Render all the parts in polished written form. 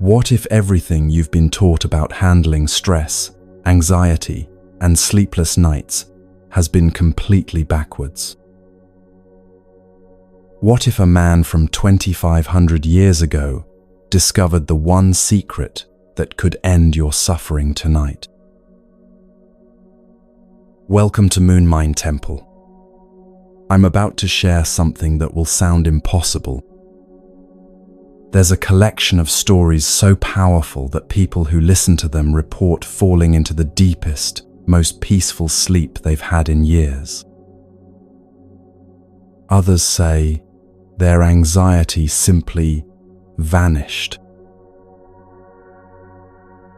What if everything you've been taught about handling stress, anxiety, and sleepless nights has been completely backwards? What if a man from 2,500 years ago discovered the one secret that could end your suffering tonight? Welcome to Moon Mind Temple. I'm about to share something that will sound impossible. There's a collection of stories so powerful that people who listen to them report falling into the deepest, most peaceful sleep they've had in years. Others say their anxiety simply vanished.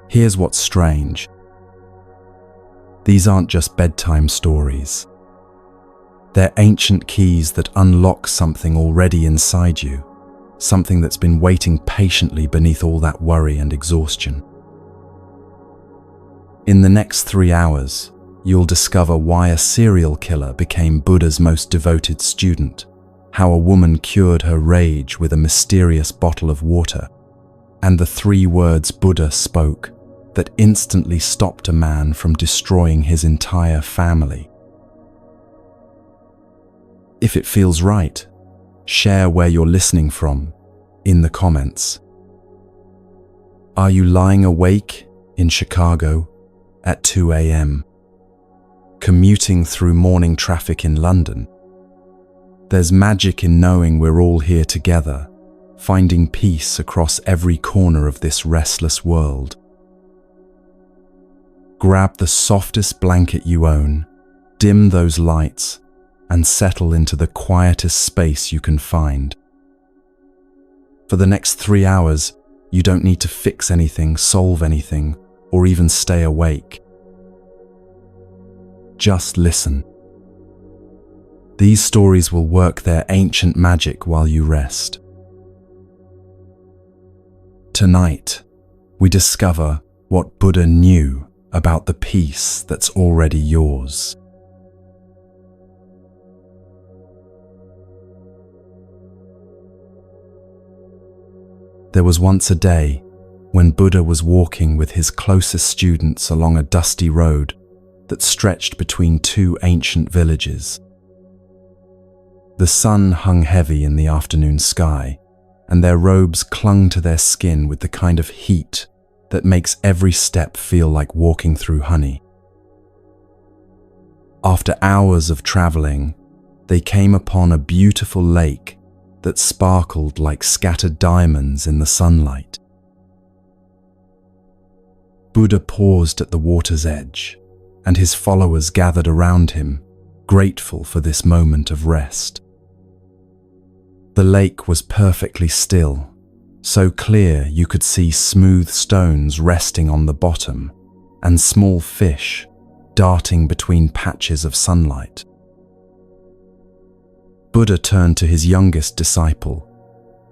Here's what's strange. These aren't just bedtime stories. They're ancient keys that unlock something already inside you, something that's been waiting patiently beneath all that worry and exhaustion. In the next 3 hours, you'll discover why a serial killer became Buddha's most devoted student, how a woman cured her rage with a mysterious bottle of water, and the 3 words Buddha spoke that instantly stopped a man from destroying his entire family. If it feels right, share where you're listening from in the comments. Are you lying awake in Chicago at 2 a.m., commuting through morning traffic in London? There's magic in knowing we're all here together, finding peace across every corner of this restless world. Grab the softest blanket you own, dim those lights, and settle into the quietest space you can find. For the next 3 hours, you don't need to fix anything, solve anything, or even stay awake. Just listen. These stories will work their ancient magic while you rest. Tonight, we discover what Buddha knew about the peace that's already yours. There was once a day when Buddha was walking with his closest students along a dusty road that stretched between 2 ancient villages. The sun hung heavy in the afternoon sky, and their robes clung to their skin with the kind of heat that makes every step feel like walking through honey. After hours of traveling, they came upon a beautiful lake that sparkled like scattered diamonds in the sunlight. Buddha paused at the water's edge, and his followers gathered around him, grateful for this moment of rest. The lake was perfectly still, so clear you could see smooth stones resting on the bottom and small fish darting between patches of sunlight. Buddha turned to his youngest disciple,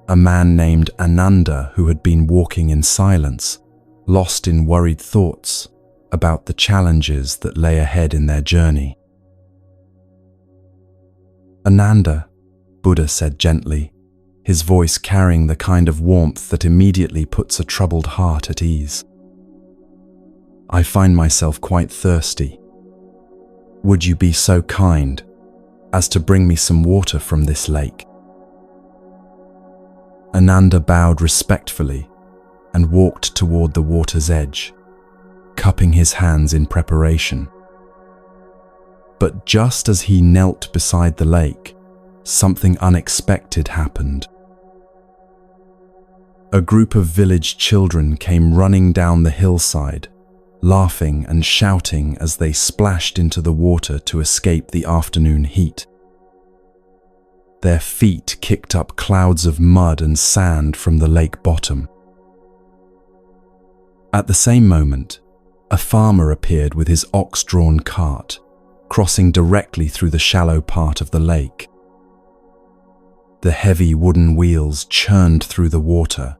a man named Ananda who had been walking in silence, lost in worried thoughts about the challenges that lay ahead in their journey. "Ananda," Buddha said gently, his voice carrying the kind of warmth that immediately puts a troubled heart at ease. "I find myself quite thirsty. Would you be so kind as to bring me some water from this lake?" Ananda bowed respectfully and walked toward the water's edge, cupping his hands in preparation. But just as he knelt beside the lake, something unexpected happened. A group of village children came running down the hillside, laughing and shouting as they splashed into the water to escape the afternoon heat. Their feet kicked up clouds of mud and sand from the lake bottom. At the same moment, a farmer appeared with his ox-drawn cart, crossing directly through the shallow part of the lake. The heavy wooden wheels churned through the water,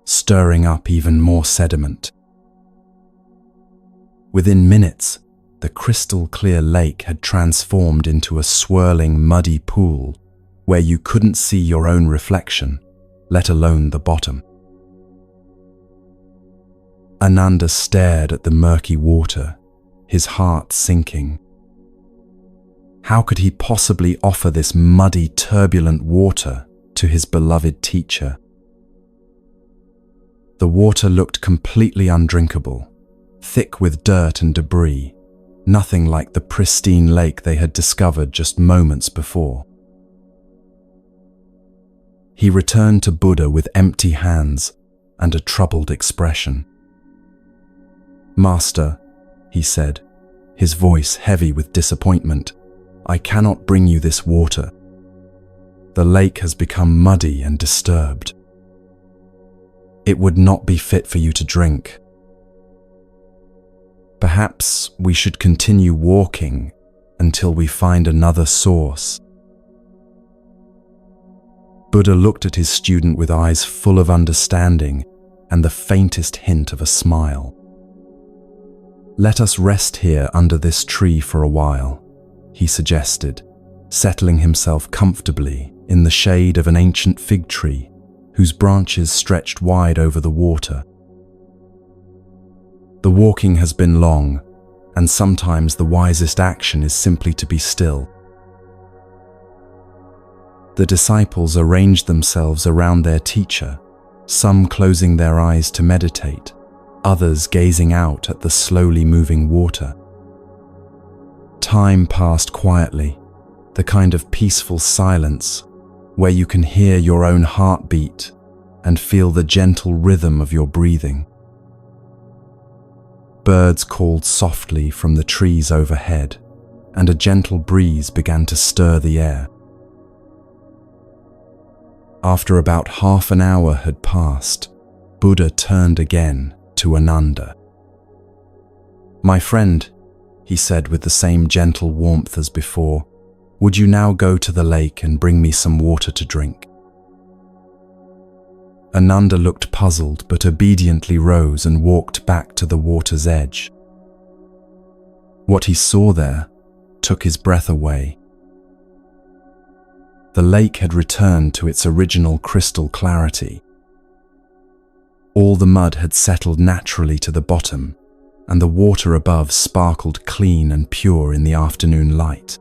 stirring up even more sediment. Within minutes, the crystal-clear lake had transformed into a swirling, muddy pool where you couldn't see your own reflection, let alone the bottom. Ananda stared at the murky water, his heart sinking. How could he possibly offer this muddy, turbulent water to his beloved teacher? The water looked completely undrinkable, thick with dirt and debris, nothing like the pristine lake they had discovered just moments before. He returned to Buddha with empty hands and a troubled expression. "Master," he said, his voice heavy with disappointment, "I cannot bring you this water. The lake has become muddy and disturbed. It would not be fit for you to drink. Perhaps we should continue walking until we find another source." Buddha looked at his student with eyes full of understanding and the faintest hint of a smile. "Let us rest here under this tree for a while," he suggested, settling himself comfortably in the shade of an ancient fig tree whose branches stretched wide over the water. "The walking has been long, and sometimes the wisest action is simply to be still." The disciples arranged themselves around their teacher, some closing their eyes to meditate, others gazing out at the slowly moving water. Time passed quietly, the kind of peaceful silence where you can hear your own heartbeat and feel the gentle rhythm of your breathing. Birds called softly from the trees overhead, and a gentle breeze began to stir the air. After about half an hour had passed, Buddha turned again to Ananda. "My friend," he said with the same gentle warmth as before, "would you now go to the lake and bring me some water to drink?" Ananda looked puzzled but obediently rose and walked back to the water's edge. What he saw there took his breath away. The lake had returned to its original crystal clarity. All the mud had settled naturally to the bottom, and the water above sparkled clean and pure in the afternoon light.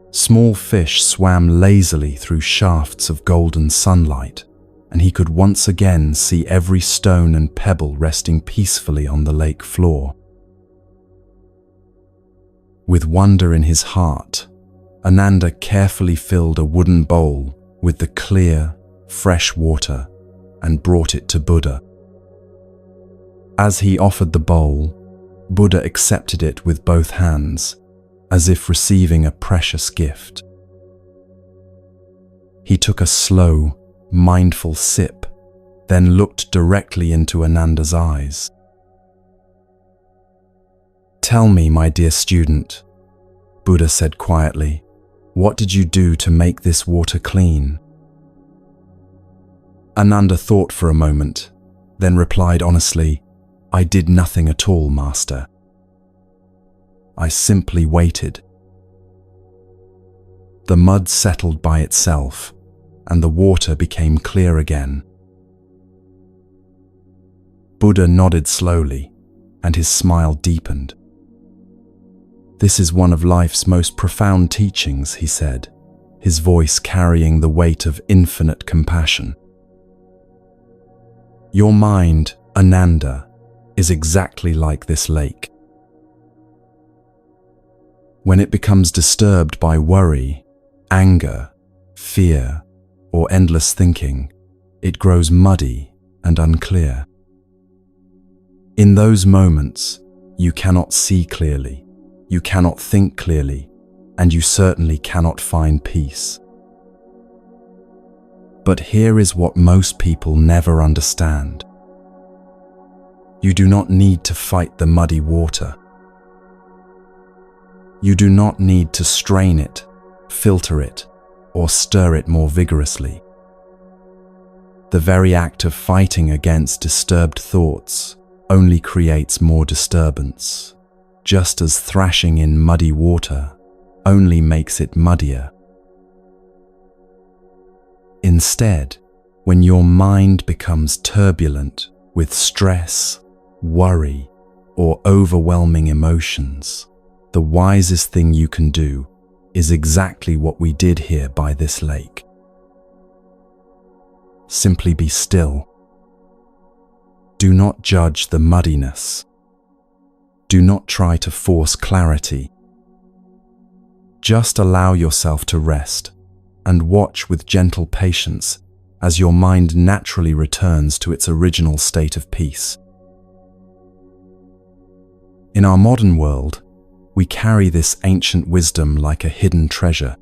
Small fish swam lazily through shafts of golden sunlight, and he could once again see every stone and pebble resting peacefully on the lake floor. With wonder in his heart, Ananda carefully filled a wooden bowl with the clear, fresh water and brought it to Buddha. As he offered the bowl, Buddha accepted it with both hands, as if receiving a precious gift. He took a slow, mindful sip, then looked directly into Ananda's eyes. "Tell me, my dear student," Buddha said quietly, "what did you do to make this water clean?" Ananda thought for a moment, then replied honestly, "I did nothing at all, Master. I simply waited." The mud settled by itself, and the water became clear again. Buddha nodded slowly, and his smile deepened. "This is one of life's most profound teachings," he said, his voice carrying the weight of infinite compassion. "Your mind, Ananda, is exactly like this lake. When it becomes disturbed by worry, anger, fear, or endless thinking, it grows muddy and unclear. In those moments, you cannot see clearly, you cannot think clearly, and you certainly cannot find peace. But here is what most people never understand. You do not need to fight the muddy water. You do not need to strain it, filter it, or stir it more vigorously. The very act of fighting against disturbed thoughts only creates more disturbance, just as thrashing in muddy water only makes it muddier. Instead, when your mind becomes turbulent with stress, worry, or overwhelming emotions, the wisest thing you can do is exactly what we did here by this lake. Simply be still. Do not judge the muddiness. Do not try to force clarity. Just allow yourself to rest and watch with gentle patience as your mind naturally returns to its original state of peace. In our modern world, we carry this ancient wisdom like a hidden treasure.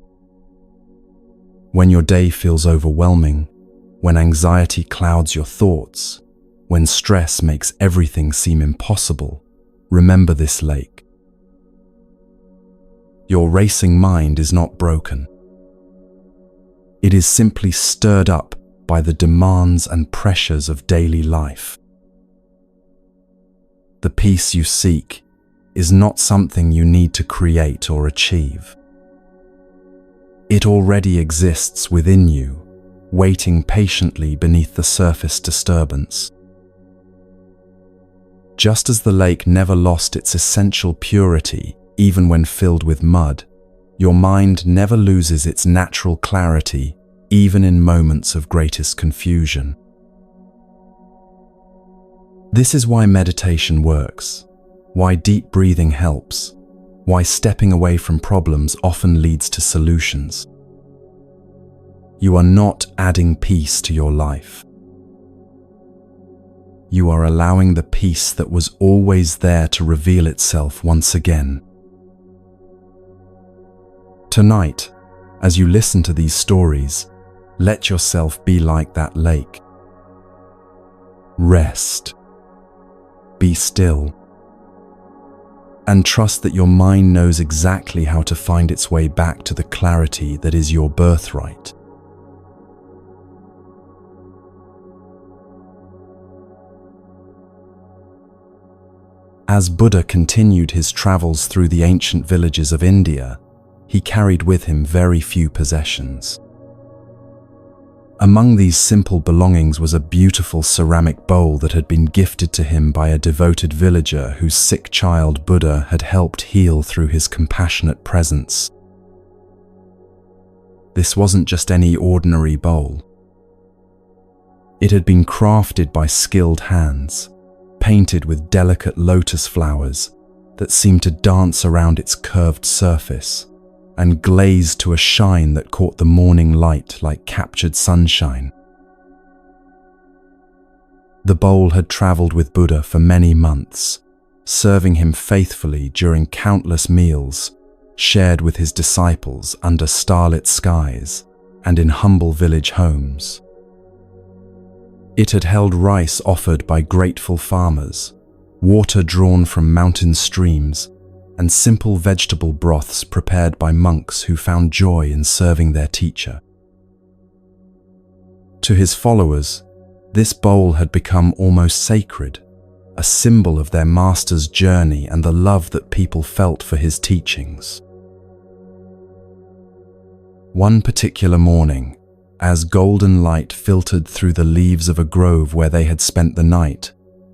When your day feels overwhelming, when anxiety clouds your thoughts, when stress makes everything seem impossible, remember this lake. Your racing mind is not broken. It is simply stirred up by the demands and pressures of daily life. The peace you seek is not something you need to create or achieve. It already exists within you, waiting patiently beneath the surface disturbance. Just as the lake never lost its essential purity, even when filled with mud, your mind never loses its natural clarity, even in moments of greatest confusion. This is why meditation works, why deep breathing helps, why stepping away from problems often leads to solutions. You are not adding peace to your life. You are allowing the peace that was always there to reveal itself once again. Tonight, as you listen to these stories, let yourself be like that lake. Rest. Be still. And trust that your mind knows exactly how to find its way back to the clarity that is your birthright. As Buddha continued his travels through the ancient villages of India, he carried with him very few possessions. Among these simple belongings was a beautiful ceramic bowl that had been gifted to him by a devoted villager whose sick child Buddha had helped heal through his compassionate presence. This wasn't just any ordinary bowl. It had been crafted by skilled hands, painted with delicate lotus flowers that seemed to dance around its curved surface, and glazed to a shine that caught the morning light like captured sunshine. The bowl had traveled with Buddha for many months, serving him faithfully during countless meals, shared with his disciples under starlit skies and in humble village homes. It had held rice offered by grateful farmers, water drawn from mountain streams, and simple vegetable broths prepared by monks who found joy in serving their teacher. To his followers, this bowl had become almost sacred, a symbol of their master's journey and the love that people felt for his teachings. One particular morning, as golden light filtered through the leaves of a grove where they had spent the night,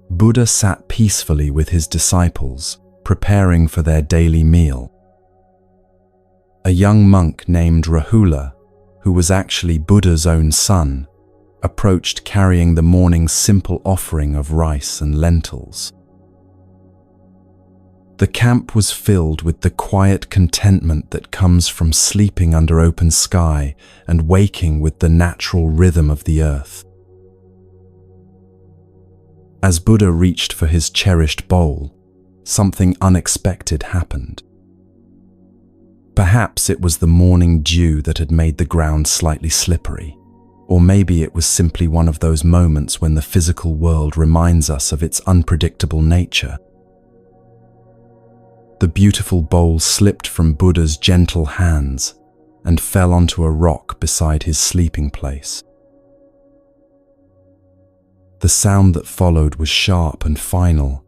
Buddha sat peacefully with his disciples, preparing for their daily meal. A young monk named Rahula, who was actually Buddha's own son, approached carrying the morning's simple offering of rice and lentils. The camp was filled with the quiet contentment that comes from sleeping under open sky and waking with the natural rhythm of the earth. As Buddha reached for his cherished bowl, something unexpected happened. Perhaps it was the morning dew that had made the ground slightly slippery, or maybe it was simply one of those moments when the physical world reminds us of its unpredictable nature. The beautiful bowl slipped from Buddha's gentle hands and fell onto a rock beside his sleeping place. The sound that followed was sharp and final,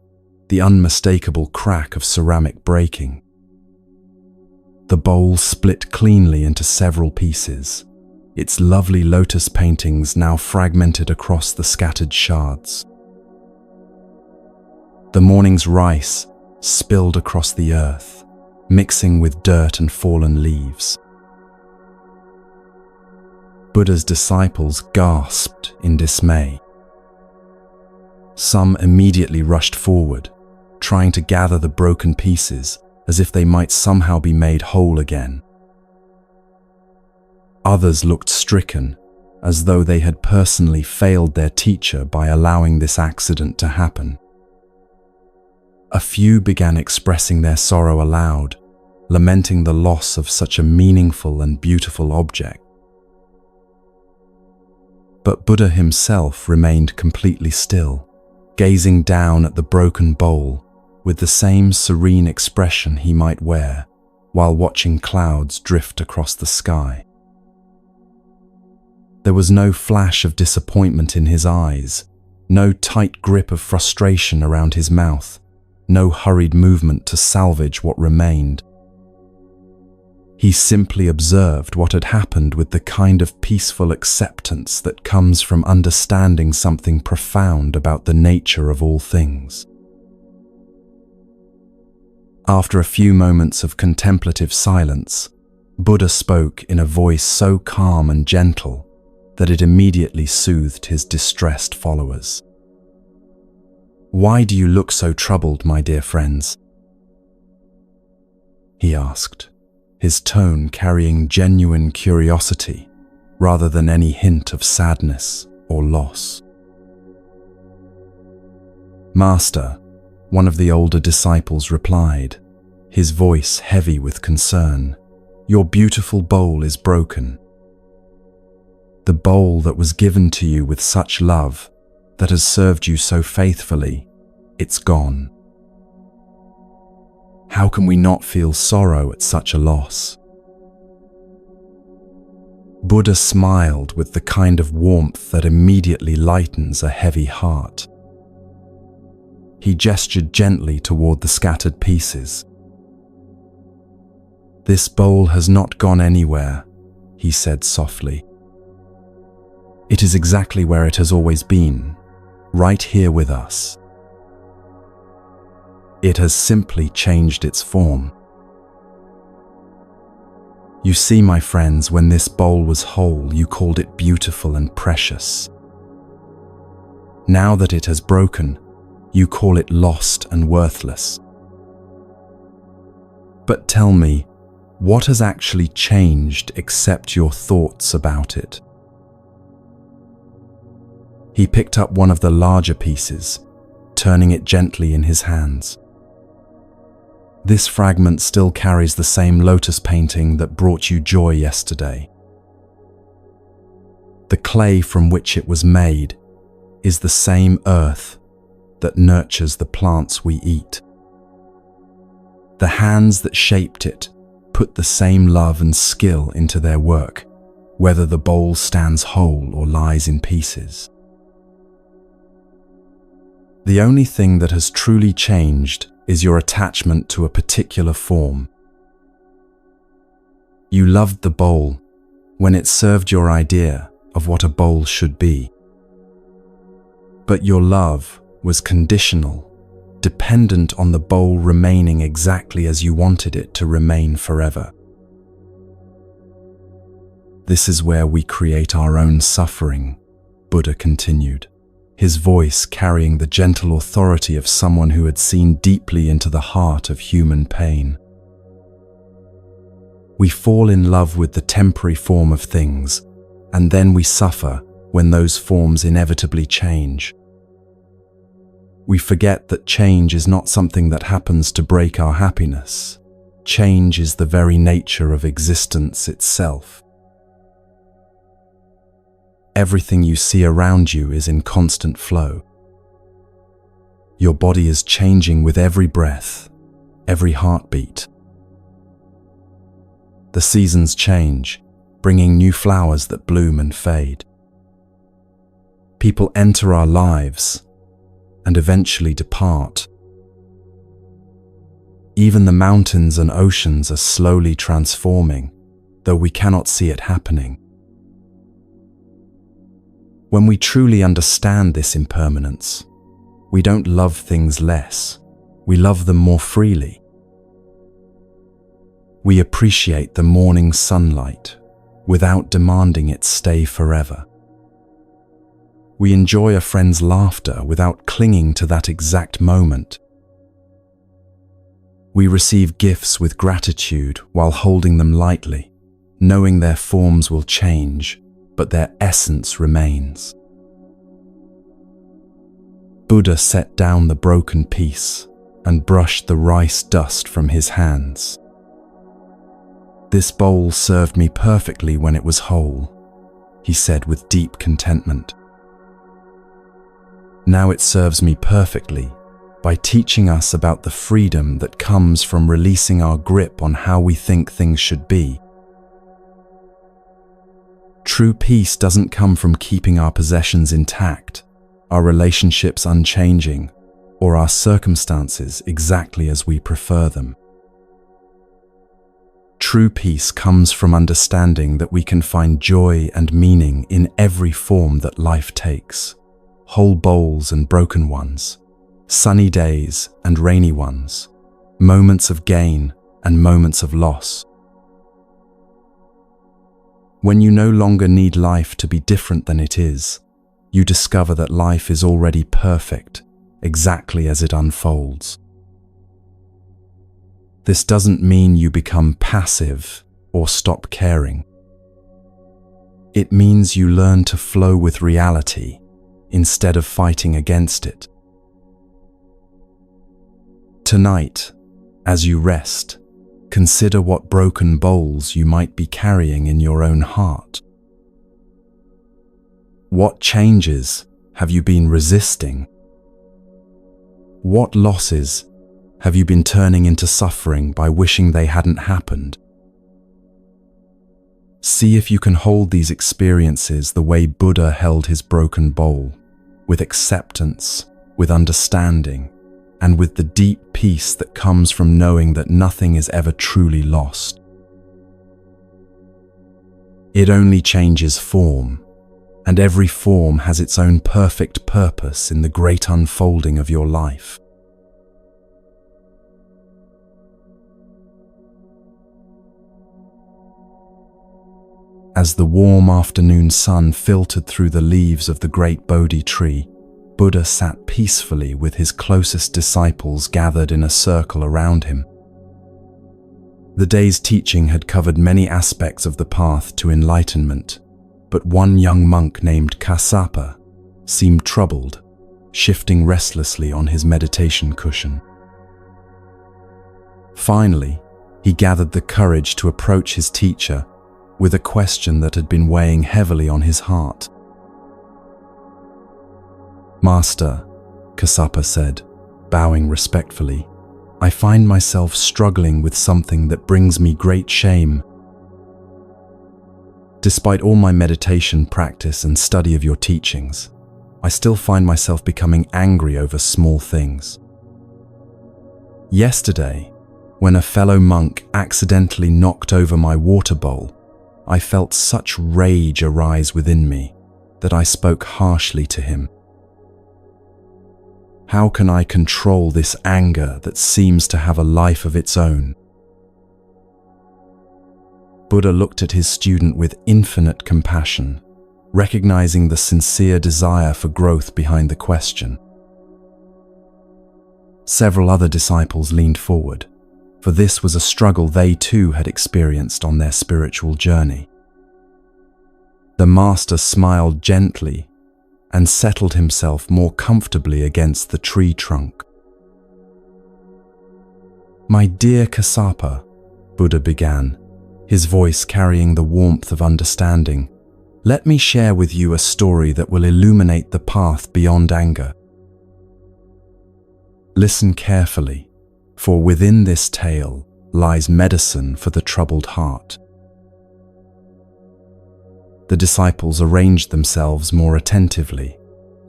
the unmistakable crack of ceramic breaking. The bowl split cleanly into several pieces, its lovely lotus paintings now fragmented across the scattered shards. The morning's rice spilled across the earth, mixing with dirt and fallen leaves. Buddha's disciples gasped in dismay. Some immediately rushed forward, trying to gather the broken pieces as if they might somehow be made whole again. Others looked stricken, as though they had personally failed their teacher by allowing this accident to happen. A few began expressing their sorrow aloud, lamenting the loss of such a meaningful and beautiful object. But Buddha himself remained completely still, gazing down at the broken bowl with the same serene expression he might wear while watching clouds drift across the sky. There was no flash of disappointment in his eyes, no tight grip of frustration around his mouth, no hurried movement to salvage what remained. He simply observed what had happened with the kind of peaceful acceptance that comes from understanding something profound about the nature of all things. After a few moments of contemplative silence, Buddha spoke in a voice so calm and gentle that it immediately soothed his distressed followers. "Why do you look so troubled, my dear friends?" he asked, his tone carrying genuine curiosity rather than any hint of sadness or loss. "Master," one of the older disciples replied, his voice heavy with concern, "your beautiful bowl is broken. The bowl that was given to you with such love, that has served you so faithfully, it's gone. How can we not feel sorrow at such a loss?" Buddha smiled with the kind of warmth that immediately lightens a heavy heart. He gestured gently toward the scattered pieces. "This bowl has not gone anywhere," he said softly. "It is exactly where it has always been, right here with us. It has simply changed its form. You see, my friends, when this bowl was whole, you called it beautiful and precious. Now that it has broken, you call it lost and worthless. But tell me, what has actually changed except your thoughts about it?" He picked up one of the larger pieces, turning it gently in his hands. "This fragment still carries the same lotus painting that brought you joy yesterday. The clay from which it was made is the same earth that nurtures the plants we eat. The hands that shaped it put the same love and skill into their work, whether the bowl stands whole or lies in pieces. The only thing that has truly changed is your attachment to a particular form. You loved the bowl when it served your idea of what a bowl should be. But your love was conditional, dependent on the bowl remaining exactly as you wanted it to remain forever. This is where we create our own suffering," Buddha continued, his voice carrying the gentle authority of someone who had seen deeply into the heart of human pain. "We fall in love with the temporary form of things, and then we suffer when those forms inevitably change. We forget that change is not something that happens to break our happiness. Change is the very nature of existence itself. Everything you see around you is in constant flow. Your body is changing with every breath, every heartbeat. The seasons change, bringing new flowers that bloom and fade. People enter our lives and eventually depart. Even the mountains and oceans are slowly transforming, though we cannot see it happening. When we truly understand this impermanence, We don't love things less. We love them more freely. We appreciate the morning sunlight without demanding it stay forever. We enjoy a friend's laughter without clinging to that exact moment. We receive gifts with gratitude while holding them lightly, knowing their forms will change, but their essence remains. Buddha set down the broken piece and brushed the rice dust from his hands. "This bowl served me perfectly when it was whole," he said with deep contentment. "Now it serves me perfectly by teaching us about the freedom that comes from releasing our grip on how we think things should be. True peace doesn't come from keeping our possessions intact, our relationships unchanging, or our circumstances exactly as we prefer them. True peace comes from understanding that we can find joy and meaning in every form that life takes, whole bowls and broken ones, sunny days and rainy ones, moments of gain and moments of loss. When you no longer need life to be different than it is, you discover that life is already perfect, exactly as it unfolds. This doesn't mean you become passive or stop caring. It means you learn to flow with reality instead of fighting against it. Tonight, as you rest, consider what broken bowls you might be carrying in your own heart. What changes have you been resisting? What losses have you been turning into suffering by wishing they hadn't happened? See if you can hold these experiences the way Buddha held his broken bowl, with acceptance, with understanding, and with the deep peace that comes from knowing that nothing is ever truly lost. It only changes form, and every form has its own perfect purpose in the great unfolding of your life. As the warm afternoon sun filtered through the leaves of the great Bodhi tree, Buddha sat peacefully with his closest disciples gathered in a circle around him. The day's teaching had covered many aspects of the path to enlightenment, but one young monk named Kassapa seemed troubled, shifting restlessly on his meditation cushion. Finally, he gathered the courage to approach his teacher with a question that had been weighing heavily on his heart. "Master," Kassapa said, bowing respectfully, "I find myself struggling with something that brings me great shame. Despite all my meditation practice and study of your teachings, I still find myself becoming angry over small things. Yesterday, when a fellow monk accidentally knocked over my water bowl, I felt such rage arise within me that I spoke harshly to him. How can I control this anger that seems to have a life of its own?" Buddha looked at his student with infinite compassion, recognizing the sincere desire for growth behind the question. Several other disciples leaned forward, for this was a struggle they too had experienced on their spiritual journey. The master smiled gently and settled himself more comfortably against the tree trunk. "My dear Kassapa," Buddha began, his voice carrying the warmth of understanding, "let me share with you a story that will illuminate the path beyond anger. Listen carefully, for within this tale lies medicine for the troubled heart." The disciples arranged themselves more attentively,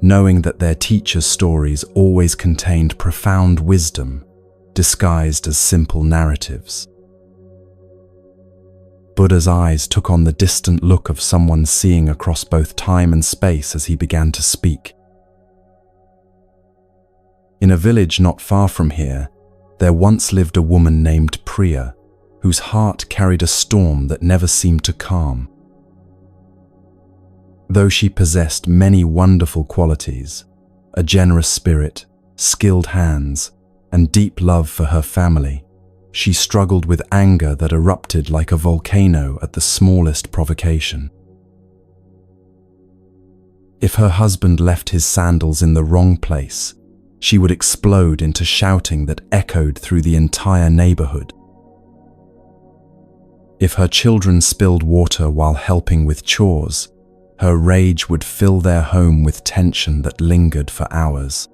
knowing that their teacher's stories always contained profound wisdom, disguised as simple narratives. Buddha's eyes took on the distant look of someone seeing across both time and space as he began to speak. In a village not far from here, there once lived a woman named Priya, whose heart carried a storm that never seemed to calm. Though she possessed many wonderful qualities, a generous spirit, skilled hands, and deep love for her family, she struggled with anger that erupted like a volcano at the smallest provocation. If her husband left his sandals in the wrong place, she would explode into shouting that echoed through the entire neighborhood. If her children spilled water while helping with chores, her rage would fill their home with tension that lingered for hours.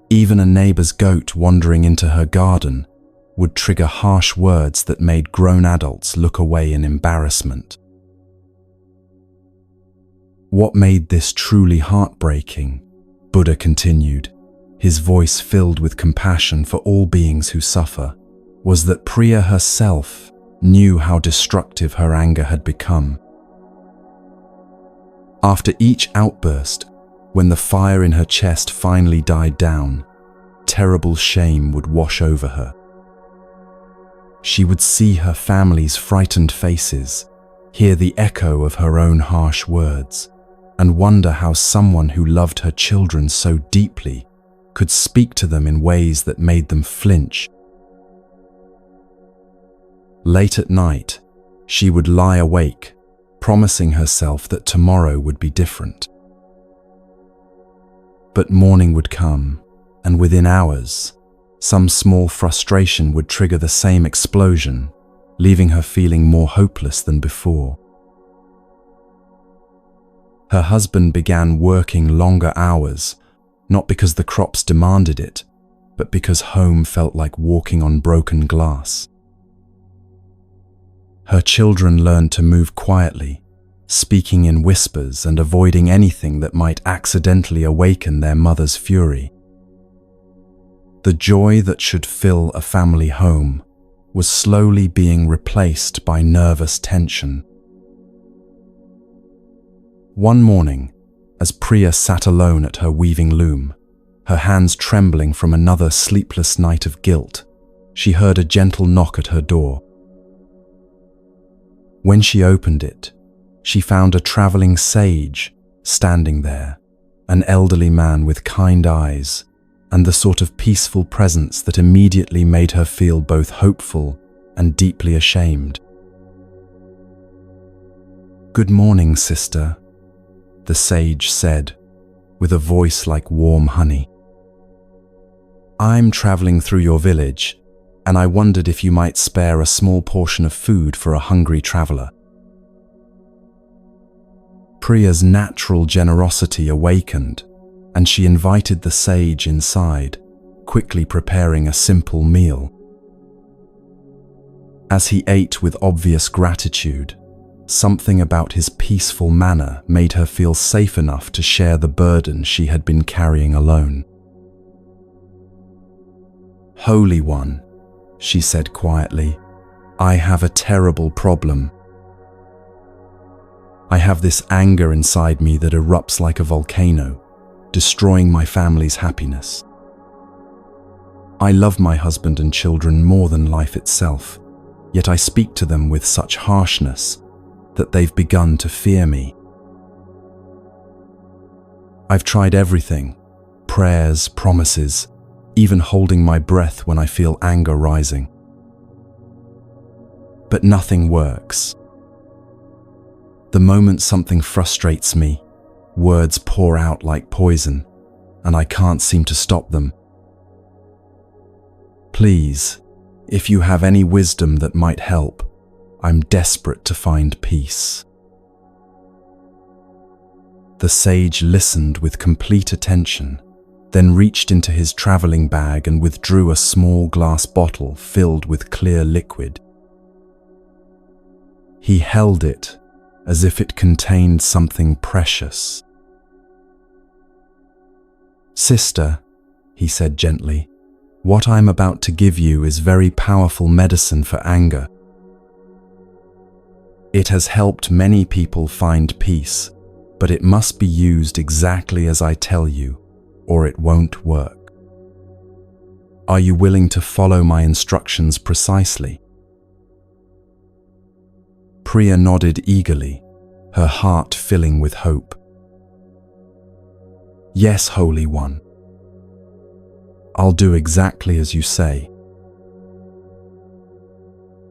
Even a neighbor's goat wandering into her garden would trigger harsh words that made grown adults look away in embarrassment. What made this truly heartbreaking, Buddha continued, his voice filled with compassion for all beings who suffer, was that Priya herself knew how destructive her anger had become. After each outburst, when the fire in her chest finally died down, terrible shame would wash over her. She would see her family's frightened faces, hear the echo of her own harsh words, and wonder how someone who loved her children so deeply could speak to them in ways that made them flinch. Late at night, she would lie awake, promising herself that tomorrow would be different. But morning would come, and within hours, some small frustration would trigger the same explosion, leaving her feeling more hopeless than before. Her husband began working longer hours, not because the crops demanded it, but because home felt like walking on broken glass. Her children learned to move quietly, speaking in whispers and avoiding anything that might accidentally awaken their mother's fury. The joy that should fill a family home was slowly being replaced by nervous tension. One morning, as Priya sat alone at her weaving loom, her hands trembling from another sleepless night of guilt, she heard a gentle knock at her door. When she opened it, she found a traveling sage standing there, an elderly man with kind eyes, and the sort of peaceful presence that immediately made her feel both hopeful and deeply ashamed. "Good morning, sister," the sage said, with a voice like warm honey. "I'm traveling through your village, and I wondered if you might spare a small portion of food for a hungry traveler." Priya's natural generosity awakened, and she invited the sage inside, quickly preparing a simple meal. As he ate with obvious gratitude, something about his peaceful manner made her feel safe enough to share the burden she had been carrying alone. "Holy One," she said quietly, "I have a terrible problem. I have this anger inside me that erupts like a volcano, destroying my family's happiness. I love my husband and children more than life itself, yet I speak to them with such harshness that they've begun to fear me. I've tried everything, prayers, promises, even holding my breath when I feel anger rising. But nothing works. The moment something frustrates me, words pour out like poison, and I can't seem to stop them. Please, if you have any wisdom that might help, I'm desperate to find peace." The sage listened with complete attention, then reached into his traveling bag and withdrew a small glass bottle filled with clear liquid. He held it as if it contained something precious. "Sister," he said gently, "what I'm about to give you is very powerful medicine for anger. It has helped many people find peace, but it must be used exactly as I tell you, or it won't work. Are you willing to follow my instructions precisely? Priya nodded eagerly, her heart filling with hope. Yes, Holy One. I'll do exactly as you say.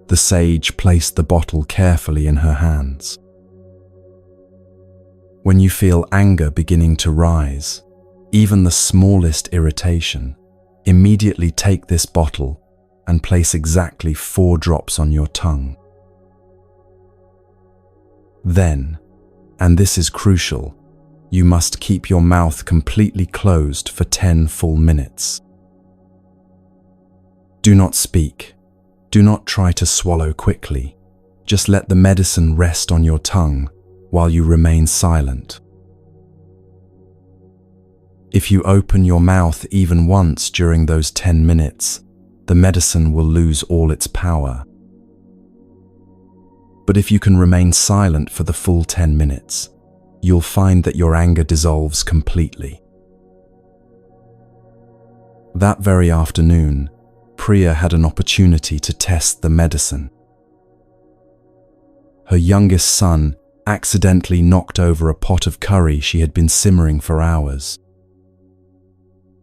The sage placed the bottle carefully in her hands. When you feel anger beginning to rise, even the smallest irritation, immediately take this bottle and place exactly 4 drops on your tongue. Then, and this is crucial, you must keep your mouth completely closed for 10 full minutes. Do not speak. Do not try to swallow quickly. Just let the medicine rest on your tongue while you remain silent. If you open your mouth even once during those 10 minutes, the medicine will lose all its power. But if you can remain silent for the full 10 minutes, you'll find that your anger dissolves completely. That very afternoon, Priya had an opportunity to test the medicine. Her youngest son accidentally knocked over a pot of curry she had been simmering for hours.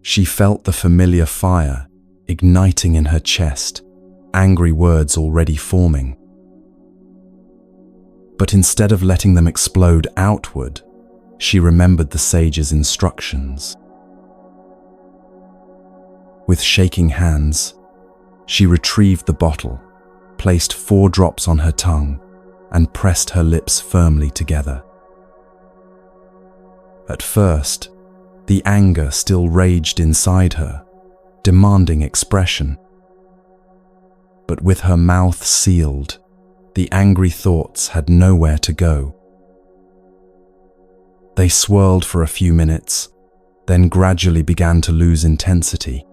She felt the familiar fire igniting in her chest, angry words already forming. But instead of letting them explode outward, she remembered the sage's instructions. With shaking hands, she retrieved the bottle, placed 4 drops on her tongue, and pressed her lips firmly together. At first, the anger still raged inside her, demanding expression. But with her mouth sealed, the angry thoughts had nowhere to go. They swirled for a few minutes, then gradually began to lose intensity.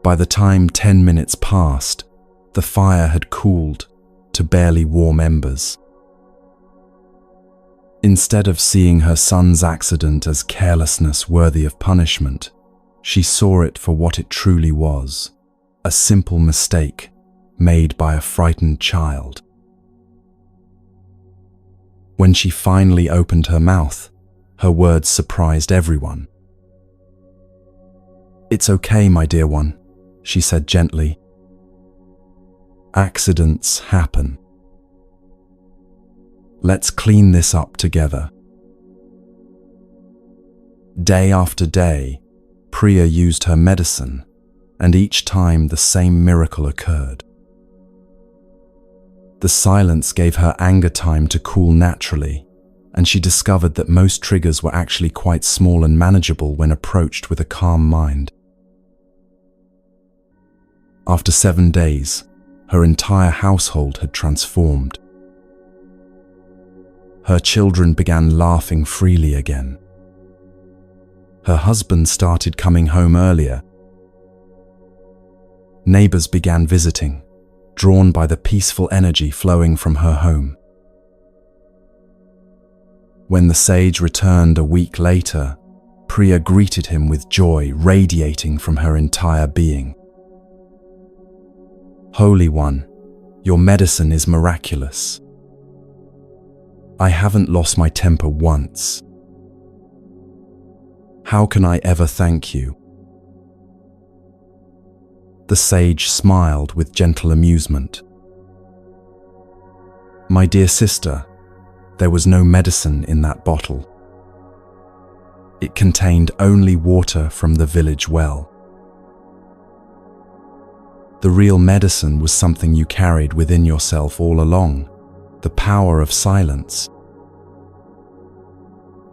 By the time 10 minutes passed, the fire had cooled to barely warm embers. Instead of seeing her son's accident as carelessness worthy of punishment, she saw it for what it truly was, a simple mistake made by a frightened child. When she finally opened her mouth, her words surprised everyone. "It's okay, my dear one," she said gently. "Accidents happen. Let's clean this up together." Day after day, Priya used her medicine, and each time the same miracle occurred. The silence gave her anger time to cool naturally, and she discovered that most triggers were actually quite small and manageable when approached with a calm mind. After 7 days, her entire household had transformed. Her children began laughing freely again. Her husband started coming home earlier. Neighbors began visiting, drawn by the peaceful energy flowing from her home. When the sage returned a week later, Priya greeted him with joy radiating from her entire being. "Holy One, your medicine is miraculous. I haven't lost my temper once. How can I ever thank you?" The sage smiled with gentle amusement. "My dear sister, there was no medicine in that bottle. It contained only water from the village well. The real medicine was something you carried within yourself all along, the power of silence.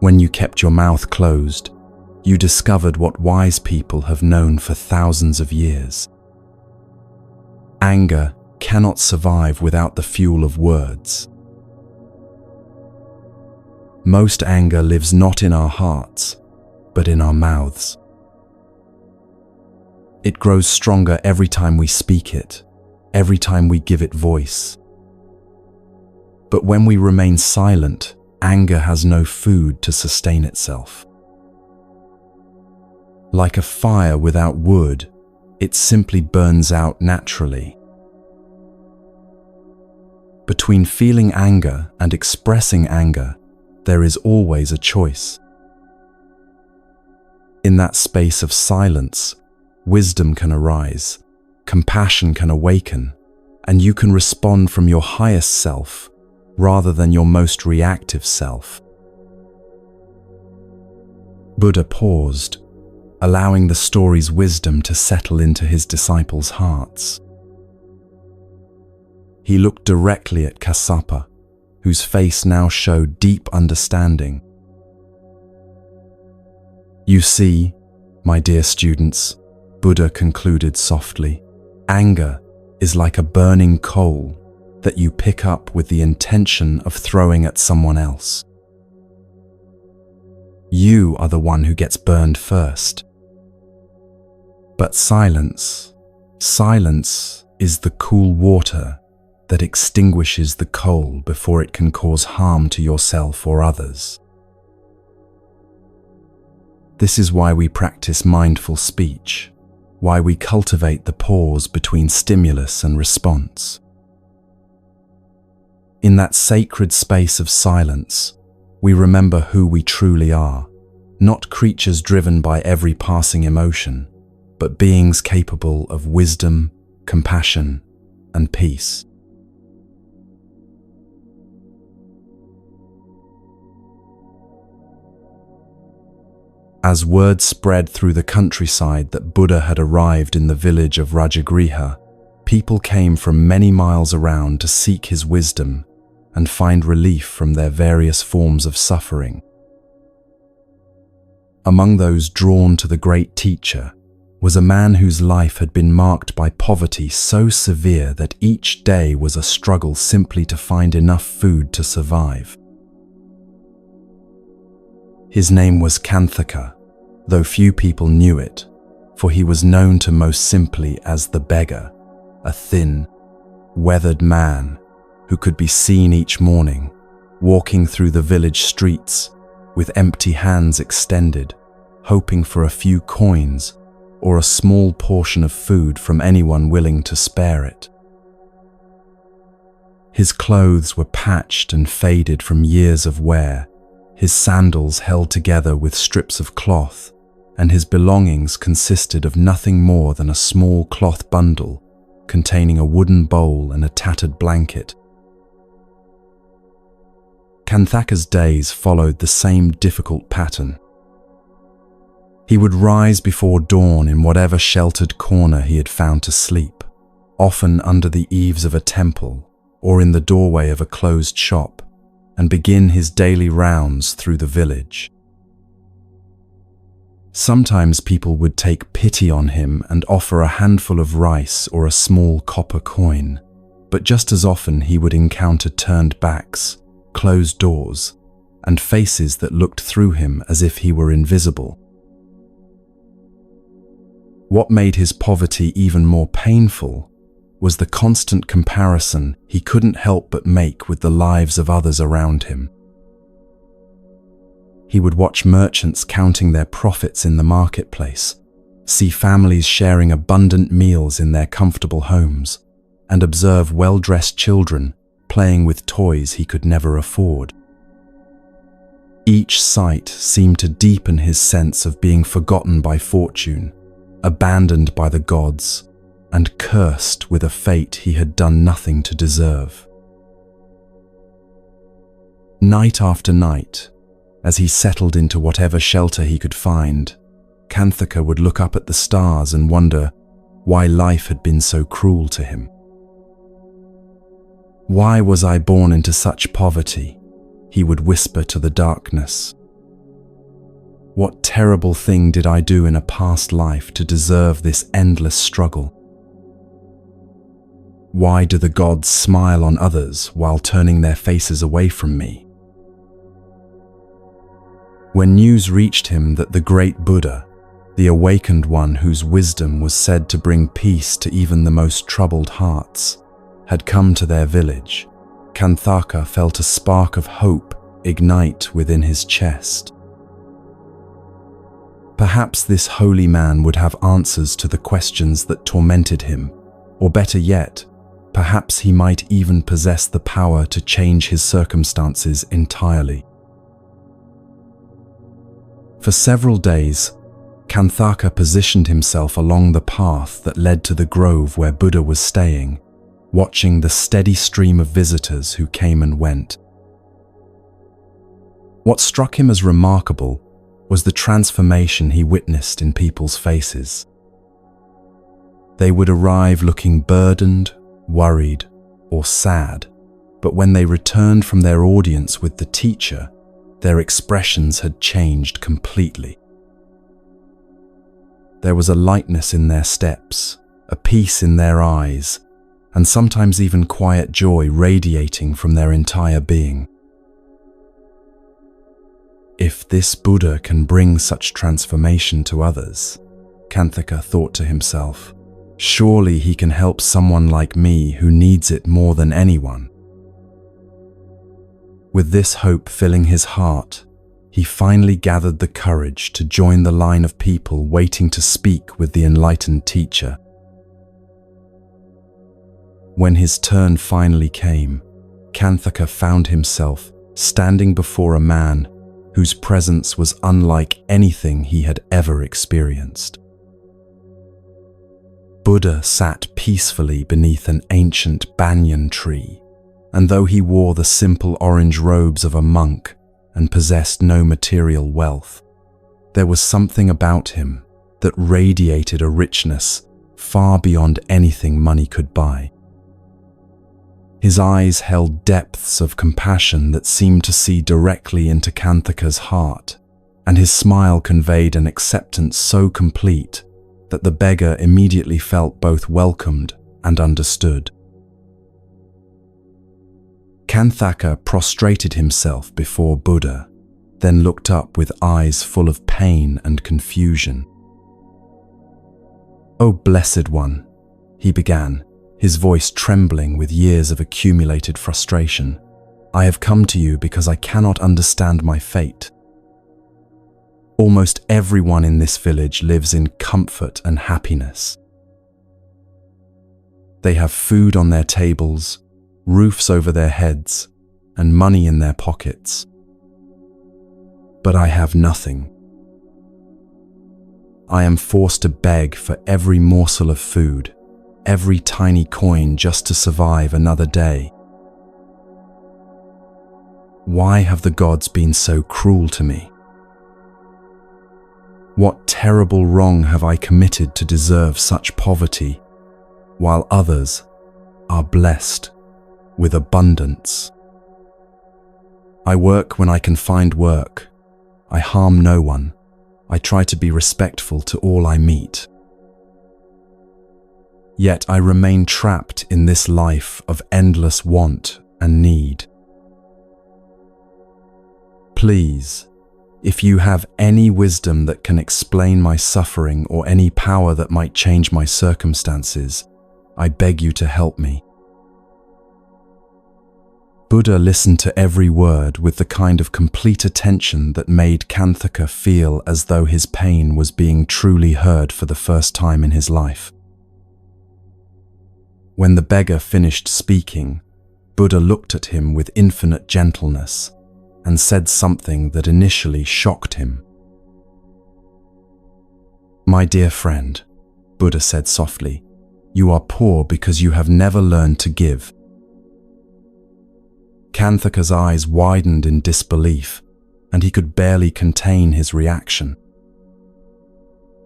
When you kept your mouth closed, you discovered what wise people have known for thousands of years. Anger cannot survive without the fuel of words. Most anger lives not in our hearts, but in our mouths. It grows stronger every time we speak it, every time we give it voice. But when we remain silent, anger has no food to sustain itself. Like a fire without wood, it simply burns out naturally. Between feeling anger and expressing anger, there is always a choice. In that space of silence, wisdom can arise, compassion can awaken, and you can respond from your highest self rather than your most reactive self. Buddha paused, allowing the story's wisdom to settle into his disciples' hearts. He looked directly at Kassapa, whose face now showed deep understanding. "You see, my dear students," Buddha concluded softly, "anger is like a burning coal that you pick up with the intention of throwing at someone else. You are the one who gets burned first. But silence is the cool water that extinguishes the coal before it can cause harm to yourself or others. This is why we practice mindful speech, why we cultivate the pause between stimulus and response. In that sacred space of silence, we remember who we truly are, not creatures driven by every passing emotion, but beings capable of wisdom, compassion, and peace. As word spread through the countryside that Buddha had arrived in the village of Rajagriha, people came from many miles around to seek his wisdom and find relief from their various forms of suffering. Among those drawn to the great teacher was a man whose life had been marked by poverty so severe that each day was a struggle simply to find enough food to survive. His name was Kanthaka, though few people knew it, for he was known to most simply as the beggar, a thin, weathered man who could be seen each morning, walking through the village streets with empty hands extended, hoping for a few coins or a small portion of food from anyone willing to spare it. His clothes were patched and faded from years of wear, his sandals held together with strips of cloth, and his belongings consisted of nothing more than a small cloth bundle containing a wooden bowl and a tattered blanket. Kanthaka's days followed the same difficult pattern. He would rise before dawn in whatever sheltered corner he had found to sleep, often under the eaves of a temple or in the doorway of a closed shop, and begin his daily rounds through the village. Sometimes people would take pity on him and offer a handful of rice or a small copper coin, but just as often he would encounter turned backs, closed doors, and faces that looked through him as if he were invisible. What made his poverty even more painful was the constant comparison he couldn't help but make with the lives of others around him. He would watch merchants counting their profits in the marketplace, see families sharing abundant meals in their comfortable homes, and observe well-dressed children playing with toys he could never afford. Each sight seemed to deepen his sense of being forgotten by fortune, abandoned by the gods, and cursed with a fate he had done nothing to deserve. Night after night, as he settled into whatever shelter he could find, Kanthaka would look up at the stars and wonder why life had been so cruel to him. "Why was I born into such poverty?" he would whisper to the darkness. "What terrible thing did I do in a past life to deserve this endless struggle? Why do the gods smile on others while turning their faces away from me?" When news reached him that the great Buddha, the awakened one whose wisdom was said to bring peace to even the most troubled hearts, had come to their village, Kanthaka felt a spark of hope ignite within his chest. Perhaps this holy man would have answers to the questions that tormented him, or better yet, perhaps he might even possess the power to change his circumstances entirely. For several days, Kanthaka positioned himself along the path that led to the grove where Buddha was staying, watching the steady stream of visitors who came and went. What struck him as remarkable was the transformation he witnessed in people's faces. They would arrive looking burdened, worried, or sad, but when they returned from their audience with the teacher, their expressions had changed completely. There was a lightness in their steps, a peace in their eyes, and sometimes even quiet joy radiating from their entire being. If this Buddha can bring such transformation to others, Kanthaka thought to himself, surely he can help someone like me who needs it more than anyone. With this hope filling his heart, he finally gathered the courage to join the line of people waiting to speak with the enlightened teacher. When his turn finally came, Kanthaka found himself standing before a man whose presence was unlike anything he had ever experienced. Buddha sat peacefully beneath an ancient banyan tree, and though he wore the simple orange robes of a monk and possessed no material wealth, there was something about him that radiated a richness far beyond anything money could buy. His eyes held depths of compassion that seemed to see directly into Kanthaka's heart, and his smile conveyed an acceptance so complete that the beggar immediately felt both welcomed and understood. Kanthaka prostrated himself before Buddha, then looked up with eyes full of pain and confusion. "O Blessed One," he began, his voice trembling with years of accumulated frustration, "I have come to you because I cannot understand my fate. Almost everyone in this village lives in comfort and happiness. They have food on their tables, roofs over their heads, and money in their pockets. But I have nothing. I am forced to beg for every morsel of food, every tiny coin just to survive another day. Why have the gods been so cruel to me? What terrible wrong have I committed to deserve such poverty, while others are blessed with abundance? I work when I can find work. I harm no one. I try to be respectful to all I meet. Yet I remain trapped in this life of endless want and need. Please, if you have any wisdom that can explain my suffering or any power that might change my circumstances, I beg you to help me." Buddha listened to every word with the kind of complete attention that made Kanthaka feel as though his pain was being truly heard for the first time in his life. When the beggar finished speaking, Buddha looked at him with infinite gentleness and said something that initially shocked him. "My dear friend," Buddha said softly, "you are poor because you have never learned to give." Kanthaka's eyes widened in disbelief, and he could barely contain his reaction.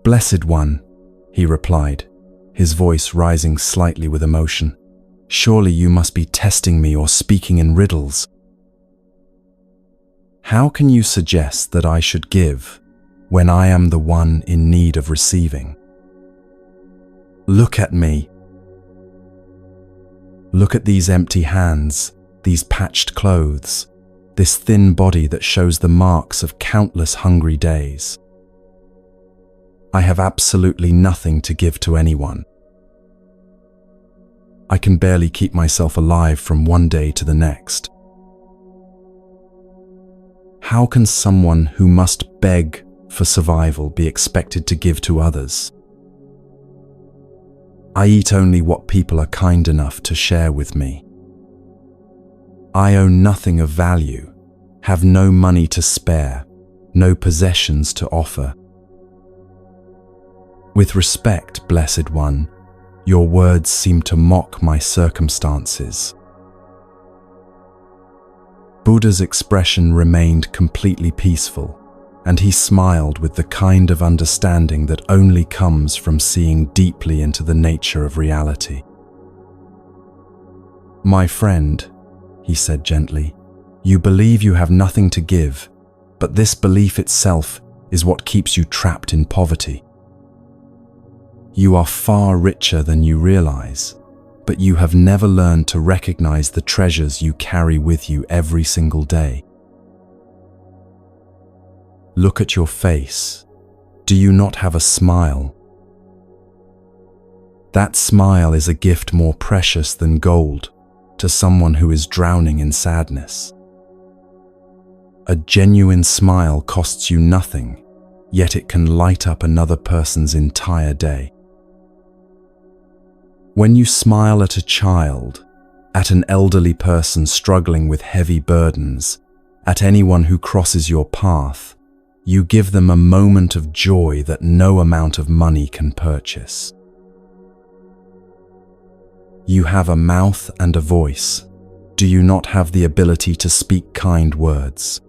"Blessed One," he replied, his voice rising slightly with emotion, "surely you must be testing me or speaking in riddles. How can you suggest that I should give when I am the one in need of receiving? Look at me. Look at these empty hands, these patched clothes, this thin body that shows the marks of countless hungry days. I have absolutely nothing to give to anyone. I can barely keep myself alive from one day to the next. How can someone who must beg for survival be expected to give to others? I eat only what people are kind enough to share with me. I own nothing of value, have no money to spare, no possessions to offer. With respect, Blessed One, your words seem to mock my circumstances. Buddha's expression remained completely peaceful, and he smiled with the kind of understanding that only comes from seeing deeply into the nature of reality. My friend, he said gently, you believe you have nothing to give, but this belief itself is what keeps you trapped in poverty. You are far richer than you realize, but you have never learned to recognize the treasures you carry with you every single day. Look at your face. Do you not have a smile? That smile is a gift more precious than gold to someone who is drowning in sadness. A genuine smile costs you nothing, yet it can light up another person's entire day. When you smile at a child, at an elderly person struggling with heavy burdens, at anyone who crosses your path, you give them a moment of joy that no amount of money can purchase. You have a mouth and a voice. Do you not have the ability to speak kind words?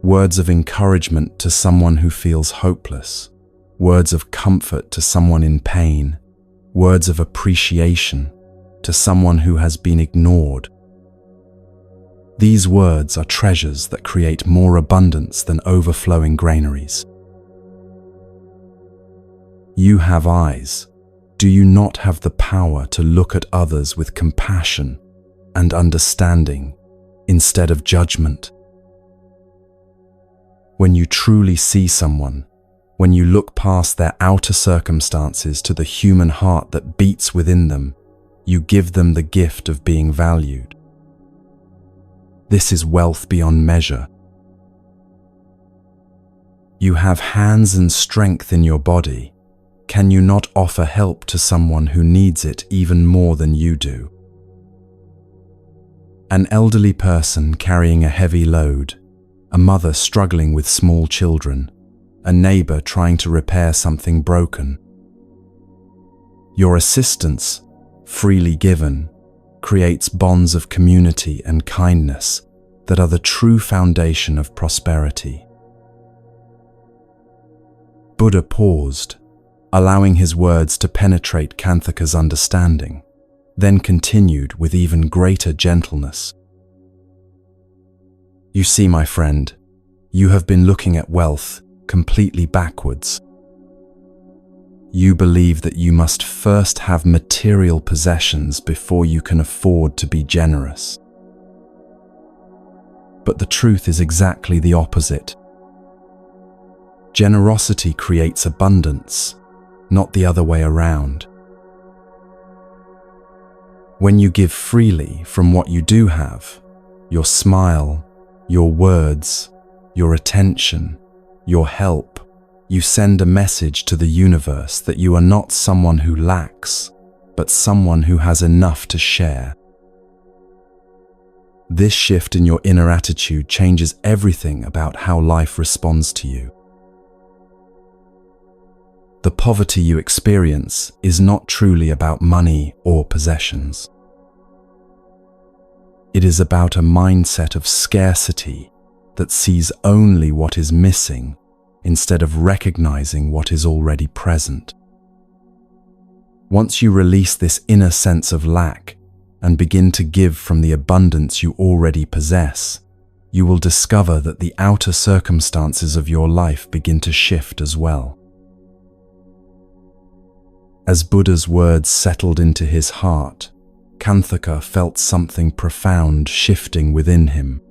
Words of encouragement to someone who feels hopeless. Words of comfort to someone in pain, words of appreciation to someone who has been ignored. These words are treasures that create more abundance than overflowing granaries. You have eyes. Do you not have the power to look at others with compassion and understanding instead of judgment? When you truly see someone, when you look past their outer circumstances to the human heart that beats within them, you give them the gift of being valued. This is wealth beyond measure. You have hands and strength in your body. Can you not offer help to someone who needs it even more than you do? An elderly person carrying a heavy load, a mother struggling with small children, a neighbor trying to repair something broken. Your assistance, freely given, creates bonds of community and kindness that are the true foundation of prosperity. Buddha paused, allowing his words to penetrate Kanthaka's understanding, then continued with even greater gentleness. You see, my friend, you have been looking at wealth completely backwards. You believe that you must first have material possessions before you can afford to be generous. But the truth is exactly the opposite. Generosity creates abundance, not the other way around. When you give freely from what you do have, your smile, your words, your attention, your help, you send a message to the universe that you are not someone who lacks, but someone who has enough to share. This shift in your inner attitude changes everything about how life responds to you. The poverty you experience is not truly about money or possessions. It is about a mindset of scarcity that sees only what is missing instead of recognizing what is already present. Once you release this inner sense of lack and begin to give from the abundance you already possess, you will discover that the outer circumstances of your life begin to shift as well. As Buddha's words settled into his heart, Kanthaka felt something profound shifting within him.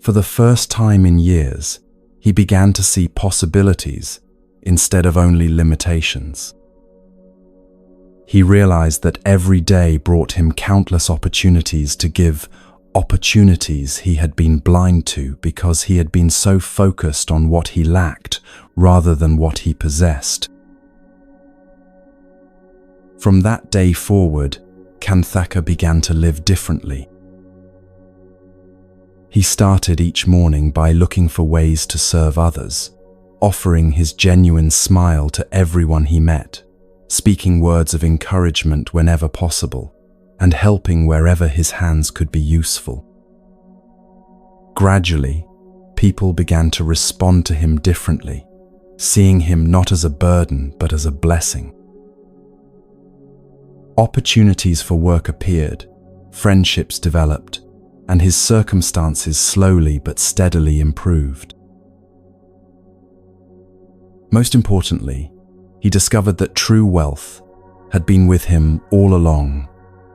For the first time in years, he began to see possibilities instead of only limitations. He realized that every day brought him countless opportunities to give opportunities he had been blind to because he had been so focused on what he lacked rather than what he possessed. From that day forward, Kanthaka began to live differently. He started each morning by looking for ways to serve others, offering his genuine smile to everyone he met, speaking words of encouragement whenever possible, and helping wherever his hands could be useful. Gradually, people began to respond to him differently, seeing him not as a burden but as a blessing. Opportunities for work appeared, friendships developed, and his circumstances slowly but steadily improved. Most importantly, he discovered that true wealth had been with him all along,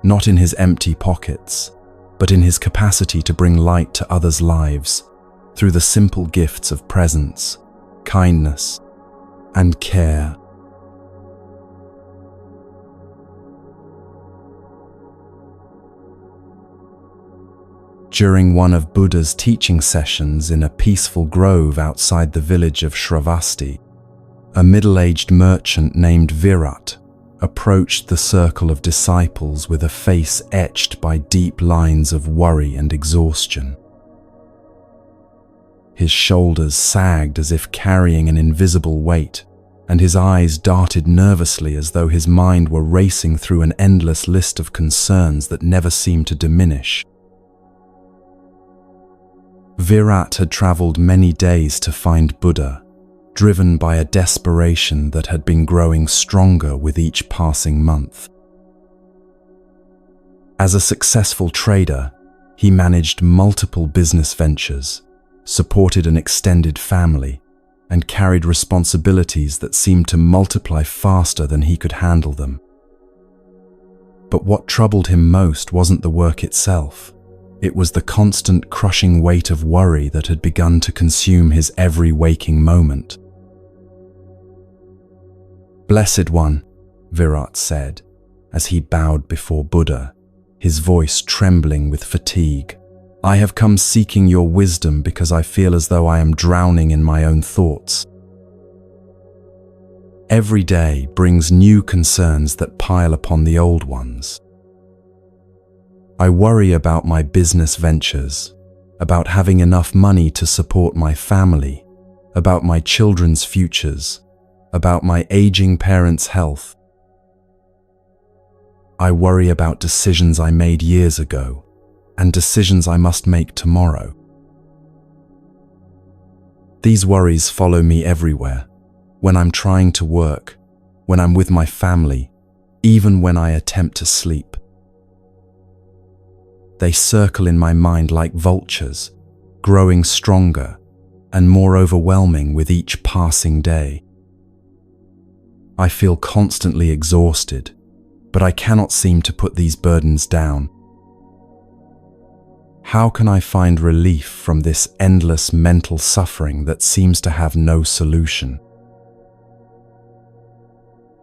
not in his empty pockets, but in his capacity to bring light to others' lives through the simple gifts of presence, kindness, and care. During one of Buddha's teaching sessions in a peaceful grove outside the village of Shravasti, a middle-aged merchant named Virat approached the circle of disciples with a face etched by deep lines of worry and exhaustion. His shoulders sagged as if carrying an invisible weight, and his eyes darted nervously as though his mind were racing through an endless list of concerns that never seemed to diminish. Virat had traveled many days to find Buddha, driven by a desperation that had been growing stronger with each passing month. As a successful trader, he managed multiple business ventures, supported an extended family, and carried responsibilities that seemed to multiply faster than he could handle them. But what troubled him most wasn't the work itself. It was the constant crushing weight of worry that had begun to consume his every waking moment. "Blessed One," Virat said, as he bowed before Buddha, his voice trembling with fatigue, "I have come seeking your wisdom because I feel as though I am drowning in my own thoughts. Every day brings new concerns that pile upon the old ones. I worry about my business ventures, about having enough money to support my family, about my children's futures, about my aging parents' health. I worry about decisions I made years ago and decisions I must make tomorrow. These worries follow me everywhere, when I'm trying to work, when I'm with my family, even when I attempt to sleep. They circle in my mind like vultures, growing stronger and more overwhelming with each passing day. I feel constantly exhausted, but I cannot seem to put these burdens down. How can I find relief from this endless mental suffering that seems to have no solution?"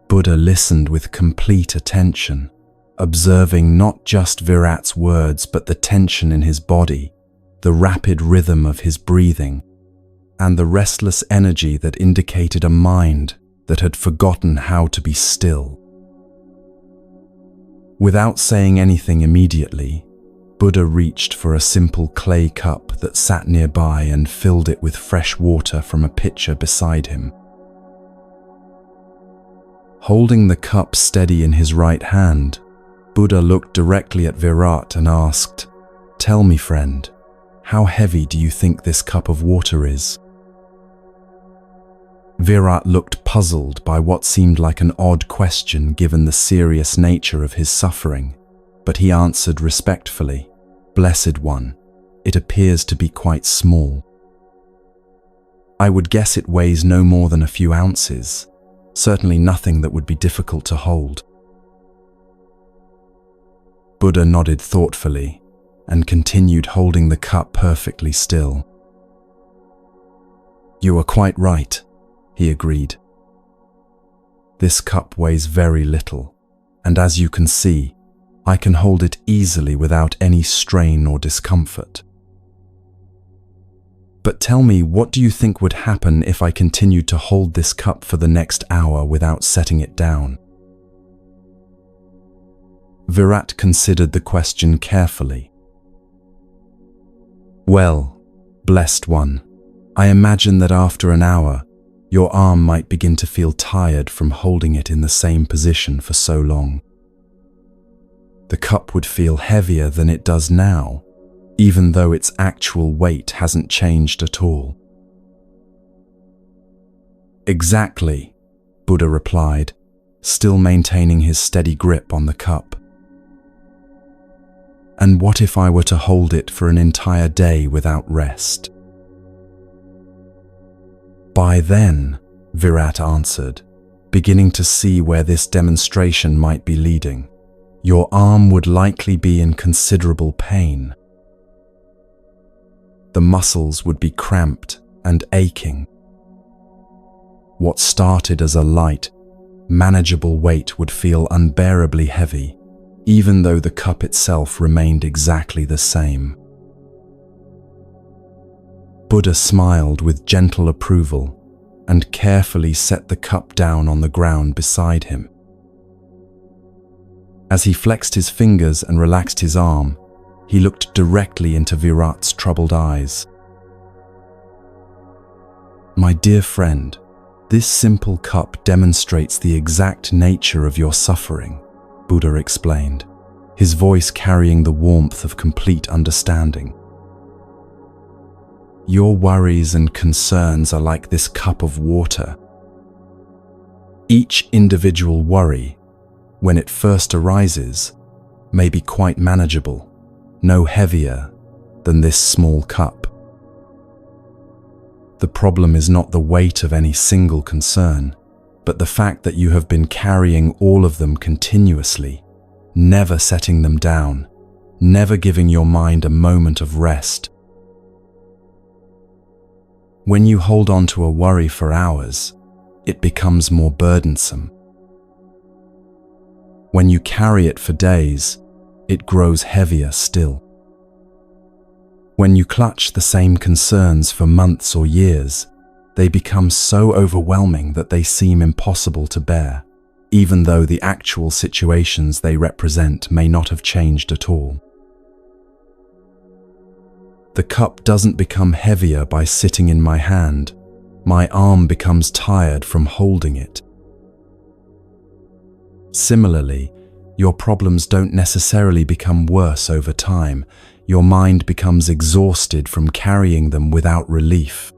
Buddha listened with complete attention, observing not just Virat's words but the tension in his body, the rapid rhythm of his breathing, and the restless energy that indicated a mind that had forgotten how to be still. Without saying anything immediately, Buddha reached for a simple clay cup that sat nearby and filled it with fresh water from a pitcher beside him. Holding the cup steady in his right hand, Buddha looked directly at Virat and asked, "Tell me, friend, how heavy do you think this cup of water is?" Virat looked puzzled by what seemed like an odd question given the serious nature of his suffering, but he answered respectfully, "Blessed One, it appears to be quite small. I would guess it weighs no more than a few ounces, certainly nothing that would be difficult to hold." Buddha nodded thoughtfully and continued holding the cup perfectly still. "You are quite right," he agreed. "This cup weighs very little, and as you can see, I can hold it easily without any strain or discomfort. But tell me, what do you think would happen if I continued to hold this cup for the next hour without setting it down? Virat considered the question carefully. Well, blessed one, I imagine that after an hour, your arm might begin to feel tired from holding it in the same position for so long. The cup would feel heavier than it does now, even though its actual weight hasn't changed at all. Exactly, Buddha replied, still maintaining his steady grip on the cup. And what if I were to hold it for an entire day without rest? By then, Virat answered, beginning to see where this demonstration might be leading, your arm would likely be in considerable pain. The muscles would be cramped and aching. What started as a light, manageable weight would feel unbearably heavy, even though the cup itself remained exactly the same. Buddha smiled with gentle approval and carefully set the cup down on the ground beside him. As he flexed his fingers and relaxed his arm, he looked directly into Virat's troubled eyes. My dear friend, this simple cup demonstrates the exact nature of your suffering, Buddha explained, his voice carrying the warmth of complete understanding. Your worries and concerns are like this cup of water. Each individual worry, when it first arises, may be quite manageable, no heavier than this small cup. The problem is not the weight of any single concern, but the fact that you have been carrying all of them continuously, never setting them down, never giving your mind a moment of rest. When you hold on to a worry for hours, it becomes more burdensome. When you carry it for days, it grows heavier still. When you clutch the same concerns for months or years, they become so overwhelming that they seem impossible to bear, even though the actual situations they represent may not have changed at all. The cup doesn't become heavier by sitting in my hand. My arm becomes tired from holding it. Similarly, your problems don't necessarily become worse over time. Your mind becomes exhausted from carrying them without relief.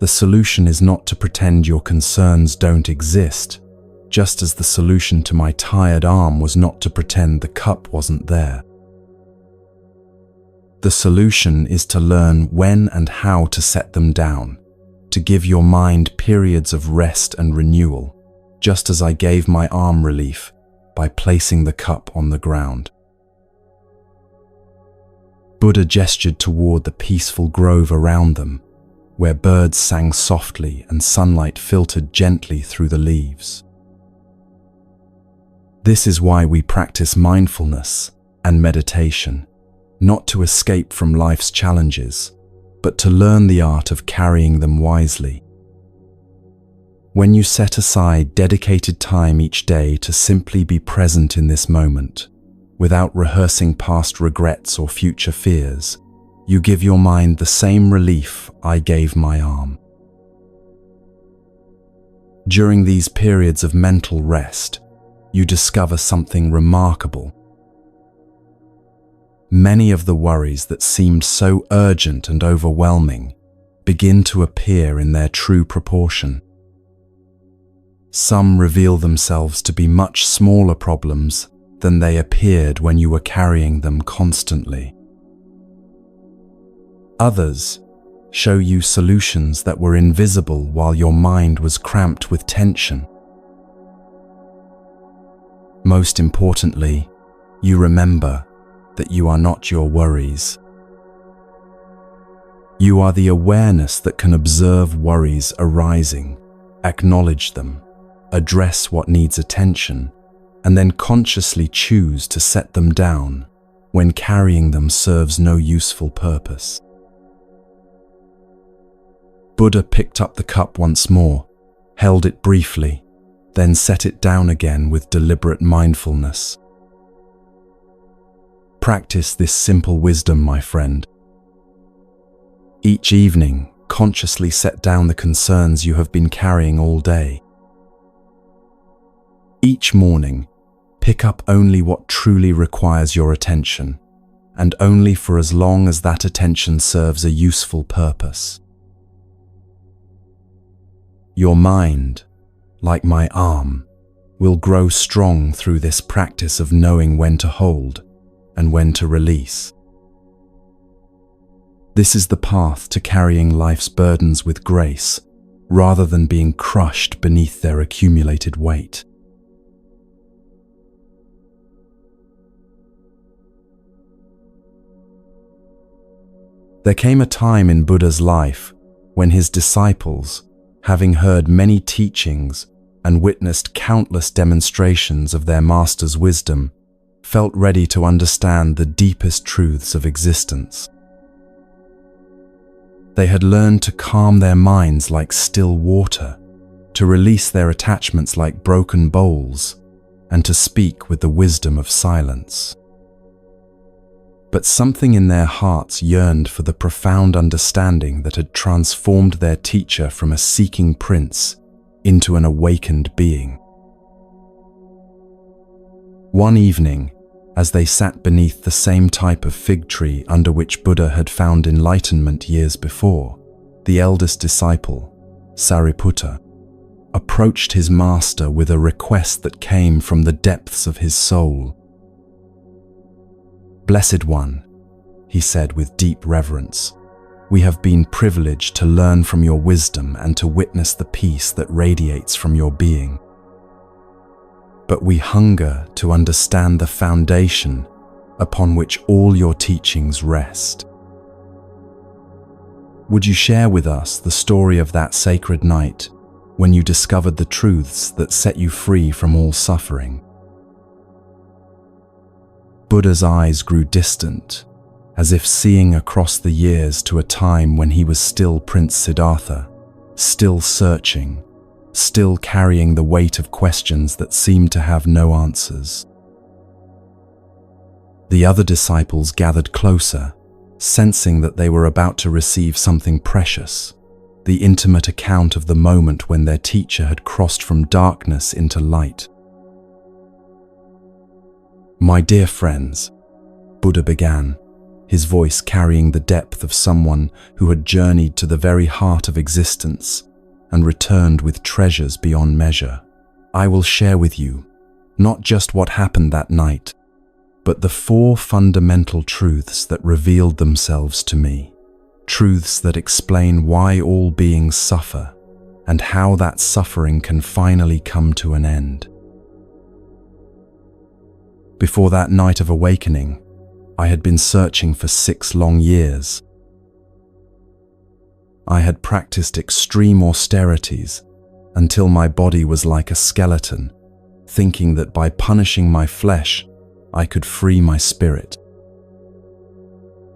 The solution is not to pretend your concerns don't exist, just as the solution to my tired arm was not to pretend the cup wasn't there. The solution is to learn when and how to set them down, to give your mind periods of rest and renewal, just as I gave my arm relief by placing the cup on the ground. Buddha gestured toward the peaceful grove around them, where birds sang softly and sunlight filtered gently through the leaves. This is why we practice mindfulness and meditation, not to escape from life's challenges, but to learn the art of carrying them wisely. When you set aside dedicated time each day to simply be present in this moment, without rehearsing past regrets or future fears, you give your mind the same relief I gave my arm. During these periods of mental rest, you discover something remarkable. Many of the worries that seemed so urgent and overwhelming begin to appear in their true proportion. Some reveal themselves to be much smaller problems than they appeared when you were carrying them constantly. Others show you solutions that were invisible while your mind was cramped with tension. Most importantly, you remember that you are not your worries. You are the awareness that can observe worries arising, acknowledge them, address what needs attention, and then consciously choose to set them down when carrying them serves no useful purpose. Buddha picked up the cup once more, held it briefly, then set it down again with deliberate mindfulness. Practice this simple wisdom, my friend. Each evening, consciously set down the concerns you have been carrying all day. Each morning, pick up only what truly requires your attention, and only for as long as that attention serves a useful purpose. Your mind, like my arm, will grow strong through this practice of knowing when to hold and when to release. This is the path to carrying life's burdens with grace, rather than being crushed beneath their accumulated weight. There came a time in Buddha's life when his disciples, having heard many teachings and witnessed countless demonstrations of their master's wisdom, felt ready to understand the deepest truths of existence. They had learned to calm their minds like still water, to release their attachments like broken bowls, and to speak with the wisdom of silence. But something in their hearts yearned for the profound understanding that had transformed their teacher from a seeking prince into an awakened being. One evening, as they sat beneath the same type of fig tree under which Buddha had found enlightenment years before, the eldest disciple, Sariputta, approached his master with a request that came from the depths of his soul. "Blessed One," he said with deep reverence, "we have been privileged to learn from your wisdom and to witness the peace that radiates from your being. But we hunger to understand the foundation upon which all your teachings rest. Would you share with us the story of that sacred night when you discovered the truths that set you free from all suffering?" Buddha's eyes grew distant, as if seeing across the years to a time when he was still Prince Siddhartha, still searching, still carrying the weight of questions that seemed to have no answers. The other disciples gathered closer, sensing that they were about to receive something precious, the intimate account of the moment when their teacher had crossed from darkness into light. "My dear friends," Buddha began, his voice carrying the depth of someone who had journeyed to the very heart of existence and returned with treasures beyond measure. "I will share with you not just what happened that night, but the 4 fundamental truths that revealed themselves to me, truths that explain why all beings suffer and how that suffering can finally come to an end." Before that night of awakening, I had been searching for 6 long years. I had practiced extreme austerities until my body was like a skeleton, thinking that by punishing my flesh, I could free my spirit.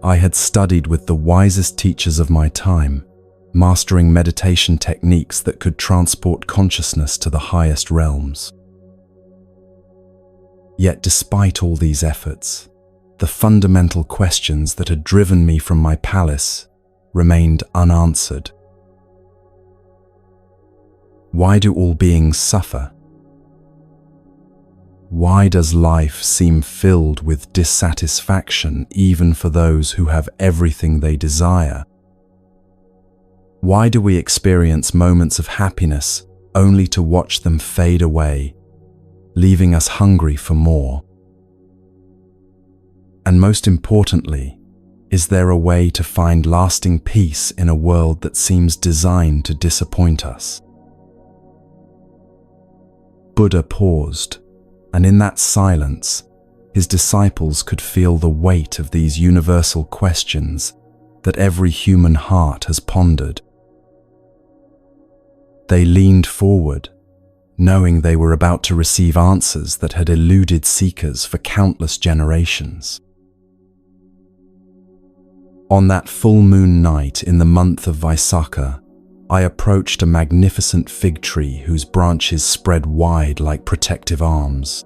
I had studied with the wisest teachers of my time, mastering meditation techniques that could transport consciousness to the highest realms. Yet despite all these efforts, the fundamental questions that had driven me from my palace remained unanswered. Why do all beings suffer? Why does life seem filled with dissatisfaction even for those who have everything they desire? Why do we experience moments of happiness only to watch them fade away, leaving us hungry for more? And most importantly, is there a way to find lasting peace in a world that seems designed to disappoint us? Buddha paused, and in that silence, his disciples could feel the weight of these universal questions that every human heart has pondered. They leaned forward, knowing they were about to receive answers that had eluded seekers for countless generations. On that full moon night in the month of Vaisakha, I approached a magnificent fig tree whose branches spread wide like protective arms.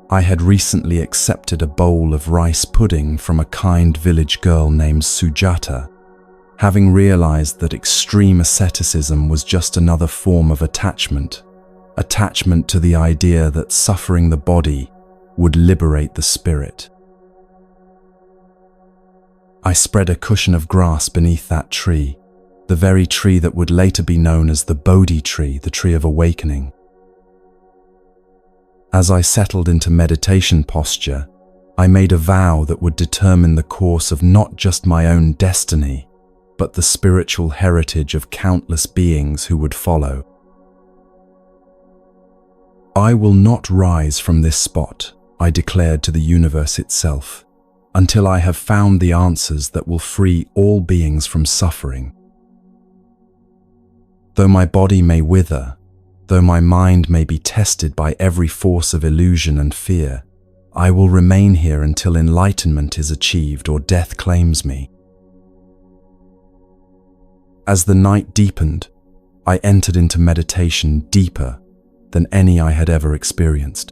I had recently accepted a bowl of rice pudding from a kind village girl named Sujata, having realized that extreme asceticism was just another form of attachment to the idea that suffering the body would liberate the spirit. I spread a cushion of grass beneath that tree, the very tree that would later be known as the Bodhi tree, the tree of awakening. As I settled into meditation posture, I made a vow that would determine the course of not just my own destiny, but the spiritual heritage of countless beings who would follow. I will not rise from this spot, I declared to the universe itself, until I have found the answers that will free all beings from suffering. Though my body may wither, though my mind may be tested by every force of illusion and fear, I will remain here until enlightenment is achieved or death claims me. As the night deepened, I entered into meditation deeper than any I had ever experienced.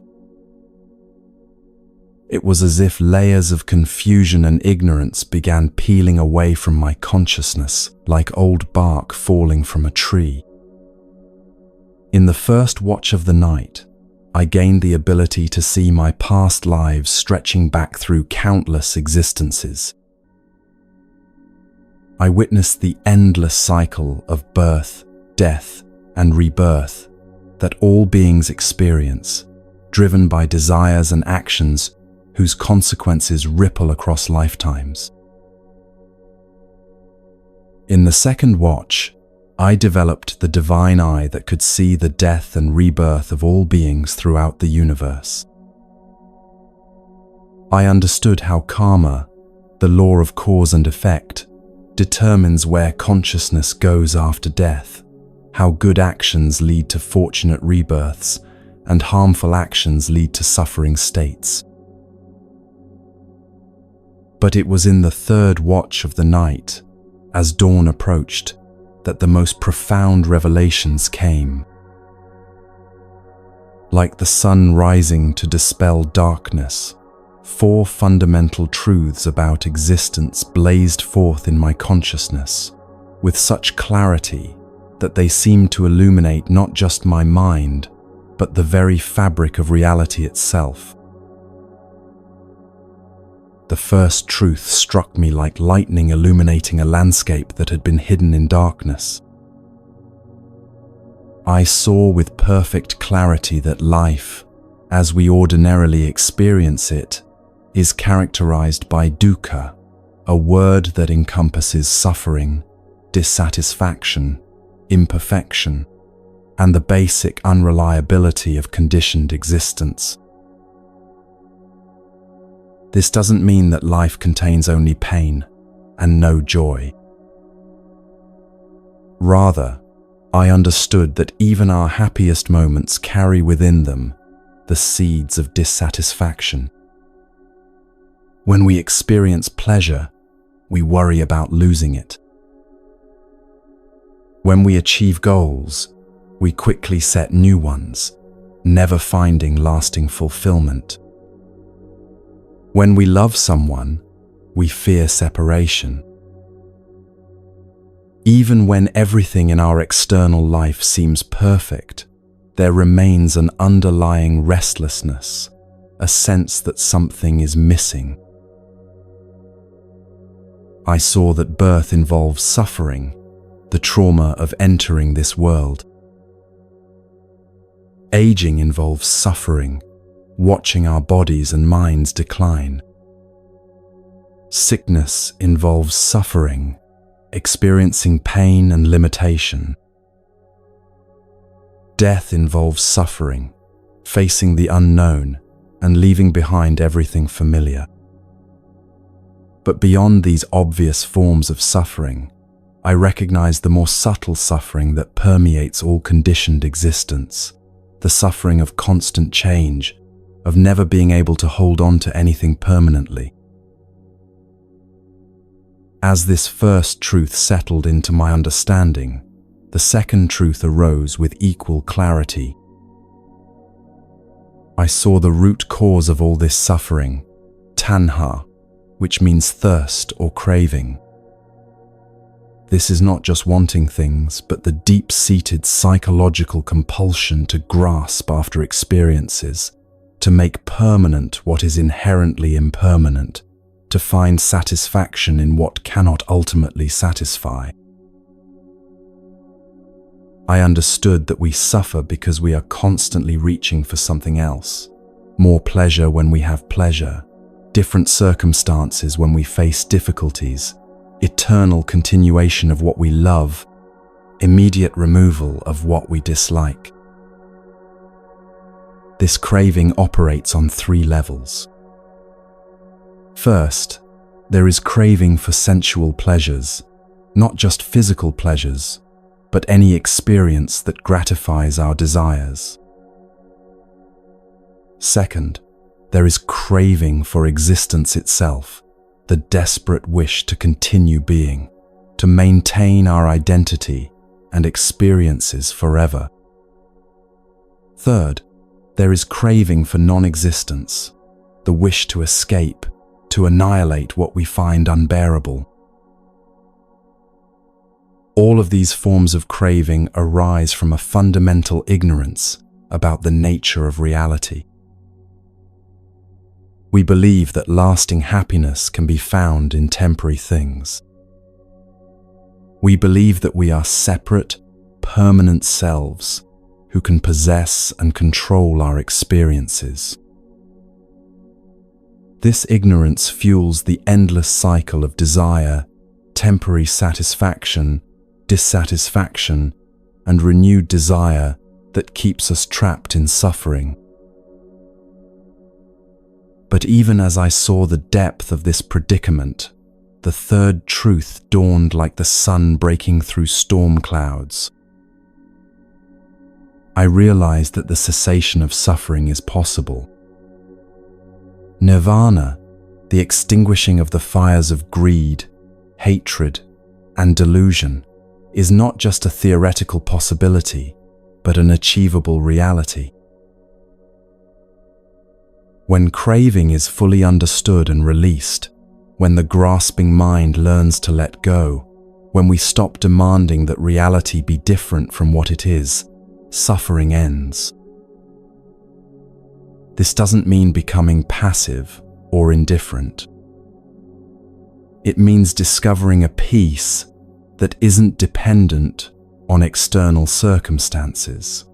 It was as if layers of confusion and ignorance began peeling away from my consciousness like old bark falling from a tree. In the first watch of the night, I gained the ability to see my past lives stretching back through countless existences. I witnessed the endless cycle of birth, death, and rebirth that all beings experience, driven by desires and actions whose consequences ripple across lifetimes. In the second watch, I developed the divine eye that could see the death and rebirth of all beings throughout the universe. I understood how karma, the law of cause and effect, determines where consciousness goes after death, how good actions lead to fortunate rebirths and harmful actions lead to suffering states. But it was in the third watch of the night, as dawn approached, that the most profound revelations came. Like the sun rising to dispel darkness, 4 fundamental truths about existence blazed forth in my consciousness, with such clarity that they seemed to illuminate not just my mind, but the very fabric of reality itself. The first truth struck me like lightning illuminating a landscape that had been hidden in darkness. I saw with perfect clarity that life, as we ordinarily experience it, is characterized by dukkha, a word that encompasses suffering, dissatisfaction, imperfection, and the basic unreliability of conditioned existence. This doesn't mean that life contains only pain and no joy. Rather, I understood that even our happiest moments carry within them the seeds of dissatisfaction. When we experience pleasure, we worry about losing it. When we achieve goals, we quickly set new ones, never finding lasting fulfillment. When we love someone, we fear separation. Even when everything in our external life seems perfect, there remains an underlying restlessness, a sense that something is missing. I saw that birth involves suffering, the trauma of entering this world. Aging involves suffering, watching our bodies and minds decline. Sickness involves suffering, experiencing pain and limitation. Death involves suffering, facing the unknown and leaving behind everything familiar. But beyond these obvious forms of suffering, I recognized the more subtle suffering that permeates all conditioned existence, the suffering of constant change, of never being able to hold on to anything permanently. As this first truth settled into my understanding, the second truth arose with equal clarity. I saw the root cause of all this suffering, tanha, which means thirst or craving. This is not just wanting things, but the deep-seated psychological compulsion to grasp after experiences, to make permanent what is inherently impermanent, to find satisfaction in what cannot ultimately satisfy. I understood that we suffer because we are constantly reaching for something else, more pleasure when we have pleasure, different circumstances when we face difficulties, eternal continuation of what we love, immediate removal of what we dislike. This craving operates on 3 levels. First, there is craving for sensual pleasures, not just physical pleasures, but any experience that gratifies our desires. Second, there is craving for existence itself, the desperate wish to continue being, to maintain our identity and experiences forever. Third, there is craving for non-existence, the wish to escape, to annihilate what we find unbearable. All of these forms of craving arise from a fundamental ignorance about the nature of reality. We believe that lasting happiness can be found in temporary things. We believe that we are separate, permanent selves who can possess and control our experiences. This ignorance fuels the endless cycle of desire, temporary satisfaction, dissatisfaction, and renewed desire that keeps us trapped in suffering. But even as I saw the depth of this predicament, the third truth dawned like the sun breaking through storm clouds. I realized that the cessation of suffering is possible. Nirvana, the extinguishing of the fires of greed, hatred, and delusion, is not just a theoretical possibility, but an achievable reality. When craving is fully understood and released, when the grasping mind learns to let go, when we stop demanding that reality be different from what it is, suffering ends. This doesn't mean becoming passive or indifferent. It means discovering a peace that isn't dependent on external circumstances,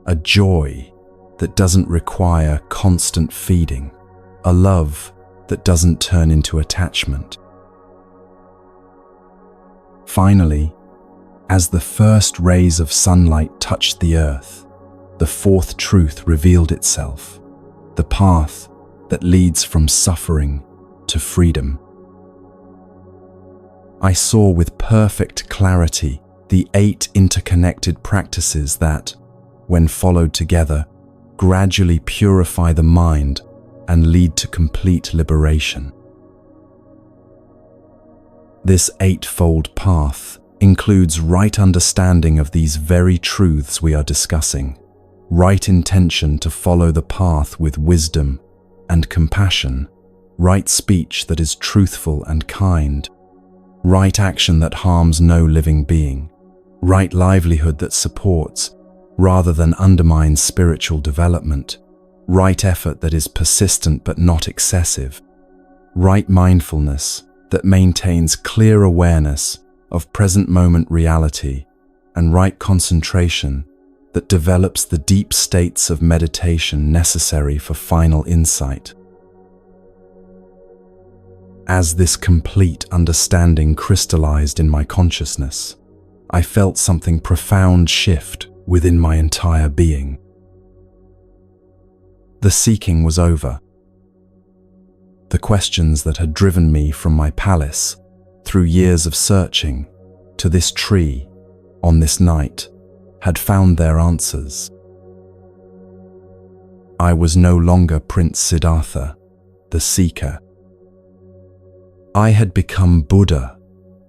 a joy that doesn't require constant feeding, a love that doesn't turn into attachment. Finally, as the first rays of sunlight touched the earth, the fourth truth revealed itself, the path that leads from suffering to freedom. I saw with perfect clarity the 8 interconnected practices that, when followed together, gradually purify the mind and lead to complete liberation. This 8-fold path includes right understanding of these very truths we are discussing, right intention to follow the path with wisdom and compassion, right speech that is truthful and kind, right action that harms no living being, right livelihood that supports rather than undermines spiritual development, right effort that is persistent but not excessive, right mindfulness that maintains clear awareness of present moment reality, and right concentration that develops the deep states of meditation necessary for final insight. As this complete understanding crystallized in my consciousness, I felt something profound shift within my entire being. The seeking was over. The questions that had driven me from my palace through years of searching to this tree, on this night, had found their answers. I was no longer Prince Siddhartha, the seeker. I had become Buddha,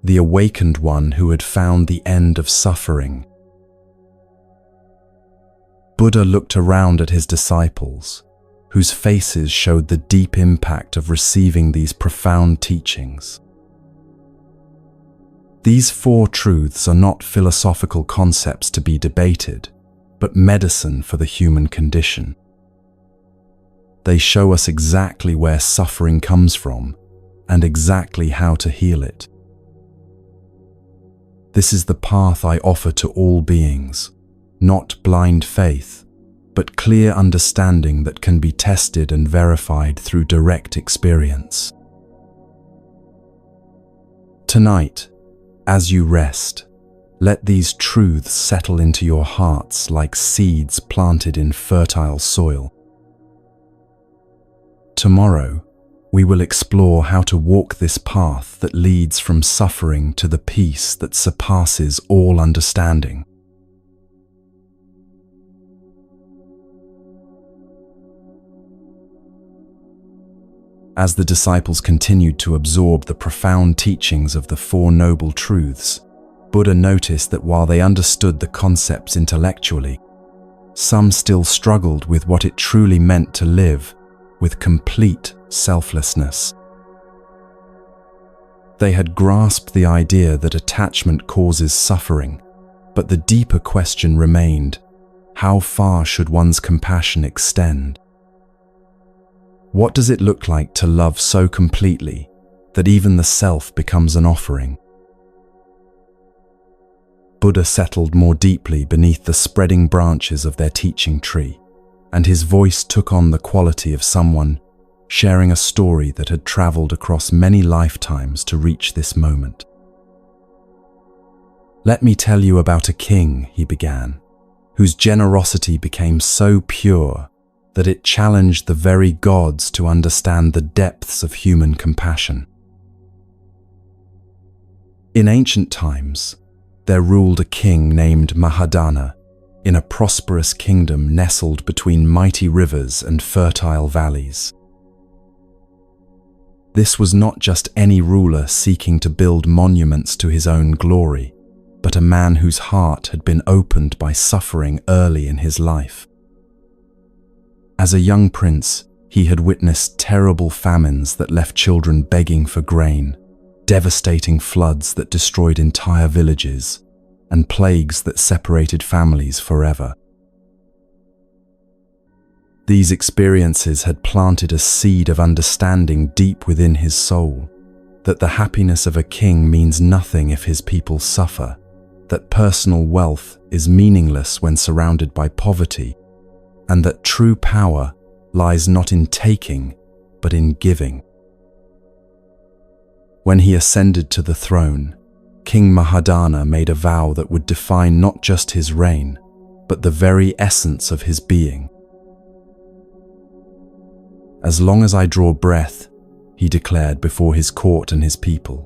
the awakened one who had found the end of suffering. Buddha looked around at his disciples, whose faces showed the deep impact of receiving these profound teachings. These four truths are not philosophical concepts to be debated, but medicine for the human condition. They show us exactly where suffering comes from and exactly how to heal it. This is the path I offer to all beings, not blind faith, but clear understanding that can be tested and verified through direct experience. Tonight, as you rest, let these truths settle into your hearts like seeds planted in fertile soil. Tomorrow, we will explore how to walk this path that leads from suffering to the peace that surpasses all understanding. As the disciples continued to absorb the profound teachings of the Four Noble Truths, Buddha noticed that while they understood the concepts intellectually, some still struggled with what it truly meant to live with complete selflessness. They had grasped the idea that attachment causes suffering, but the deeper question remained: how far should one's compassion extend? What does it look like to love so completely that even the self becomes an offering? Buddha settled more deeply beneath the spreading branches of their teaching tree, and his voice took on the quality of someone sharing a story that had traveled across many lifetimes to reach this moment. "Let me tell you about a king," he began, "whose generosity became so pure that it challenged the very gods to understand the depths of human compassion. In ancient times, there ruled a king named Mahadana in a prosperous kingdom nestled between mighty rivers and fertile valleys. This was not just any ruler seeking to build monuments to his own glory, but a man whose heart had been opened by suffering early in his life. As a young prince, he had witnessed terrible famines that left children begging for grain, devastating floods that destroyed entire villages, and plagues that separated families forever. These experiences had planted a seed of understanding deep within his soul, that the happiness of a king means nothing if his people suffer, that personal wealth is meaningless when surrounded by poverty, and that true power lies not in taking, but in giving. When he ascended to the throne, King Mahadana made a vow that would define not just his reign, but the very essence of his being. "As long as I draw breath," he declared before his court and his people,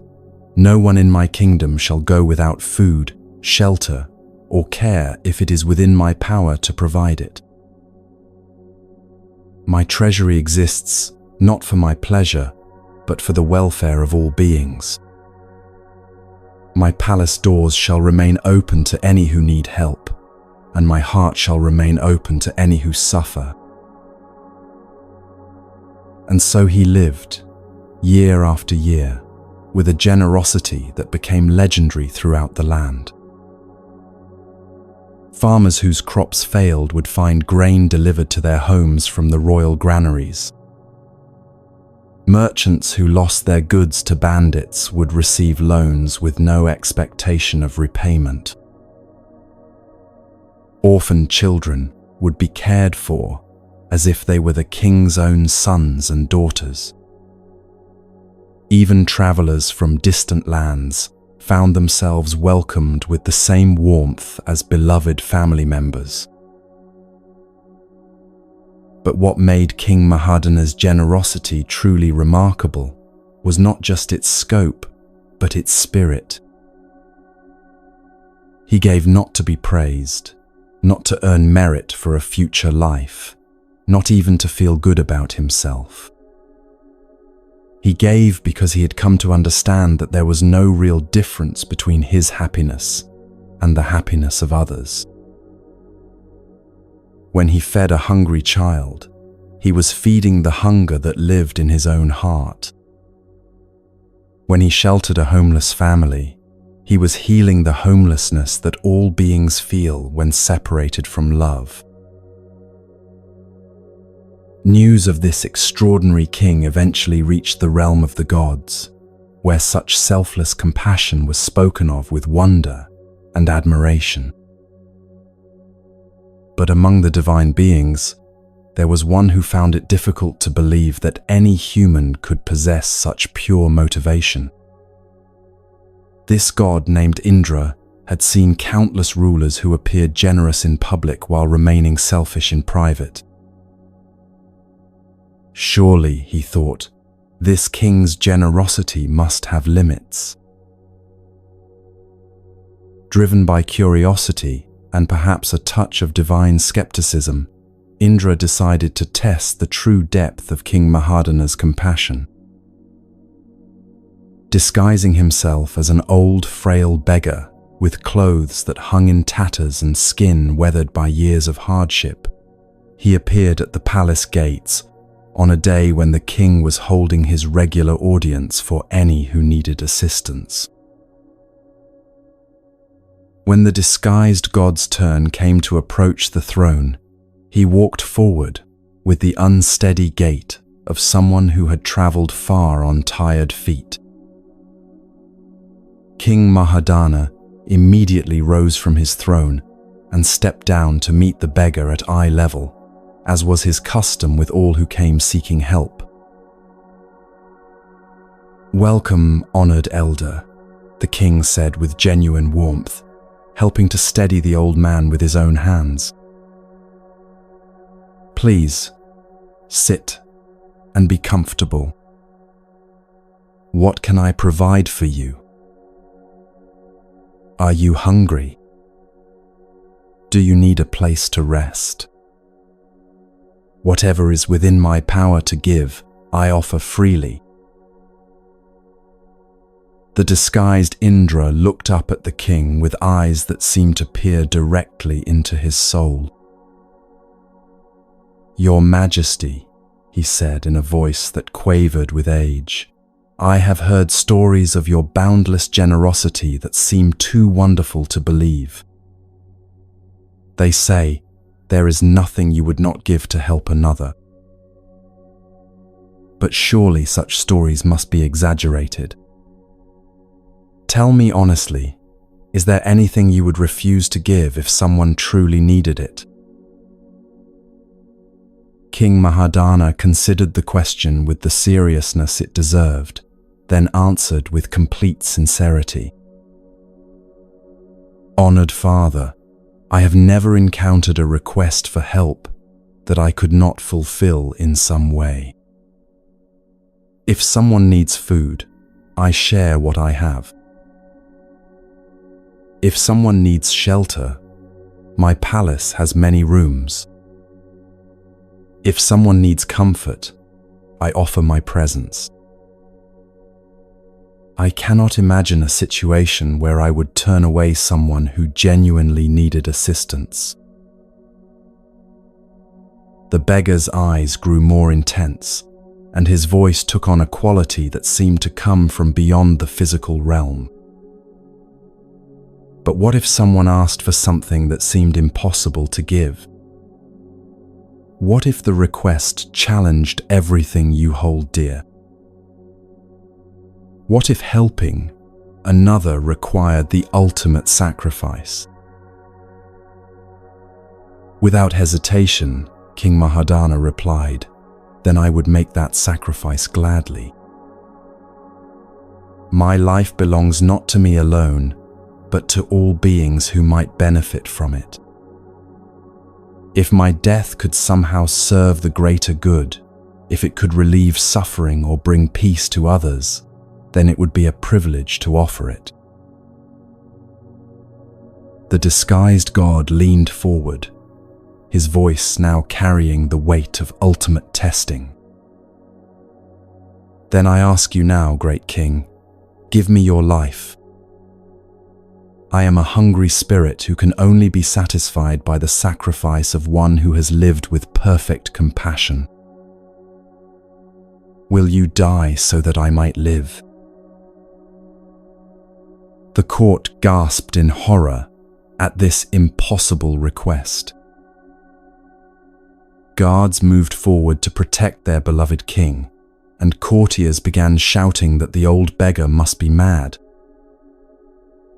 "no one in my kingdom shall go without food, shelter, or care if it is within my power to provide it. My treasury exists not for my pleasure, but for the welfare of all beings. My palace doors shall remain open to any who need help, and my heart shall remain open to any who suffer." And so he lived, year after year, with a generosity that became legendary throughout the land. Farmers whose crops failed would find grain delivered to their homes from the royal granaries. Merchants who lost their goods to bandits would receive loans with no expectation of repayment. Orphaned children would be cared for as if they were the king's own sons and daughters. Even travelers from distant lands found themselves welcomed with the same warmth as beloved family members. But what made King Mahadana's generosity truly remarkable was not just its scope, but its spirit. He gave not to be praised, not to earn merit for a future life, not even to feel good about himself. He gave because he had come to understand that there was no real difference between his happiness and the happiness of others. When he fed a hungry child, he was feeding the hunger that lived in his own heart. When he sheltered a homeless family, he was healing the homelessness that all beings feel when separated from love. News of this extraordinary king eventually reached the realm of the gods, where such selfless compassion was spoken of with wonder and admiration. But among the divine beings, there was one who found it difficult to believe that any human could possess such pure motivation. This god named Indra had seen countless rulers who appeared generous in public while remaining selfish in private. Surely, he thought, this king's generosity must have limits. Driven by curiosity and perhaps a touch of divine skepticism, Indra decided to test the true depth of King Mahadana's compassion. Disguising himself as an old, frail beggar with clothes that hung in tatters and skin weathered by years of hardship, he appeared at the palace gates on a day when the king was holding his regular audience for any who needed assistance. When the disguised god's turn came to approach the throne, he walked forward with the unsteady gait of someone who had traveled far on tired feet. King Mahadana immediately rose from his throne and stepped down to meet the beggar at eye level, as was his custom with all who came seeking help. "Welcome, honored elder," the king said with genuine warmth, helping to steady the old man with his own hands. "Please, sit and be comfortable. What can I provide for you? Are you hungry? Do you need a place to rest? Whatever is within my power to give, I offer freely." The disguised Indra looked up at the king with eyes that seemed to peer directly into his soul. "Your Majesty," he said in a voice that quavered with age, "I have heard stories of your boundless generosity that seem too wonderful to believe. They say, there is nothing you would not give to help another. But surely such stories must be exaggerated. Tell me honestly, is there anything you would refuse to give if someone truly needed it?" King Mahadana considered the question with the seriousness it deserved, then answered with complete sincerity. "Honored Father, I have never encountered a request for help that I could not fulfill in some way. If someone needs food, I share what I have. If someone needs shelter, my palace has many rooms. If someone needs comfort, I offer my presence. I cannot imagine a situation where I would turn away someone who genuinely needed assistance." The beggar's eyes grew more intense, and his voice took on a quality that seemed to come from beyond the physical realm. But what if someone asked for something that seemed impossible to give? What if the request challenged everything you hold dear? What if helping another required the ultimate sacrifice? Without hesitation, King Mahadana replied, "Then I would make that sacrifice gladly. My life belongs not to me alone, but to all beings who might benefit from it. If my death could somehow serve the greater good, if it could relieve suffering or bring peace to others, then it would be a privilege to offer it." The disguised god leaned forward, his voice now carrying the weight of ultimate testing. "Then I ask you now, great king, give me your life. I am a hungry spirit who can only be satisfied by the sacrifice of one who has lived with perfect compassion. Will you die so that I might live?" The court gasped in horror at this impossible request. Guards moved forward to protect their beloved king, and courtiers began shouting that the old beggar must be mad.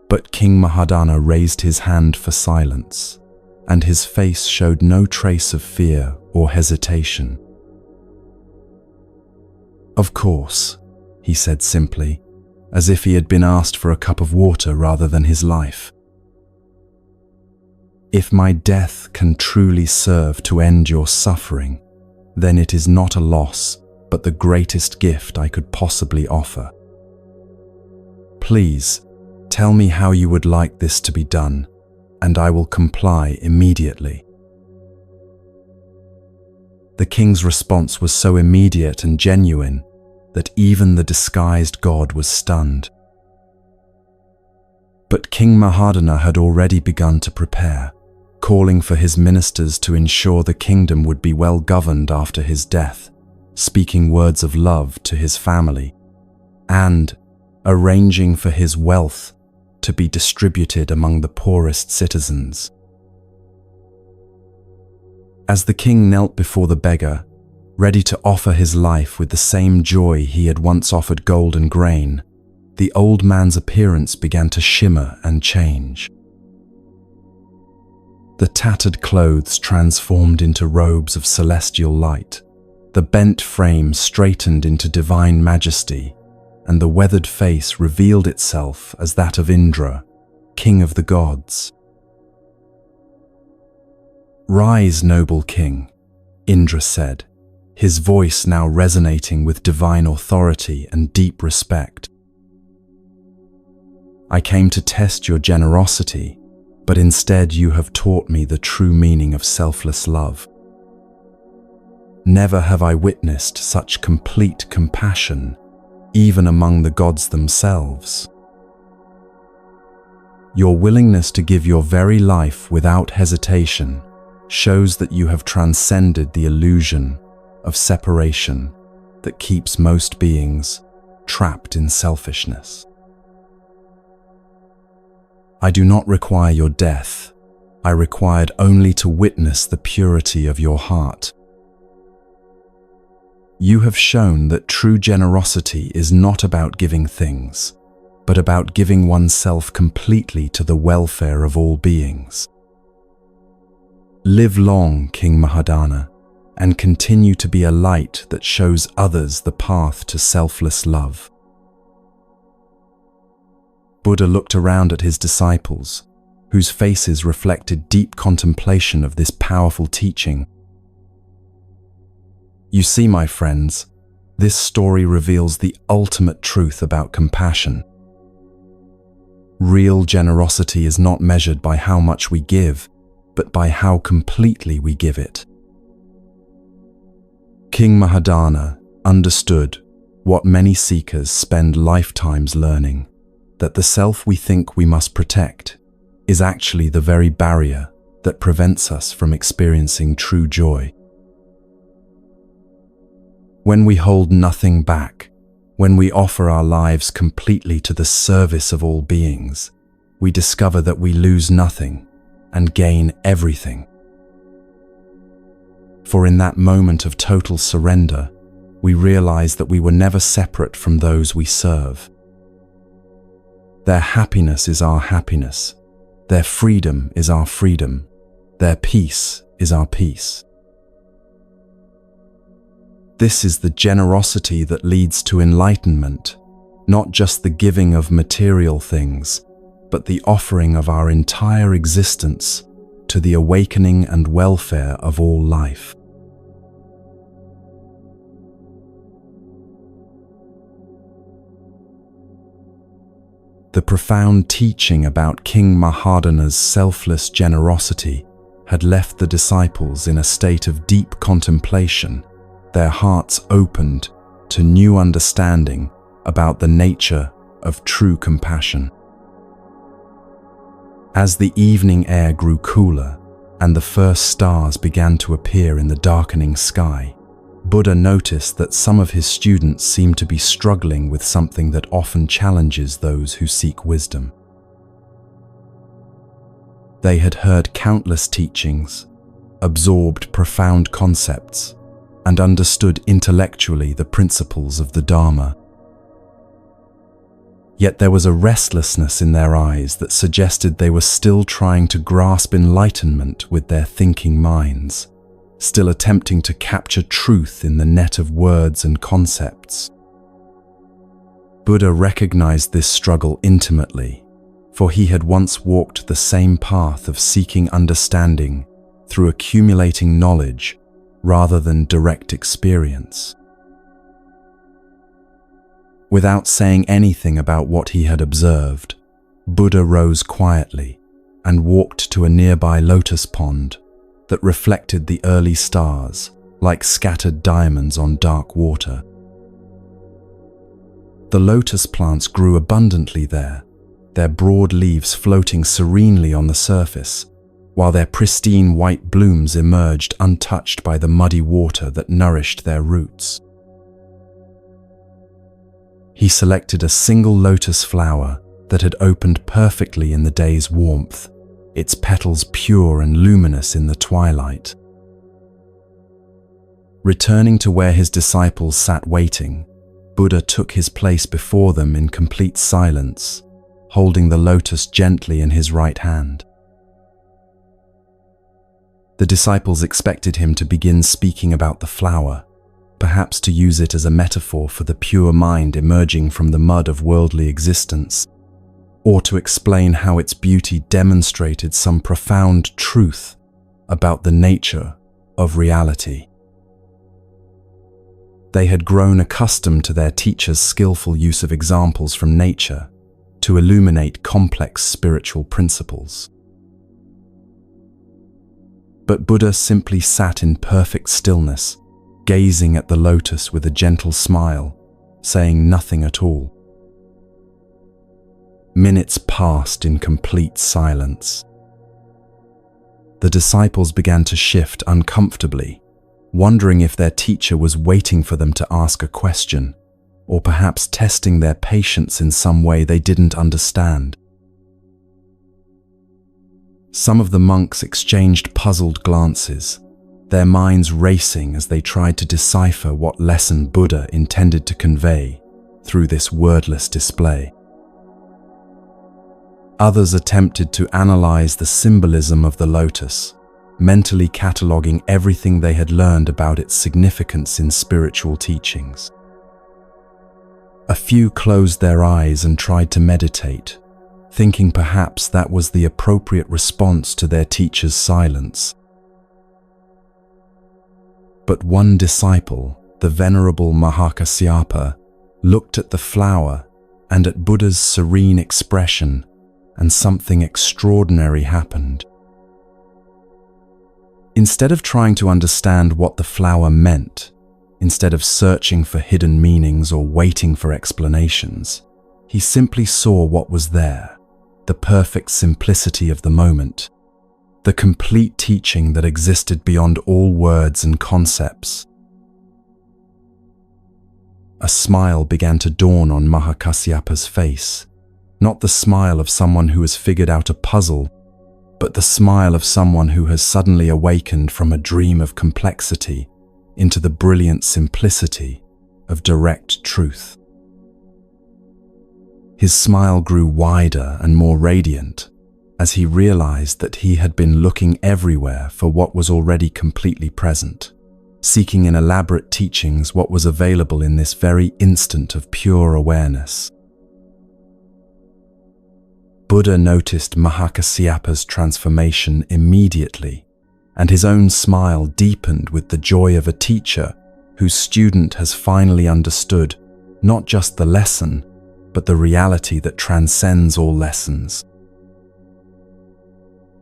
But King Mahadana raised his hand for silence, and his face showed no trace of fear or hesitation. "Of course," he said simply, as if he had been asked for a cup of water rather than his life. "If my death can truly serve to end your suffering, then it is not a loss, but the greatest gift I could possibly offer. Please, tell me how you would like this to be done, and I will comply immediately." The king's response was so immediate and genuine that even the disguised god was stunned. But King Mahadana had already begun to prepare, calling for his ministers to ensure the kingdom would be well governed after his death, speaking words of love to his family, and arranging for his wealth to be distributed among the poorest citizens. As the king knelt before the beggar, ready to offer his life with the same joy he had once offered gold and grain, the old man's appearance began to shimmer and change. The tattered clothes transformed into robes of celestial light, the bent frame straightened into divine majesty, and the weathered face revealed itself as that of Indra, king of the gods. "Rise, noble king," Indra said, his voice now resonating with divine authority and deep respect. "I came to test your generosity, but instead you have taught me the true meaning of selfless love. Never have I witnessed such complete compassion, even among the gods themselves. Your willingness to give your very life without hesitation shows that you have transcended the illusion of separation that keeps most beings trapped in selfishness. I do not require your death. I required only to witness the purity of your heart. You have shown that true generosity is not about giving things, but about giving oneself completely to the welfare of all beings. Live long, King Mahadana, and continue to be a light that shows others the path to selfless love." Buddha looked around at his disciples, whose faces reflected deep contemplation of this powerful teaching. "You see, my friends, this story reveals the ultimate truth about compassion. Real generosity is not measured by how much we give, but by how completely we give it." King Mahadana understood what many seekers spend lifetimes learning, that the self we think we must protect is actually the very barrier that prevents us from experiencing true joy. When we hold nothing back, when we offer our lives completely to the service of all beings, we discover that we lose nothing and gain everything. For in that moment of total surrender, we realize that we were never separate from those we serve. Their happiness is our happiness. Their freedom is our freedom. Their peace is our peace. This is the generosity that leads to enlightenment, not just the giving of material things, but the offering of our entire existence to the awakening and welfare of all life. The profound teaching about King Mahadana's selfless generosity had left the disciples in a state of deep contemplation, their hearts opened to new understanding about the nature of true compassion. As the evening air grew cooler and the first stars began to appear in the darkening sky, Buddha noticed that some of his students seemed to be struggling with something that often challenges those who seek wisdom. They had heard countless teachings, absorbed profound concepts, and understood intellectually the principles of the Dharma. Yet there was a restlessness in their eyes that suggested they were still trying to grasp enlightenment with their thinking minds, still attempting to capture truth in the net of words and concepts. Buddha recognized this struggle intimately, for he had once walked the same path of seeking understanding through accumulating knowledge rather than direct experience. Without saying anything about what he had observed, Buddha rose quietly and walked to a nearby lotus pond that reflected the early stars like scattered diamonds on dark water. The lotus plants grew abundantly there, their broad leaves floating serenely on the surface, while their pristine white blooms emerged untouched by the muddy water that nourished their roots. He selected a single lotus flower that had opened perfectly in the day's warmth, its petals pure and luminous in the twilight. Returning to where his disciples sat waiting, Buddha took his place before them in complete silence, holding the lotus gently in his right hand. The disciples expected him to begin speaking about the flower, perhaps to use it as a metaphor for the pure mind emerging from the mud of worldly existence, or to explain how its beauty demonstrated some profound truth about the nature of reality. They had grown accustomed to their teacher's skillful use of examples from nature to illuminate complex spiritual principles. But Buddha simply sat in perfect stillness, gazing at the lotus with a gentle smile, saying nothing at all. Minutes passed in complete silence. The disciples began to shift uncomfortably, wondering if their teacher was waiting for them to ask a question, or perhaps testing their patience in some way they didn't understand. Some of the monks exchanged puzzled glances, their minds racing as they tried to decipher what lesson Buddha intended to convey through this wordless display. Others attempted to analyze the symbolism of the lotus, mentally cataloging everything they had learned about its significance in spiritual teachings. A few closed their eyes and tried to meditate, thinking perhaps that was the appropriate response to their teacher's silence. But one disciple, the Venerable Mahakasyapa, looked at the flower and at Buddha's serene expression, and something extraordinary happened. Instead of trying to understand what the flower meant, instead of searching for hidden meanings or waiting for explanations, he simply saw what was there, the perfect simplicity of the moment, the complete teaching that existed beyond all words and concepts. A smile began to dawn on Mahakasyapa's face, not the smile of someone who has figured out a puzzle, but the smile of someone who has suddenly awakened from a dream of complexity into the brilliant simplicity of direct truth. His smile grew wider and more radiant as he realized that he had been looking everywhere for what was already completely present, seeking in elaborate teachings what was available in this very instant of pure awareness. Buddha noticed Mahakasyapa's transformation immediately, and his own smile deepened with the joy of a teacher whose student has finally understood not just the lesson, but the reality that transcends all lessons.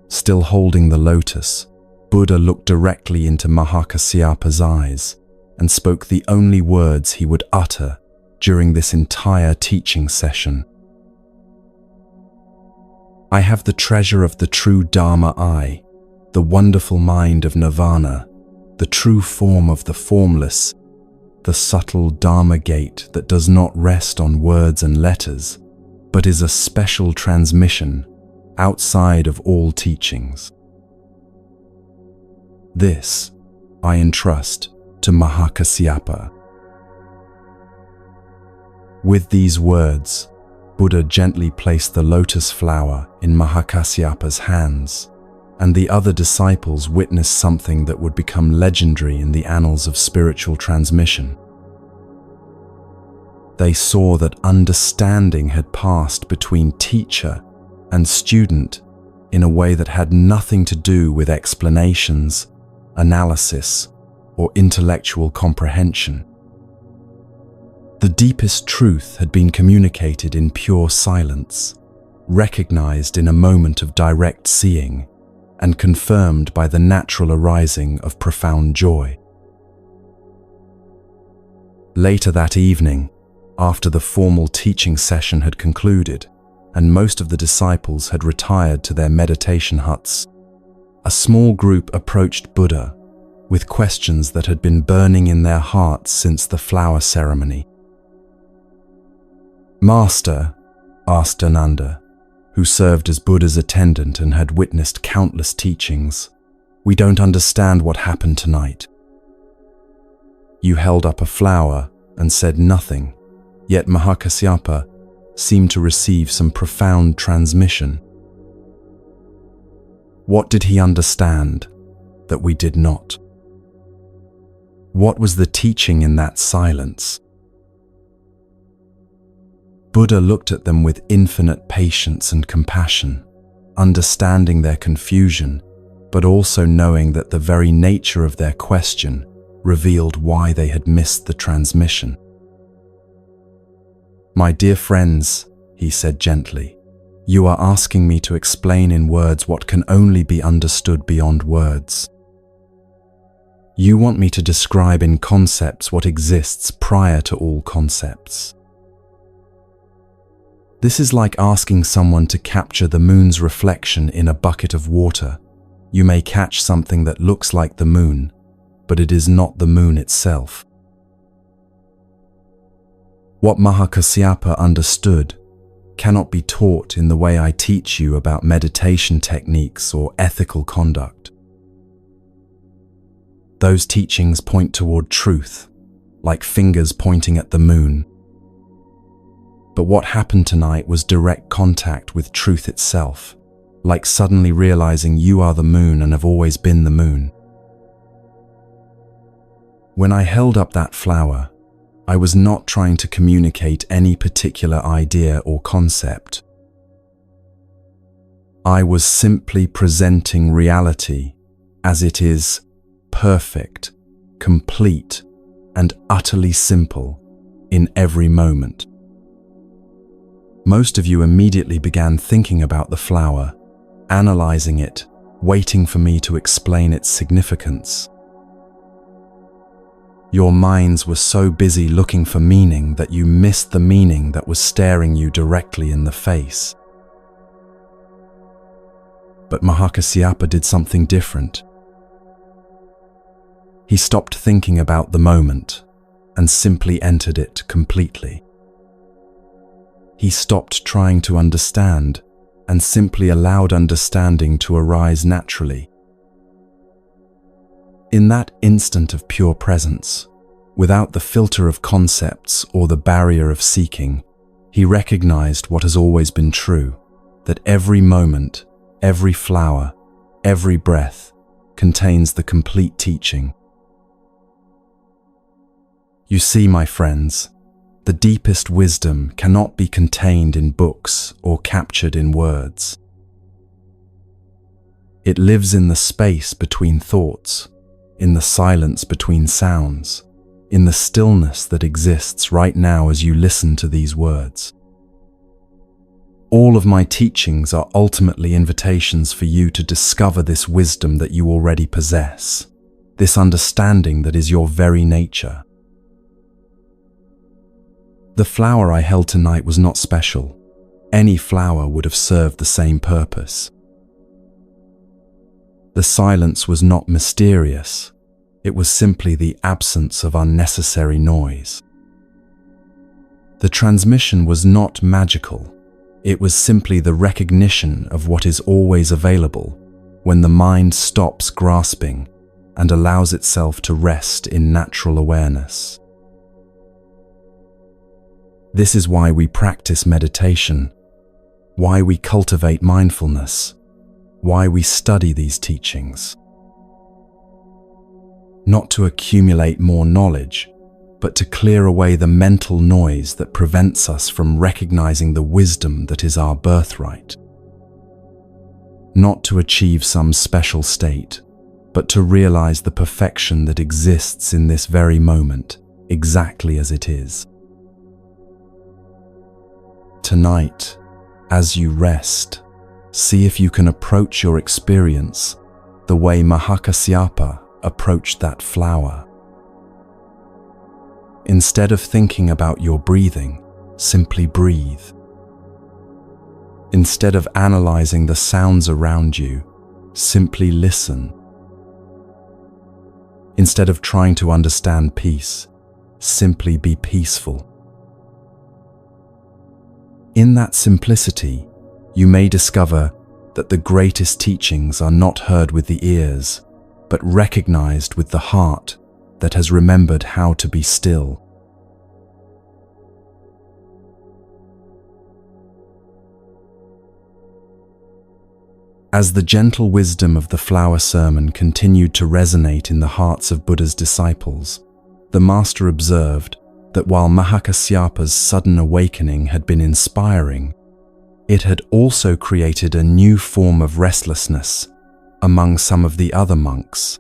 Still holding the lotus, Buddha looked directly into Mahakassyapa's eyes and spoke the only words he would utter during this entire teaching session. I have the treasure of the true Dharma I, the wonderful mind of Nirvana, the true form of the formless, the subtle Dharma gate that does not rest on words and letters, but is a special transmission outside of all teachings. This I entrust to Mahakassyapa. With these words, Buddha gently placed the lotus flower in Mahakassyapa's hands, and the other disciples witnessed something that would become legendary in the annals of spiritual transmission. They saw that understanding had passed between teacher and student in a way that had nothing to do with explanations, analysis, or intellectual comprehension. The deepest truth had been communicated in pure silence, recognized in a moment of direct seeing, and confirmed by the natural arising of profound joy. Later that evening, after the formal teaching session had concluded and most of the disciples had retired to their meditation huts, a small group approached Buddha with questions that had been burning in their hearts since the flower ceremony. "Master," asked Ananda, who served as Buddha's attendant and had witnessed countless teachings, "we don't understand what happened tonight. You held up a flower and said nothing, yet Mahakassyapa seemed to receive some profound transmission. What did he understand that we did not? What was the teaching in that silence?" Buddha looked at them with infinite patience and compassion, understanding their confusion, but also knowing that the very nature of their question revealed why they had missed the transmission. "My dear friends," he said gently, "you are asking me to explain in words what can only be understood beyond words. You want me to describe in concepts what exists prior to all concepts. This is like asking someone to capture the moon's reflection in a bucket of water. You may catch something that looks like the moon, but it is not the moon itself. What Mahakassyapa understood cannot be taught in the way I teach you about meditation techniques or ethical conduct. Those teachings point toward truth, like fingers pointing at the moon. But what happened tonight was direct contact with truth itself, like suddenly realizing you are the moon and have always been the moon. When I held up that flower, I was not trying to communicate any particular idea or concept. I was simply presenting reality as it is, perfect, complete, and utterly simple in every moment. Most of you immediately began thinking about the flower, analyzing it, waiting for me to explain its significance. Your minds were so busy looking for meaning that you missed the meaning that was staring you directly in the face. But Mahakassyapa did something different. He stopped thinking about the moment and simply entered it completely. He stopped trying to understand and simply allowed understanding to arise naturally. In that instant of pure presence, without the filter of concepts or the barrier of seeking, he recognized what has always been true, that every moment, every flower, every breath contains the complete teaching. You see, my friends, the deepest wisdom cannot be contained in books or captured in words. It lives in the space between thoughts, in the silence between sounds, in the stillness that exists right now as you listen to these words. All of my teachings are ultimately invitations for you to discover this wisdom that you already possess, this understanding that is your very nature. The flower I held tonight was not special. Any flower would have served the same purpose. The silence was not mysterious. It was simply the absence of unnecessary noise. The transmission was not magical. It was simply the recognition of what is always available when the mind stops grasping and allows itself to rest in natural awareness. This is why we practice meditation, why we cultivate mindfulness, why we study these teachings. Not to accumulate more knowledge, but to clear away the mental noise that prevents us from recognizing the wisdom that is our birthright. Not to achieve some special state, but to realize the perfection that exists in this very moment, exactly as it is. Tonight, as you rest, see if you can approach your experience the way Mahakasyapa approached that flower. Instead of thinking about your breathing, simply breathe. Instead of analyzing the sounds around you, simply listen. Instead of trying to understand peace, simply be peaceful. In that simplicity, you may discover that the greatest teachings are not heard with the ears, but recognized with the heart that has remembered how to be still. As the gentle wisdom of the flower sermon continued to resonate in the hearts of Buddha's disciples, the Master observed that while Mahakasyapa's sudden awakening had been inspiring, it had also created a new form of restlessness among some of the other monks.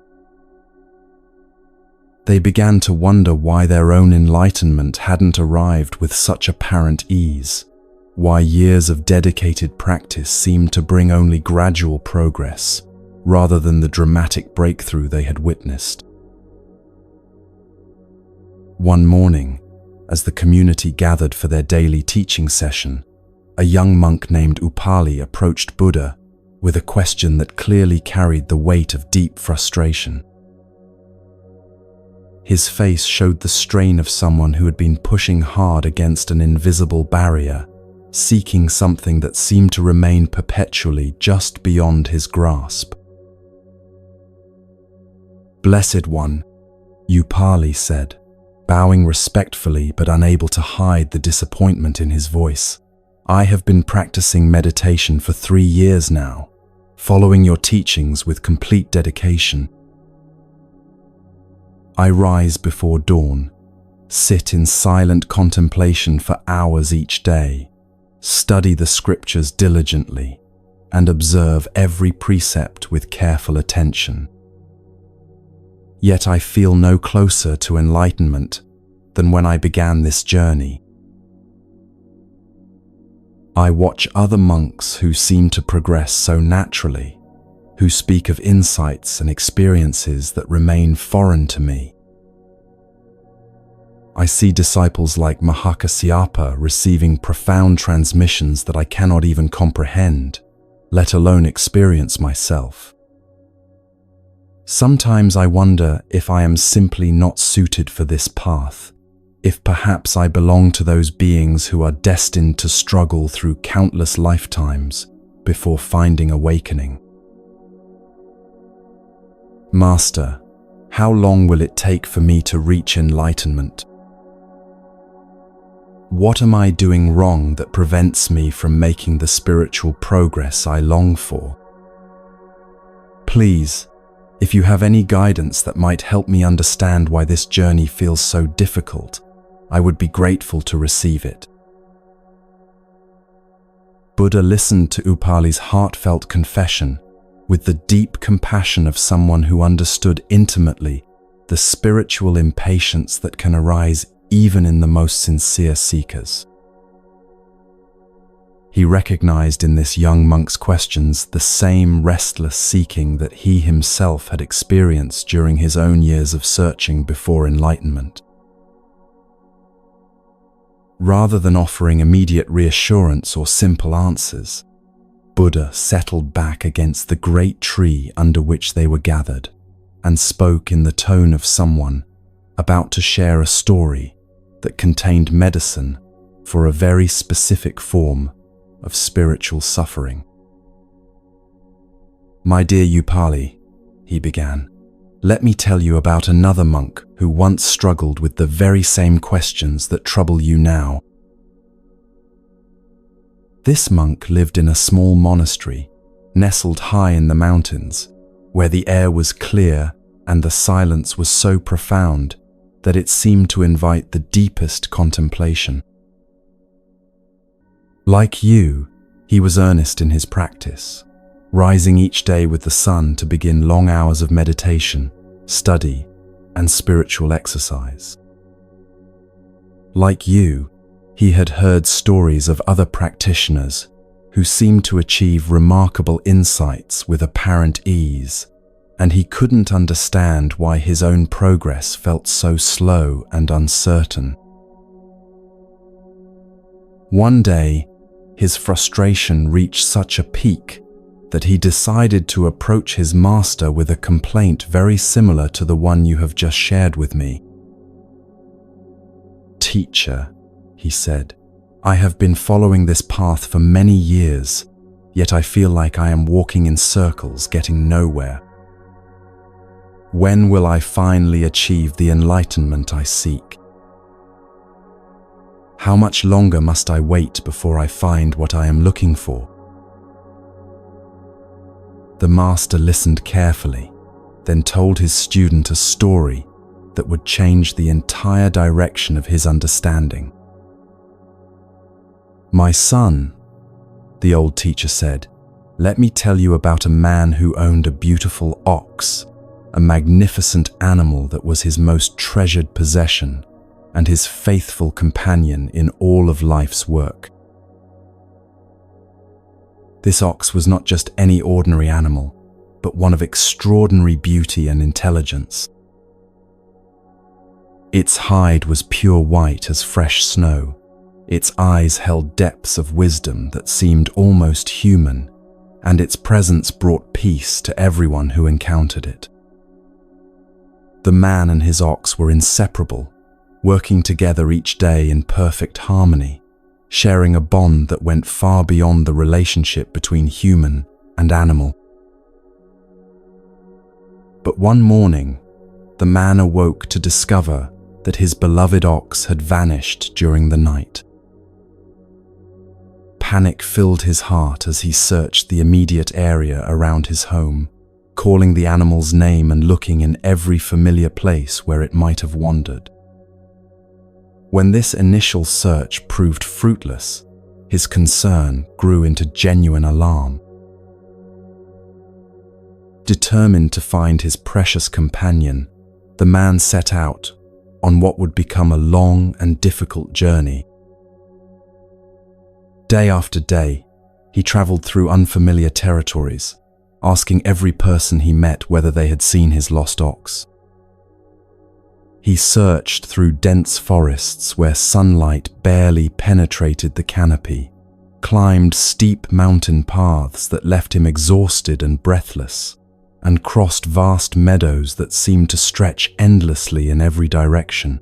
They began to wonder why their own enlightenment hadn't arrived with such apparent ease, why years of dedicated practice seemed to bring only gradual progress, rather than the dramatic breakthrough they had witnessed. One morning, as the community gathered for their daily teaching session, a young monk named Upali approached Buddha with a question that clearly carried the weight of deep frustration. His face showed the strain of someone who had been pushing hard against an invisible barrier, seeking something that seemed to remain perpetually just beyond his grasp. "Blessed One," Upali said, bowing respectfully but unable to hide the disappointment in his voice. "I have been practicing meditation for 3 years now, following your teachings with complete dedication. I rise before dawn, sit in silent contemplation for hours each day, study the scriptures diligently, and observe every precept with careful attention. Yet I feel no closer to enlightenment than when I began this journey. I watch other monks who seem to progress so naturally, who speak of insights and experiences that remain foreign to me. I see disciples like Mahakasyapa receiving profound transmissions that I cannot even comprehend, let alone experience myself. Sometimes I wonder if I am simply not suited for this path, if perhaps I belong to those beings who are destined to struggle through countless lifetimes before finding awakening. Master, how long will it take for me to reach enlightenment? What am I doing wrong that prevents me from making the spiritual progress I long for? Please, if you have any guidance that might help me understand why this journey feels so difficult, I would be grateful to receive it." Buddha listened to Upali's heartfelt confession with the deep compassion of someone who understood intimately the spiritual impatience that can arise even in the most sincere seekers. He recognized in this young monk's questions the same restless seeking that he himself had experienced during his own years of searching before enlightenment. Rather than offering immediate reassurance or simple answers, Buddha settled back against the great tree under which they were gathered and spoke in the tone of someone about to share a story that contained medicine for a very specific form of spiritual suffering. "My dear Upali," he began, "let me tell you about another monk who once struggled with the very same questions that trouble you now. This monk lived in a small monastery, nestled high in the mountains, where the air was clear and the silence was so profound that it seemed to invite the deepest contemplation. Like you, he was earnest in his practice, rising each day with the sun to begin long hours of meditation, study, and spiritual exercise. Like you, he had heard stories of other practitioners who seemed to achieve remarkable insights with apparent ease, and he couldn't understand why his own progress felt so slow and uncertain. One day, his frustration reached such a peak that he decided to approach his master with a complaint very similar to the one you have just shared with me. "Teacher," he said, "I have been following this path for many years, yet I feel like I am walking in circles, getting nowhere. When will I finally achieve the enlightenment I seek? How much longer must I wait before I find what I am looking for?" The master listened carefully, then told his student a story that would change the entire direction of his understanding. "My son," the old teacher said, "let me tell you about a man who owned a beautiful ox, a magnificent animal that was his most treasured possession and his faithful companion in all of life's work. This ox was not just any ordinary animal, but one of extraordinary beauty and intelligence. Its hide was pure white as fresh snow. Its eyes held depths of wisdom that seemed almost human, and its presence brought peace to everyone who encountered it. The man and his ox were inseparable, working together each day in perfect harmony, sharing a bond that went far beyond the relationship between human and animal. But one morning, the man awoke to discover that his beloved ox had vanished during the night. Panic filled his heart as he searched the immediate area around his home, calling the animal's name and looking in every familiar place where it might have wandered. When this initial search proved fruitless, his concern grew into genuine alarm. Determined to find his precious companion, the man set out on what would become a long and difficult journey. Day after day, he traveled through unfamiliar territories, asking every person he met whether they had seen his lost ox. He searched through dense forests where sunlight barely penetrated the canopy, climbed steep mountain paths that left him exhausted and breathless, and crossed vast meadows that seemed to stretch endlessly in every direction.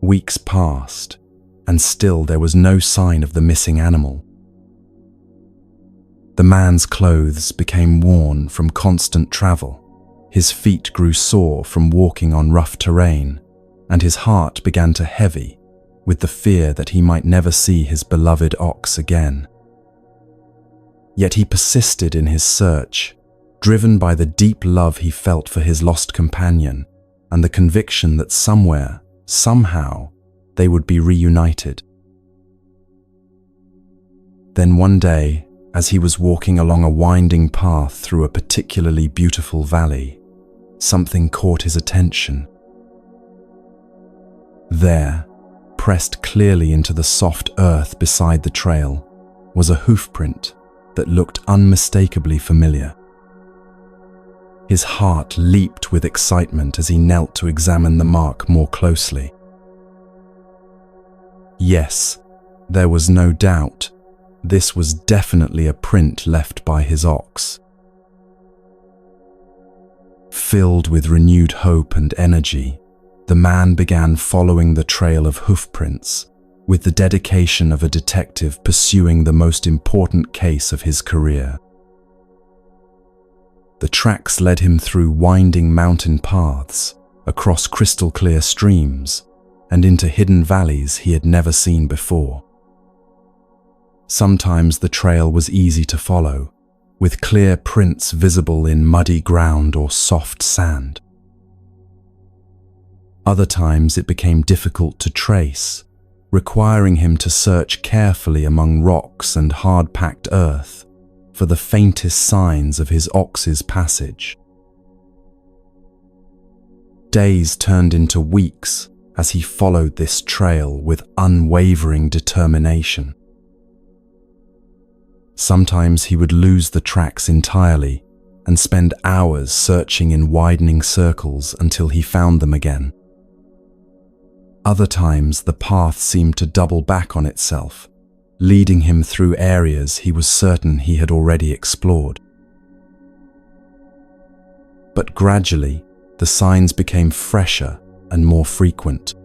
Weeks passed, and still there was no sign of the missing animal. The man's clothes became worn from constant travel. His feet grew sore from walking on rough terrain, and his heart began to heavy with the fear that he might never see his beloved ox again. Yet he persisted in his search, driven by the deep love he felt for his lost companion and the conviction that somewhere, somehow, they would be reunited. Then one day, as he was walking along a winding path through a particularly beautiful valley, something caught his attention. There, pressed clearly into the soft earth beside the trail was a hoofprint that looked unmistakably familiar. His heart leaped with excitement as he knelt to examine the mark more closely. Yes, there was no doubt, this was definitely a print left by his ox. Filled with renewed hope and energy, the man began following the trail of hoofprints with the dedication of a detective pursuing the most important case of his career. The tracks led him through winding mountain paths, across crystal-clear streams, and into hidden valleys he had never seen before. Sometimes the trail was easy to follow, with clear prints visible in muddy ground or soft sand. Other times it became difficult to trace, requiring him to search carefully among rocks and hard-packed earth for the faintest signs of his ox's passage. Days turned into weeks as he followed this trail with unwavering determination. Sometimes he would lose the tracks entirely and spend hours searching in widening circles until he found them again. Other times the path seemed to double back on itself, leading him through areas he was certain he had already explored. But gradually, the signs became fresher and more frequent.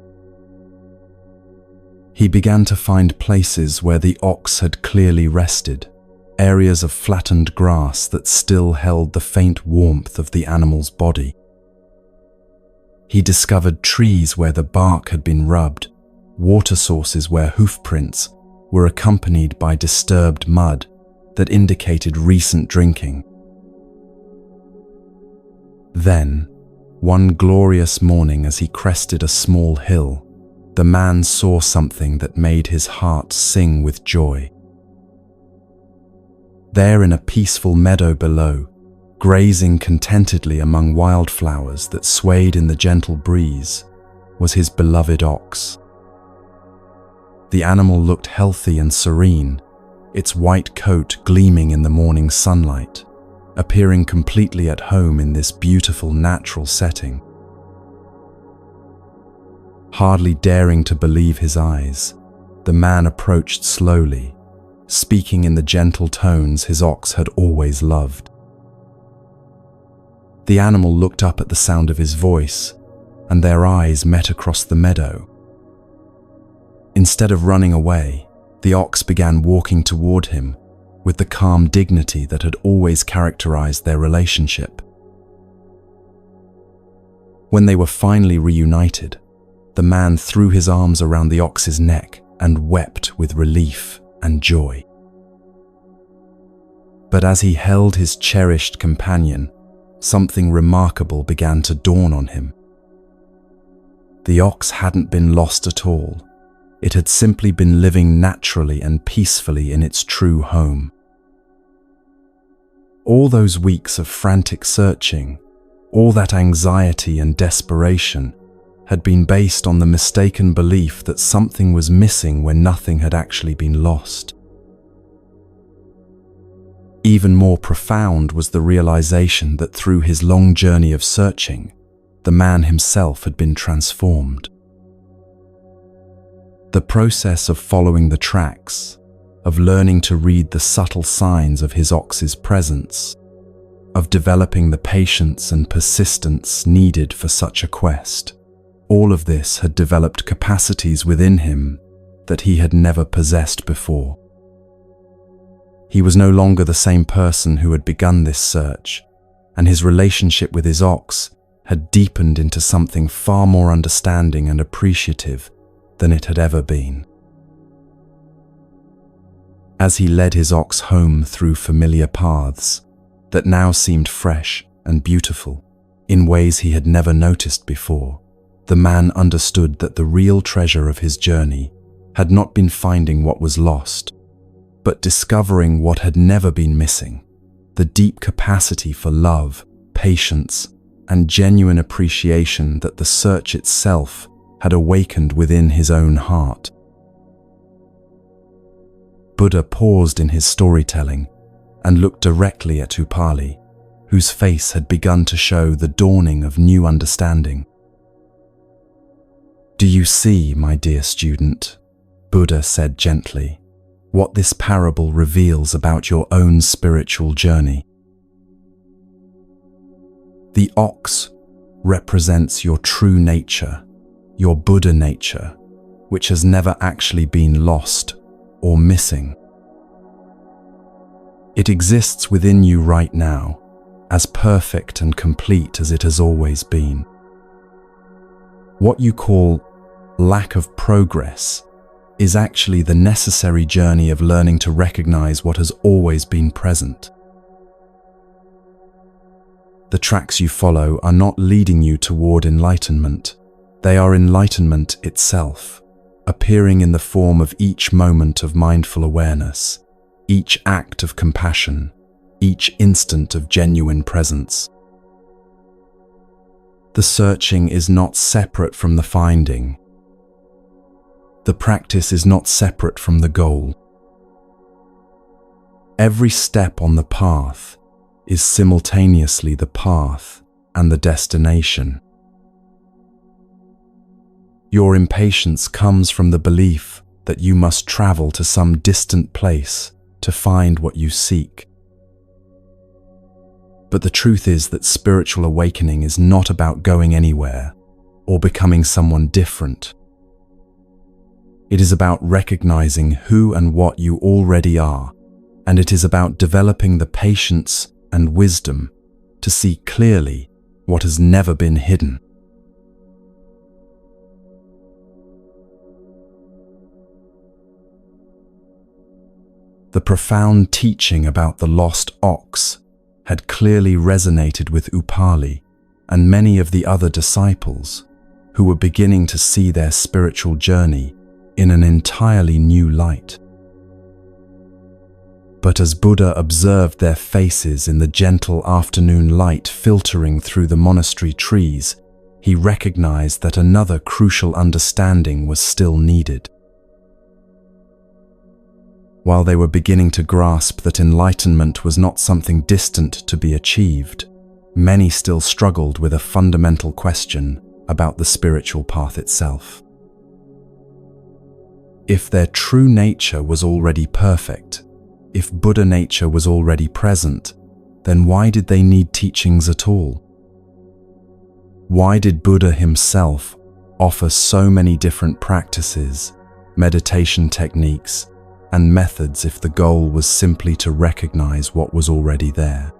He began to find places where the ox had clearly rested, areas of flattened grass that still held the faint warmth of the animal's body. He discovered trees where the bark had been rubbed, water sources where hoofprints were accompanied by disturbed mud that indicated recent drinking. Then, one glorious morning as he crested a small hill, the man saw something that made his heart sing with joy. There in a peaceful meadow below, grazing contentedly among wildflowers that swayed in the gentle breeze, was his beloved ox. The animal looked healthy and serene, its white coat gleaming in the morning sunlight, appearing completely at home in this beautiful natural setting. Hardly daring to believe his eyes, the man approached slowly, speaking in the gentle tones his ox had always loved. The animal looked up at the sound of his voice, and their eyes met across the meadow. Instead of running away, the ox began walking toward him with the calm dignity that had always characterized their relationship. When they were finally reunited, the man threw his arms around the ox's neck and wept with relief and joy. But as he held his cherished companion, something remarkable began to dawn on him. The ox hadn't been lost at all. It had simply been living naturally and peacefully in its true home. All those weeks of frantic searching, all that anxiety and desperation, had been based on the mistaken belief that something was missing when nothing had actually been lost. Even more profound was the realization that through his long journey of searching, the man himself had been transformed. The process of following the tracks, of learning to read the subtle signs of his ox's presence, of developing the patience and persistence needed for such a quest, all of this had developed capacities within him that he had never possessed before. He was no longer the same person who had begun this search, and his relationship with his ox had deepened into something far more understanding and appreciative than it had ever been. As he led his ox home through familiar paths that now seemed fresh and beautiful in ways he had never noticed before, the man understood that the real treasure of his journey had not been finding what was lost, but discovering what had never been missing, the deep capacity for love, patience, and genuine appreciation that the search itself had awakened within his own heart. Buddha paused in his storytelling and looked directly at Upali, whose face had begun to show the dawning of new understanding. "Do you see, my dear student," Buddha said gently, "what this parable reveals about your own spiritual journey? The ox represents your true nature, your Buddha nature, which has never actually been lost or missing. It exists within you right now, as perfect and complete as it has always been. What you call lack of progress is actually the necessary journey of learning to recognize what has always been present. The tracks you follow are not leading you toward enlightenment. They are enlightenment itself, appearing in the form of each moment of mindful awareness, each act of compassion, each instant of genuine presence. The searching is not separate from the finding. The practice is not separate from the goal. Every step on the path is simultaneously the path and the destination. Your impatience comes from the belief that you must travel to some distant place to find what you seek. But the truth is that spiritual awakening is not about going anywhere or becoming someone different. It is about recognizing who and what you already are, and it is about developing the patience and wisdom to see clearly what has never been hidden. The profound teaching about the lost ox had clearly resonated with Upali and many of the other disciples who were beginning to see their spiritual journey in an entirely new light. But as Buddha observed their faces in the gentle afternoon light filtering through the monastery trees, he recognized that another crucial understanding was still needed. While they were beginning to grasp that enlightenment was not something distant to be achieved, many still struggled with a fundamental question about the spiritual path itself. If their true nature was already perfect, if Buddha nature was already present, then why did they need teachings at all? Why did Buddha himself offer so many different practices, meditation techniques, and methods if the goal was simply to recognize what was already there?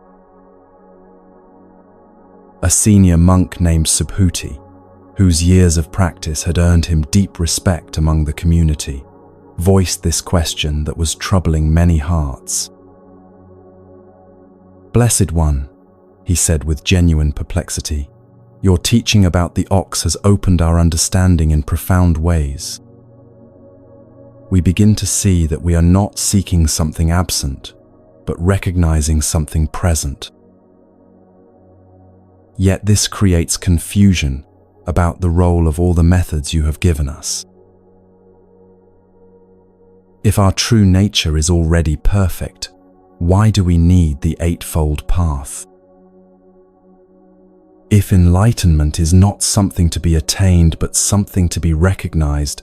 A senior monk named Subhuti, whose years of practice had earned him deep respect among the community, voiced this question that was troubling many hearts. "Blessed One," he said with genuine perplexity, "your teaching about the ox has opened our understanding in profound ways. We begin to see that we are not seeking something absent, but recognizing something present. Yet this creates confusion about the role of all the methods you have given us. If our true nature is already perfect, why do we need the Eightfold Path? If enlightenment is not something to be attained but something to be recognized,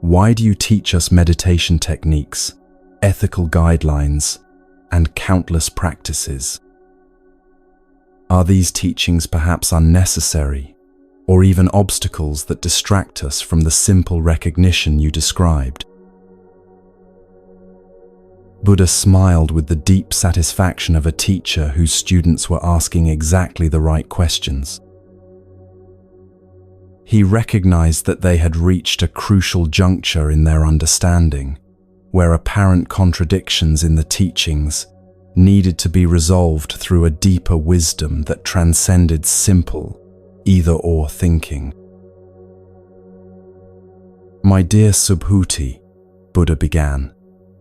why do you teach us meditation techniques, ethical guidelines, and countless practices? Are these teachings perhaps unnecessary, or even obstacles that distract us from the simple recognition you described?" Buddha smiled with the deep satisfaction of a teacher whose students were asking exactly the right questions. He recognized that they had reached a crucial juncture in their understanding, where apparent contradictions in the teachings needed to be resolved through a deeper wisdom that transcended simple either-or thinking. "My dear Subhuti," Buddha began,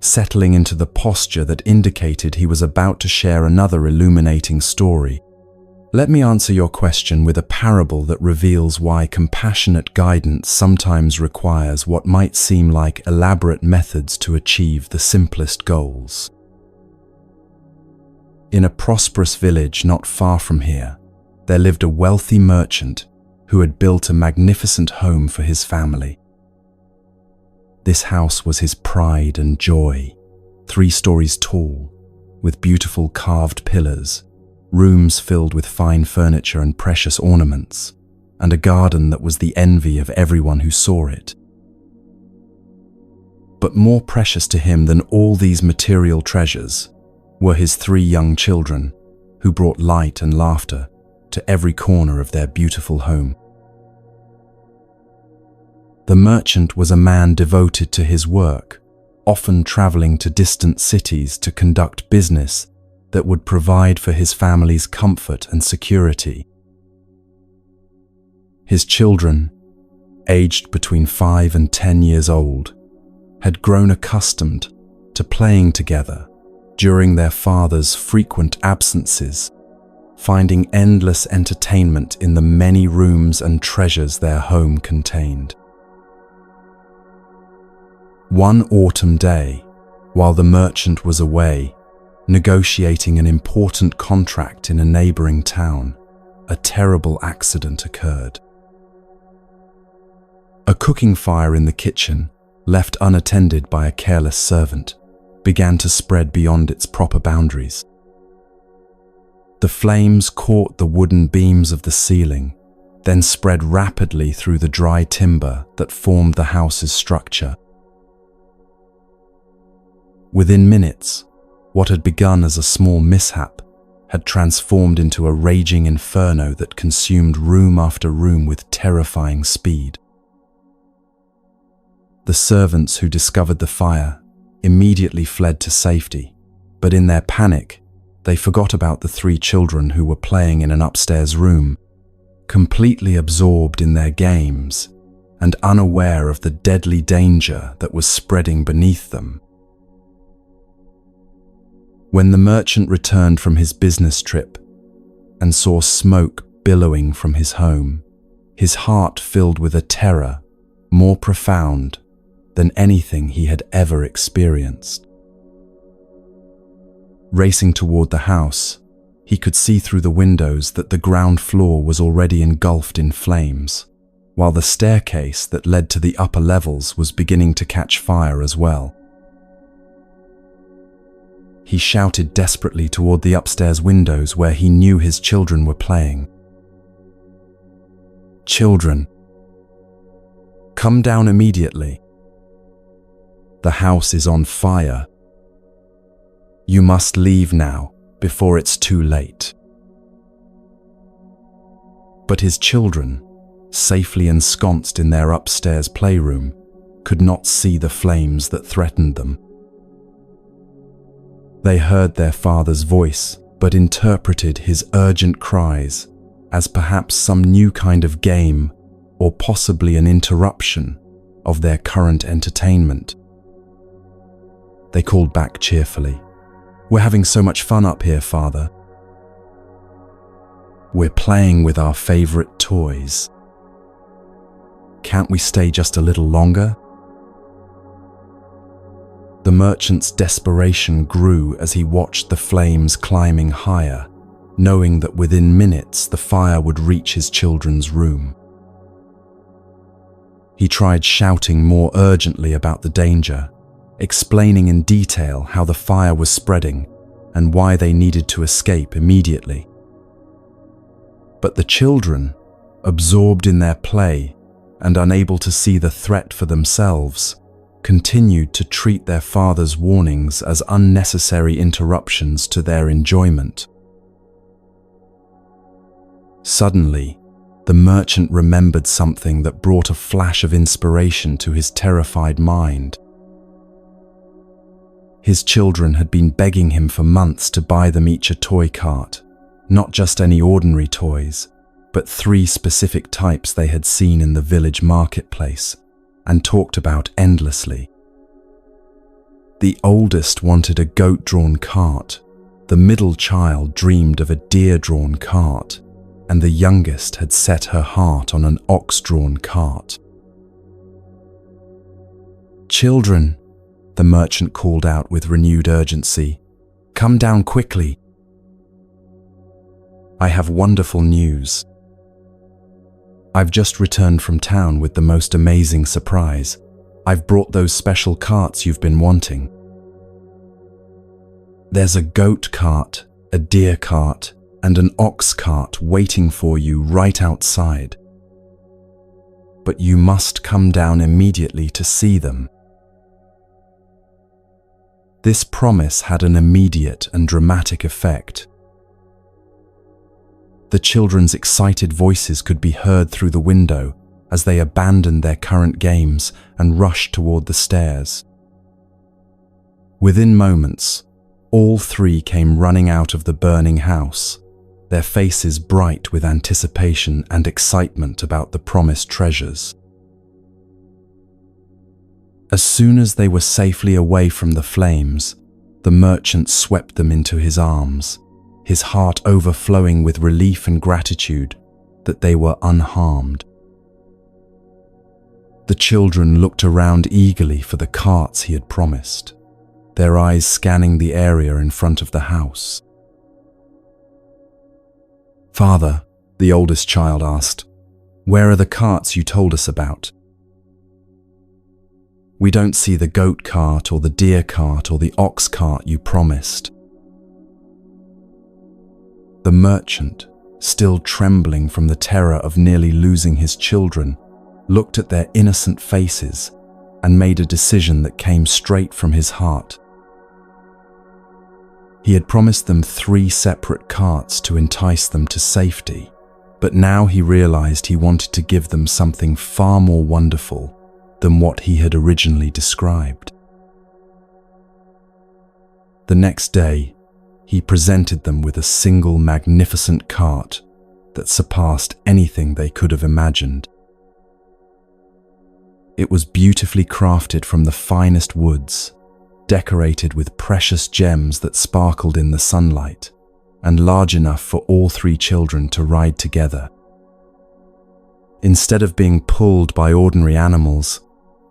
settling into the posture that indicated he was about to share another illuminating story, Let me answer your question with a parable that reveals why compassionate guidance sometimes requires what might seem like elaborate methods to achieve the simplest goals. In a prosperous village not far from here, there lived a wealthy merchant who had built a magnificent home for his family. This house was his pride and joy, 3 stories tall, with beautiful carved pillars, rooms filled with fine furniture and precious ornaments, and a garden that was the envy of everyone who saw it. But more precious to him than all these material treasures were his 3 young children, who brought light and laughter to every corner of their beautiful home. The merchant was a man devoted to his work, often traveling to distant cities to conduct business that would provide for his family's comfort and security. His children, aged between 5 and 10 years old, had grown accustomed to playing together during their father's frequent absences, finding endless entertainment in the many rooms and treasures their home contained. One autumn day, while the merchant was away, negotiating an important contract in a neighboring town, a terrible accident occurred. A cooking fire in the kitchen, left unattended by a careless servant, began to spread beyond its proper boundaries. The flames caught the wooden beams of the ceiling, then spread rapidly through the dry timber that formed the house's structure. Within minutes, what had begun as a small mishap had transformed into a raging inferno that consumed room after room with terrifying speed. The servants who discovered the fire immediately fled to safety, but in their panic, they forgot about the 3 children who were playing in an upstairs room, completely absorbed in their games and unaware of the deadly danger that was spreading beneath them. When the merchant returned from his business trip and saw smoke billowing from his home, his heart filled with a terror more profound than anything he had ever experienced. Racing toward the house, he could see through the windows that the ground floor was already engulfed in flames, while the staircase that led to the upper levels was beginning to catch fire as well. He shouted desperately toward the upstairs windows where he knew his children were playing. "Children, come down immediately. The house is on fire. You must leave now before it's too late." But his children, safely ensconced in their upstairs playroom, could not see the flames that threatened them. They heard their father's voice, but interpreted his urgent cries as perhaps some new kind of game or possibly an interruption of their current entertainment. They called back cheerfully, "We're having so much fun up here, Father. We're playing with our favorite toys. Can't we stay just a little longer?" The merchant's desperation grew as he watched the flames climbing higher, knowing that within minutes the fire would reach his children's room. He tried shouting more urgently about the danger, explaining in detail how the fire was spreading and why they needed to escape immediately. But the children, absorbed in their play and unable to see the threat for themselves, continued to treat their father's warnings as unnecessary interruptions to their enjoyment. Suddenly, the merchant remembered something that brought a flash of inspiration to his terrified mind. His children had been begging him for months to buy them each a toy cart, not just any ordinary toys, but 3 specific types they had seen in the village marketplace and talked about endlessly. The oldest wanted a goat-drawn cart The middle child dreamed of a deer-drawn cart, and the youngest had set her heart on an ox-drawn cart. "Children," the merchant called out with renewed urgency, "come down quickly. I have wonderful news. I've just returned from town with the most amazing surprise. I've brought those special carts you've been wanting. There's a goat cart, a deer cart, and an ox cart waiting for you right outside. But you must come down immediately to see them." This promise had an immediate and dramatic effect. The children's excited voices could be heard through the window as they abandoned their current games and rushed toward the stairs. Within moments, all three came running out of the burning house, their faces bright with anticipation and excitement about the promised treasures. As soon as they were safely away from the flames, the merchant swept them into his arms, his heart overflowing with relief and gratitude that they were unharmed. The children looked around eagerly for the carts he had promised, their eyes scanning the area in front of the house. "Father," the oldest child asked, "where are the carts you told us about? We don't see the goat cart or the deer cart or the ox cart you promised." The merchant, still trembling from the terror of nearly losing his children, looked at their innocent faces and made a decision that came straight from his heart. He had promised them 3 separate carts to entice them to safety, but now he realized he wanted to give them something far more wonderful than what he had originally described. The next day, he presented them with a single magnificent cart that surpassed anything they could have imagined. It was beautifully crafted from the finest woods, decorated with precious gems that sparkled in the sunlight, and large enough for all 3 children to ride together. Instead of being pulled by ordinary animals,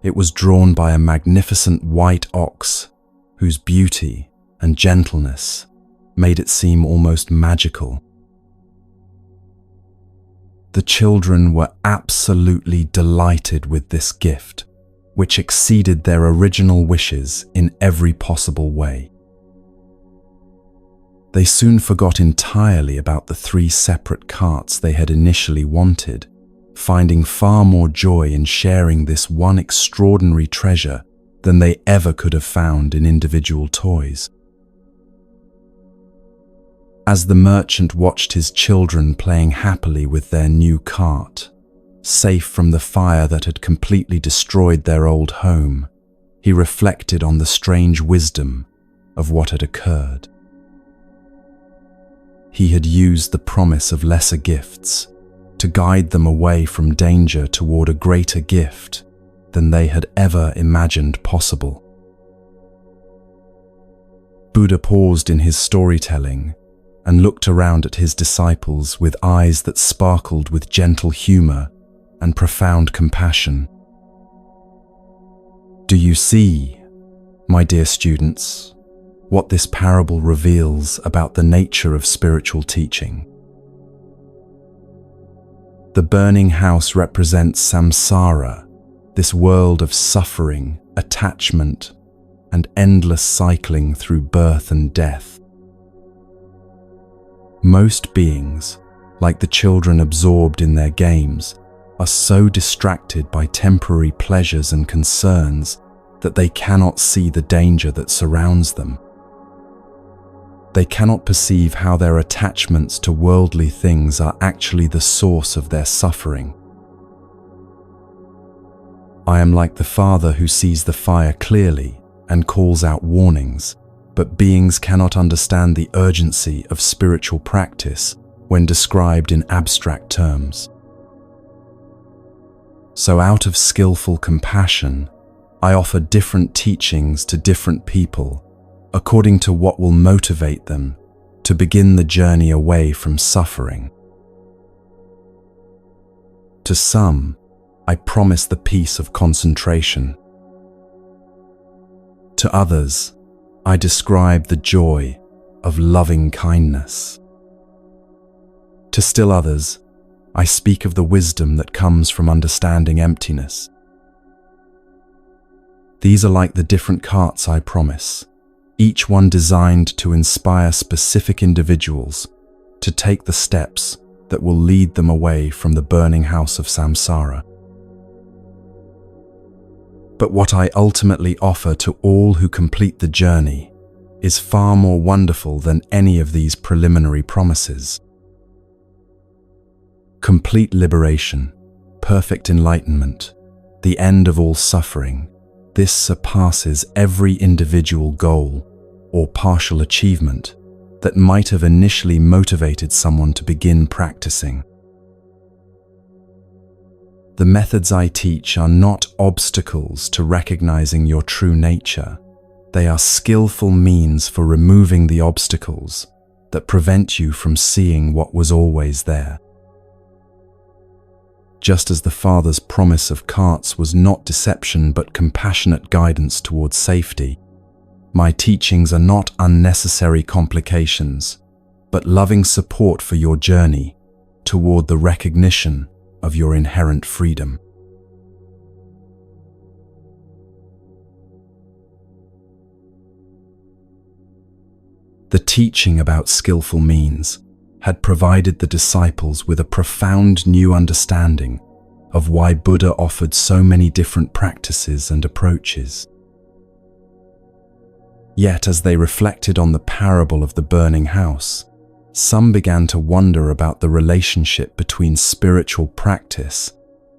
it was drawn by a magnificent white ox whose beauty and gentleness made it seem almost magical. The children were absolutely delighted with this gift, which exceeded their original wishes in every possible way. They soon forgot entirely about the 3 separate carts they had initially wanted, finding far more joy in sharing this one extraordinary treasure than they ever could have found in individual toys. As the merchant watched his children playing happily with their new cart, safe from the fire that had completely destroyed their old home, he reflected on the strange wisdom of what had occurred. He had used the promise of lesser gifts to guide them away from danger toward a greater gift than they had ever imagined possible. Buddha paused in his storytelling and looked around at his disciples with eyes that sparkled with gentle humor and profound compassion. "Do you see, my dear students, what this parable reveals about the nature of spiritual teaching? The burning house represents samsara, this world of suffering, attachment, and endless cycling through birth and death. Most beings, like the children absorbed in their games, are so distracted by temporary pleasures and concerns that they cannot see the danger that surrounds them. They cannot perceive how their attachments to worldly things are actually the source of their suffering. I am like the father who sees the fire clearly and calls out warnings, but beings cannot understand the urgency of spiritual practice when described in abstract terms. So out of skillful compassion, I offer different teachings to different people according to what will motivate them to begin the journey away from suffering. To some, I promise the peace of concentration. To others, I describe the joy of loving kindness. To still others, I speak of the wisdom that comes from understanding emptiness. These are like the different carts I promise, each one designed to inspire specific individuals to take the steps that will lead them away from the burning house of samsara. But what I ultimately offer to all who complete the journey is far more wonderful than any of these preliminary promises. Complete liberation, perfect enlightenment, the end of all suffering, this surpasses every individual goal or partial achievement that might have initially motivated someone to begin practicing. The methods I teach are not obstacles to recognizing your true nature. They are skillful means for removing the obstacles that prevent you from seeing what was always there. Just as the Father's promise of carts was not deception but compassionate guidance towards safety, my teachings are not unnecessary complications, but loving support for your journey toward the recognition of your inherent freedom. The teaching about skillful means had provided the disciples with a profound new understanding of why Buddha offered so many different practices and approaches. Yet as they reflected on the parable of the burning house, some began to wonder about the relationship between spiritual practice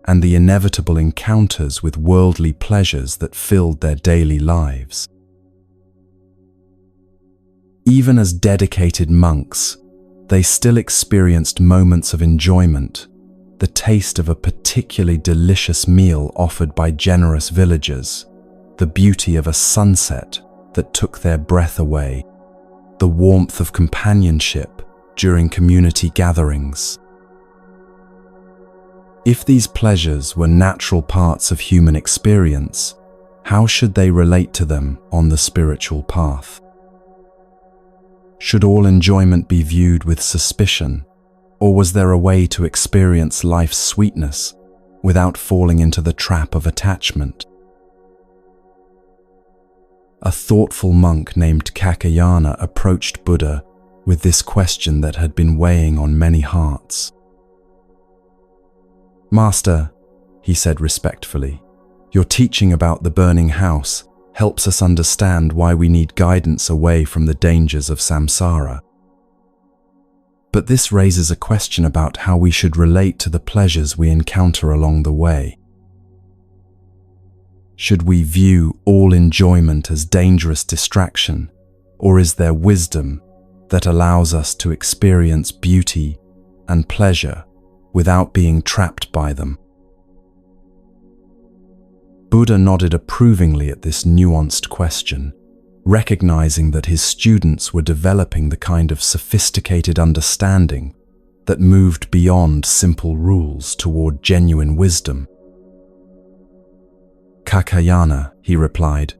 and the inevitable encounters with worldly pleasures that filled their daily lives. Even as dedicated monks, they still experienced moments of enjoyment, the taste of a particularly delicious meal offered by generous villagers, the beauty of a sunset that took their breath away, the warmth of companionship during community gatherings. If these pleasures were natural parts of human experience, how should they relate to them on the spiritual path? Should all enjoyment be viewed with suspicion, or was there a way to experience life's sweetness without falling into the trap of attachment? A thoughtful monk named Kakayana approached Buddha with this question that had been weighing on many hearts. "Master," he said respectfully, "your teaching about the burning house helps us understand why we need guidance away from the dangers of samsara. But this raises a question about how we should relate to the pleasures we encounter along the way. Should we view all enjoyment as dangerous distraction, or is there wisdom that allows us to experience beauty and pleasure without being trapped by them?" Buddha nodded approvingly at this nuanced question, recognizing that his students were developing the kind of sophisticated understanding that moved beyond simple rules toward genuine wisdom. "Kakayana," he replied,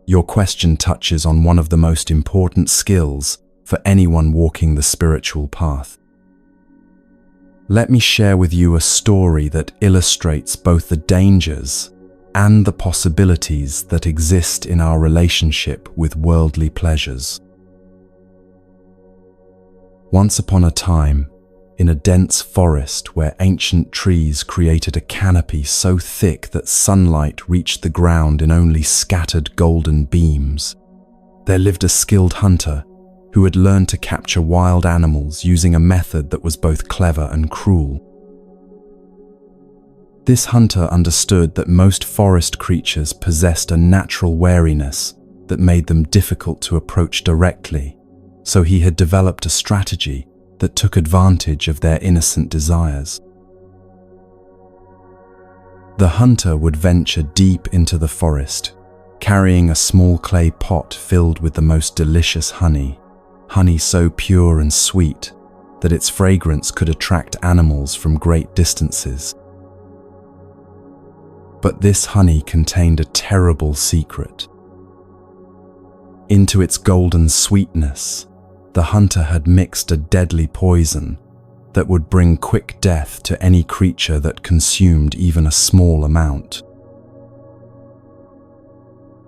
"your question touches on one of the most important skills for anyone walking the spiritual path. Let me share with you a story that illustrates both the dangers and the possibilities that exist in our relationship with worldly pleasures. Once upon a time, in a dense forest where ancient trees created a canopy so thick that sunlight reached the ground in only scattered golden beams, there lived a skilled hunter who had learned to capture wild animals using a method that was both clever and cruel. This hunter understood that most forest creatures possessed a natural wariness that made them difficult to approach directly, so he had developed a strategy that took advantage of their innocent desires. The hunter would venture deep into the forest, carrying a small clay pot filled with the most delicious honey, honey so pure and sweet that its fragrance could attract animals from great distances. But this honey contained a terrible secret. Into its golden sweetness, the hunter had mixed a deadly poison that would bring quick death to any creature that consumed even a small amount.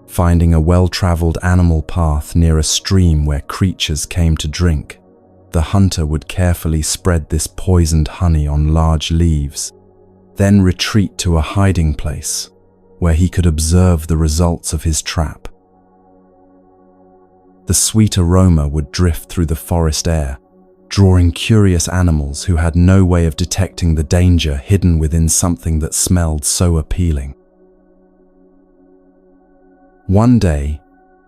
Finding a well-traveled animal path near a stream where creatures came to drink, the hunter would carefully spread this poisoned honey on large leaves, then retreat to a hiding place where he could observe the results of his trap. The sweet aroma would drift through the forest air, drawing curious animals who had no way of detecting the danger hidden within something that smelled so appealing. One day,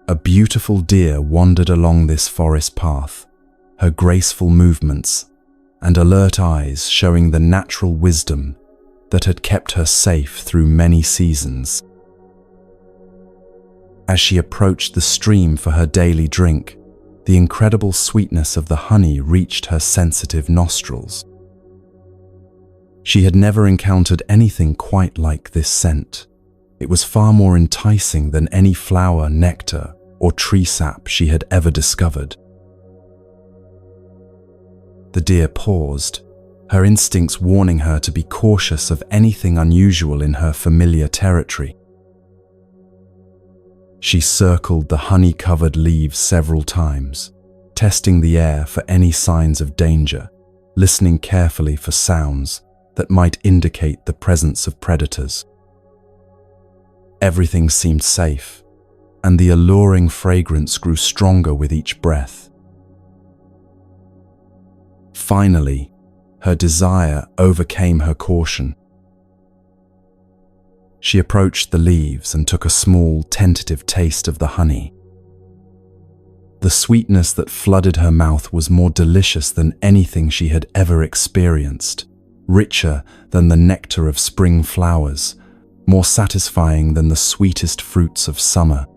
a beautiful deer wandered along this forest path, her graceful movements and alert eyes showing the natural wisdom that had kept her safe through many seasons. As she approached the stream for her daily drink, the incredible sweetness of the honey reached her sensitive nostrils. She had never encountered anything quite like this scent. It was far more enticing than any flower, nectar, or tree sap she had ever discovered. The deer paused, her instincts warning her to be cautious of anything unusual in her familiar territory. She circled the honey-covered leaves several times, testing the air for any signs of danger, listening carefully for sounds that might indicate the presence of predators. Everything seemed safe, and the alluring fragrance grew stronger with each breath. Finally, her desire overcame her caution. She approached the leaves and took a small, tentative taste of the honey. The sweetness that flooded her mouth was more delicious than anything she had ever experienced, richer than the nectar of spring flowers, more satisfying than the sweetest fruits of summer.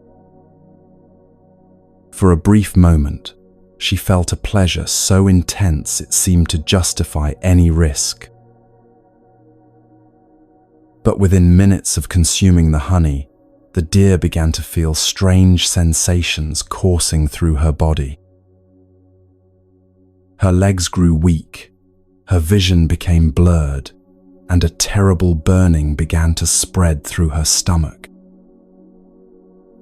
For a brief moment, she felt a pleasure so intense it seemed to justify any risk. But within minutes of consuming the honey, the deer began to feel strange sensations coursing through her body. Her legs grew weak, her vision became blurred, and a terrible burning began to spread through her stomach.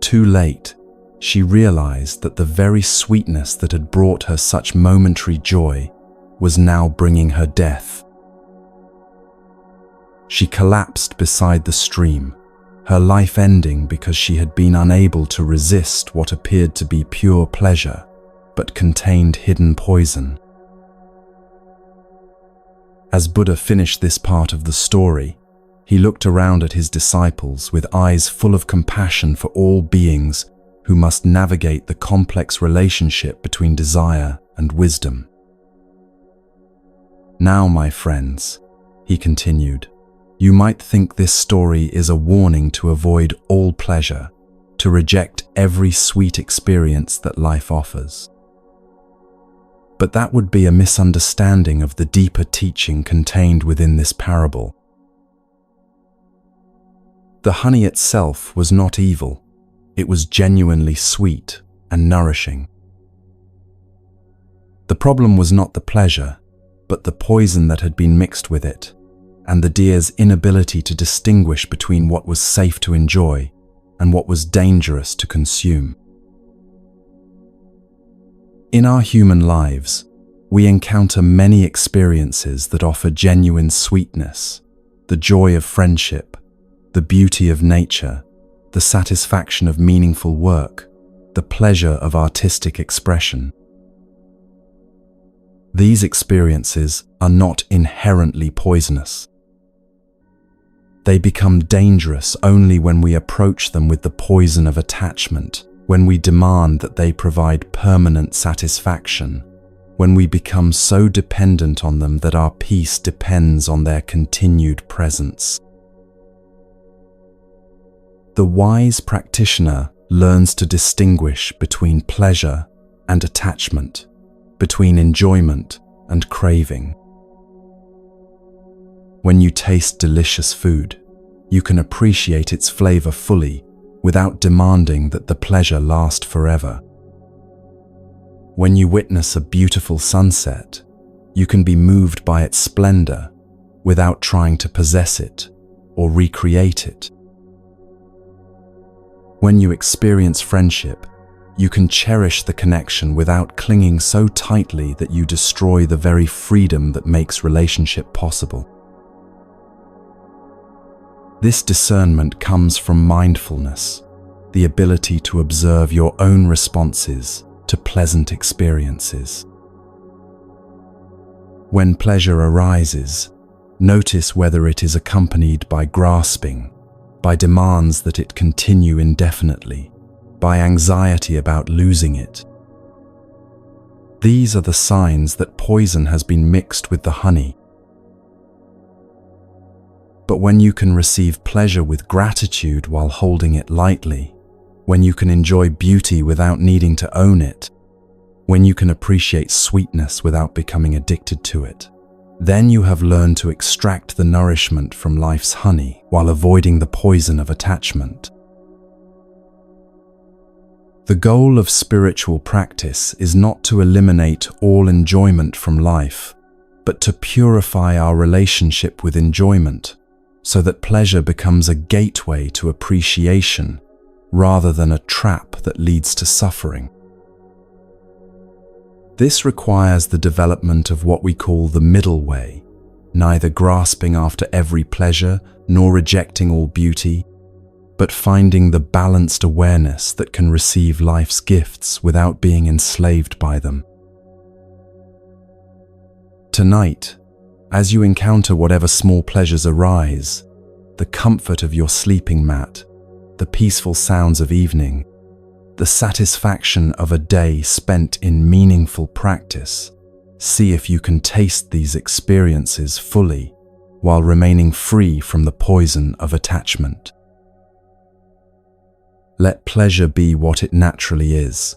Too late, she realized that the very sweetness that had brought her such momentary joy was now bringing her death. She collapsed beside the stream, her life ending because she had been unable to resist what appeared to be pure pleasure, but contained hidden poison. As Buddha finished this part of the story, he looked around at his disciples with eyes full of compassion for all beings who must navigate the complex relationship between desire and wisdom. Now, my friends, he continued, you might think this story is a warning to avoid all pleasure, to reject every sweet experience that life offers. But that would be a misunderstanding of the deeper teaching contained within this parable. The honey itself was not evil. It was genuinely sweet and nourishing. The problem was not the pleasure, but the poison that had been mixed with it, and the deer's inability to distinguish between what was safe to enjoy and what was dangerous to consume. In our human lives, we encounter many experiences that offer genuine sweetness, the joy of friendship, the beauty of nature, the satisfaction of meaningful work, the pleasure of artistic expression. These experiences are not inherently poisonous. They become dangerous only when we approach them with the poison of attachment, when we demand that they provide permanent satisfaction, when we become so dependent on them that our peace depends on their continued presence. The wise practitioner learns to distinguish between pleasure and attachment, between enjoyment and craving. When you taste delicious food, you can appreciate its flavor fully without demanding that the pleasure last forever. When you witness a beautiful sunset, you can be moved by its splendor without trying to possess it or recreate it. When you experience friendship, you can cherish the connection without clinging so tightly that you destroy the very freedom that makes relationship possible. This discernment comes from mindfulness, the ability to observe your own responses to pleasant experiences. When pleasure arises, notice whether it is accompanied by grasping, by demands that it continue indefinitely, by anxiety about losing it. These are the signs that poison has been mixed with the honey. But when you can receive pleasure with gratitude while holding it lightly, when you can enjoy beauty without needing to own it, when you can appreciate sweetness without becoming addicted to it, then you have learned to extract the nourishment from life's honey while avoiding the poison of attachment. The goal of spiritual practice is not to eliminate all enjoyment from life, but to purify our relationship with enjoyment, so that pleasure becomes a gateway to appreciation rather than a trap that leads to suffering. This requires the development of what we call the middle way, neither grasping after every pleasure nor rejecting all beauty, but finding the balanced awareness that can receive life's gifts without being enslaved by them. Tonight, as you encounter whatever small pleasures arise, the comfort of your sleeping mat, the peaceful sounds of evening, the satisfaction of a day spent in meaningful practice, see if you can taste these experiences fully while remaining free from the poison of attachment. Let pleasure be what it naturally is,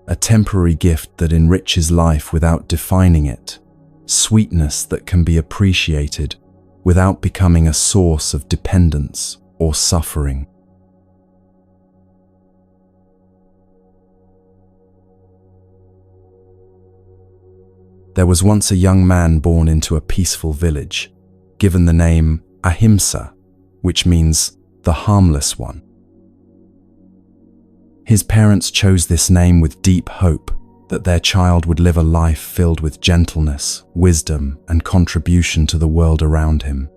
a temporary gift that enriches life without defining it, sweetness that can be appreciated without becoming a source of dependence or suffering. There was once a young man born into a peaceful village, given the name Ahimsa, which means the harmless one. His parents chose this name with deep hope that their child would live a life filled with gentleness, wisdom, and contribution to the world around him.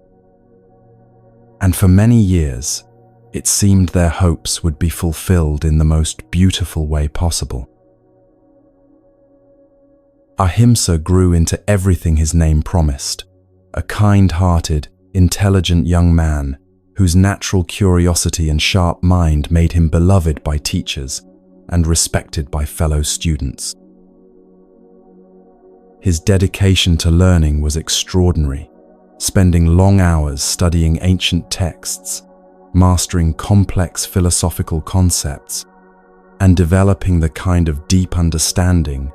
And for many years, it seemed their hopes would be fulfilled in the most beautiful way possible. Ahimsa grew into everything his name promised, a kind-hearted, intelligent young man whose natural curiosity and sharp mind made him beloved by teachers and respected by fellow students. His dedication to learning was extraordinary, spending long hours studying ancient texts, mastering complex philosophical concepts, and developing the kind of deep understanding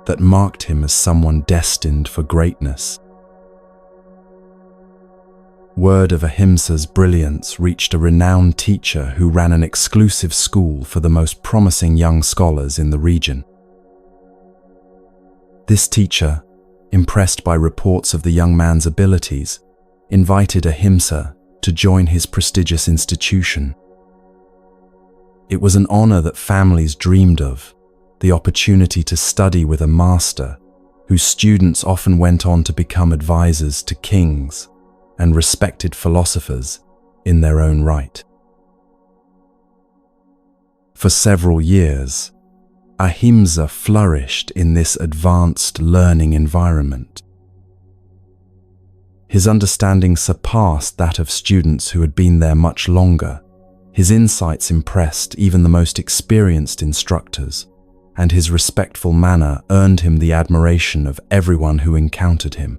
that marked him as someone destined for greatness. Word of Ahimsa's brilliance reached a renowned teacher who ran an exclusive school for the most promising young scholars in the region. This teacher, impressed by reports of the young man's abilities, invited Ahimsa to join his prestigious institution. It was an honor that families dreamed of, the opportunity to study with a master whose students often went on to become advisors to kings and respected philosophers in their own right. For several years, Ahimsa flourished in this advanced learning environment. His understanding surpassed that of students who had been there much longer. His insights impressed even the most experienced instructors, and his respectful manner earned him the admiration of everyone who encountered him.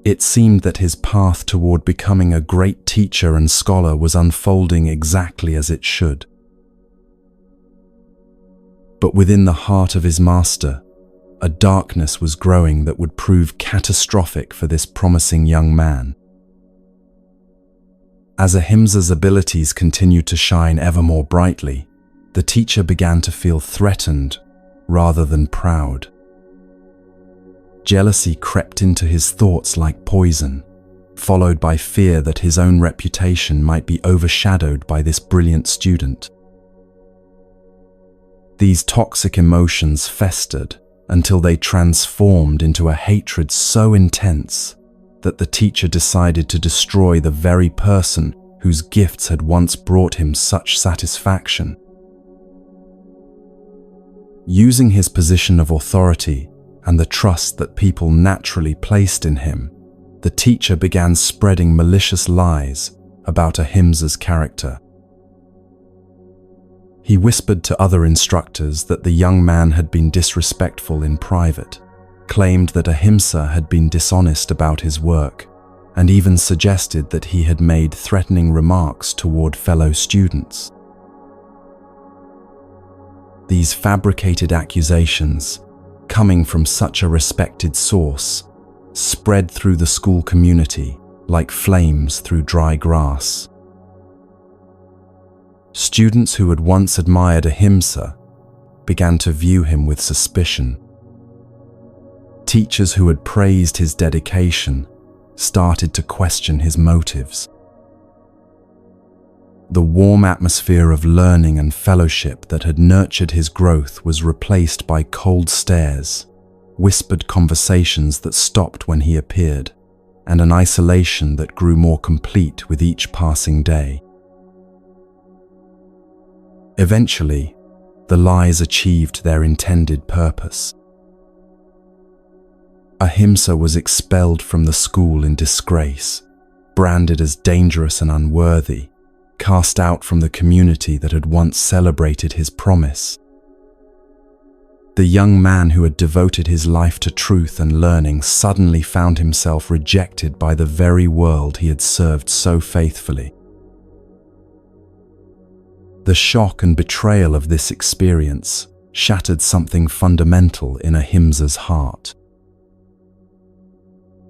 It seemed that his path toward becoming a great teacher and scholar was unfolding exactly as it should. But within the heart of his master, a darkness was growing that would prove catastrophic for this promising young man. As Ahimsa's abilities continued to shine ever more brightly, the teacher began to feel threatened rather than proud. Jealousy crept into his thoughts like poison, followed by fear that his own reputation might be overshadowed by this brilliant student. These toxic emotions festered until they transformed into a hatred so intense that the teacher decided to destroy the very person whose gifts had once brought him such satisfaction. Using his position of authority and the trust that people naturally placed in him, the teacher began spreading malicious lies about Ahimsa's character. He whispered to other instructors that the young man had been disrespectful in private, claimed that Ahimsa had been dishonest about his work, and even suggested that he had made threatening remarks toward fellow students. These fabricated accusations, coming from such a respected source, spread through the school community like flames through dry grass. Students who had once admired Ahimsa began to view him with suspicion. Teachers who had praised his dedication started to question his motives. The warm atmosphere of learning and fellowship that had nurtured his growth was replaced by cold stares, whispered conversations that stopped when he appeared, and an isolation that grew more complete with each passing day. Eventually, the lies achieved their intended purpose. Ahimsa was expelled from the school in disgrace, branded as dangerous and unworthy, cast out from the community that had once celebrated his promise. The young man who had devoted his life to truth and learning suddenly found himself rejected by the very world he had served so faithfully. The shock and betrayal of this experience shattered something fundamental in Ahimsa's heart.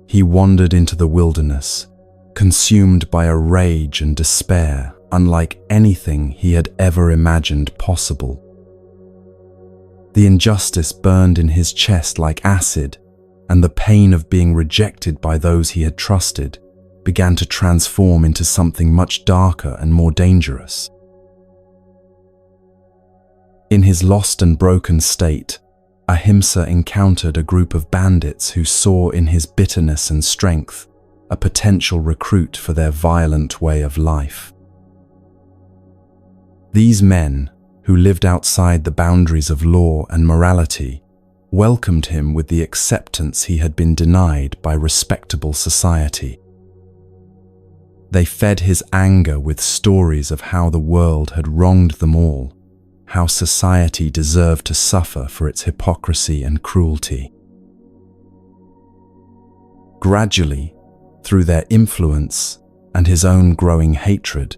He wandered into the wilderness, consumed by a rage and despair unlike anything he had ever imagined possible. The injustice burned in his chest like acid, and the pain of being rejected by those he had trusted began to transform into something much darker and more dangerous. In his lost and broken state, Ahimsa encountered a group of bandits who saw in his bitterness and strength a potential recruit for their violent way of life. These men, who lived outside the boundaries of law and morality, welcomed him with the acceptance he had been denied by respectable society. They fed his anger with stories of how the world had wronged them all, how society deserved to suffer for its hypocrisy and cruelty. Gradually, through their influence and his own growing hatred,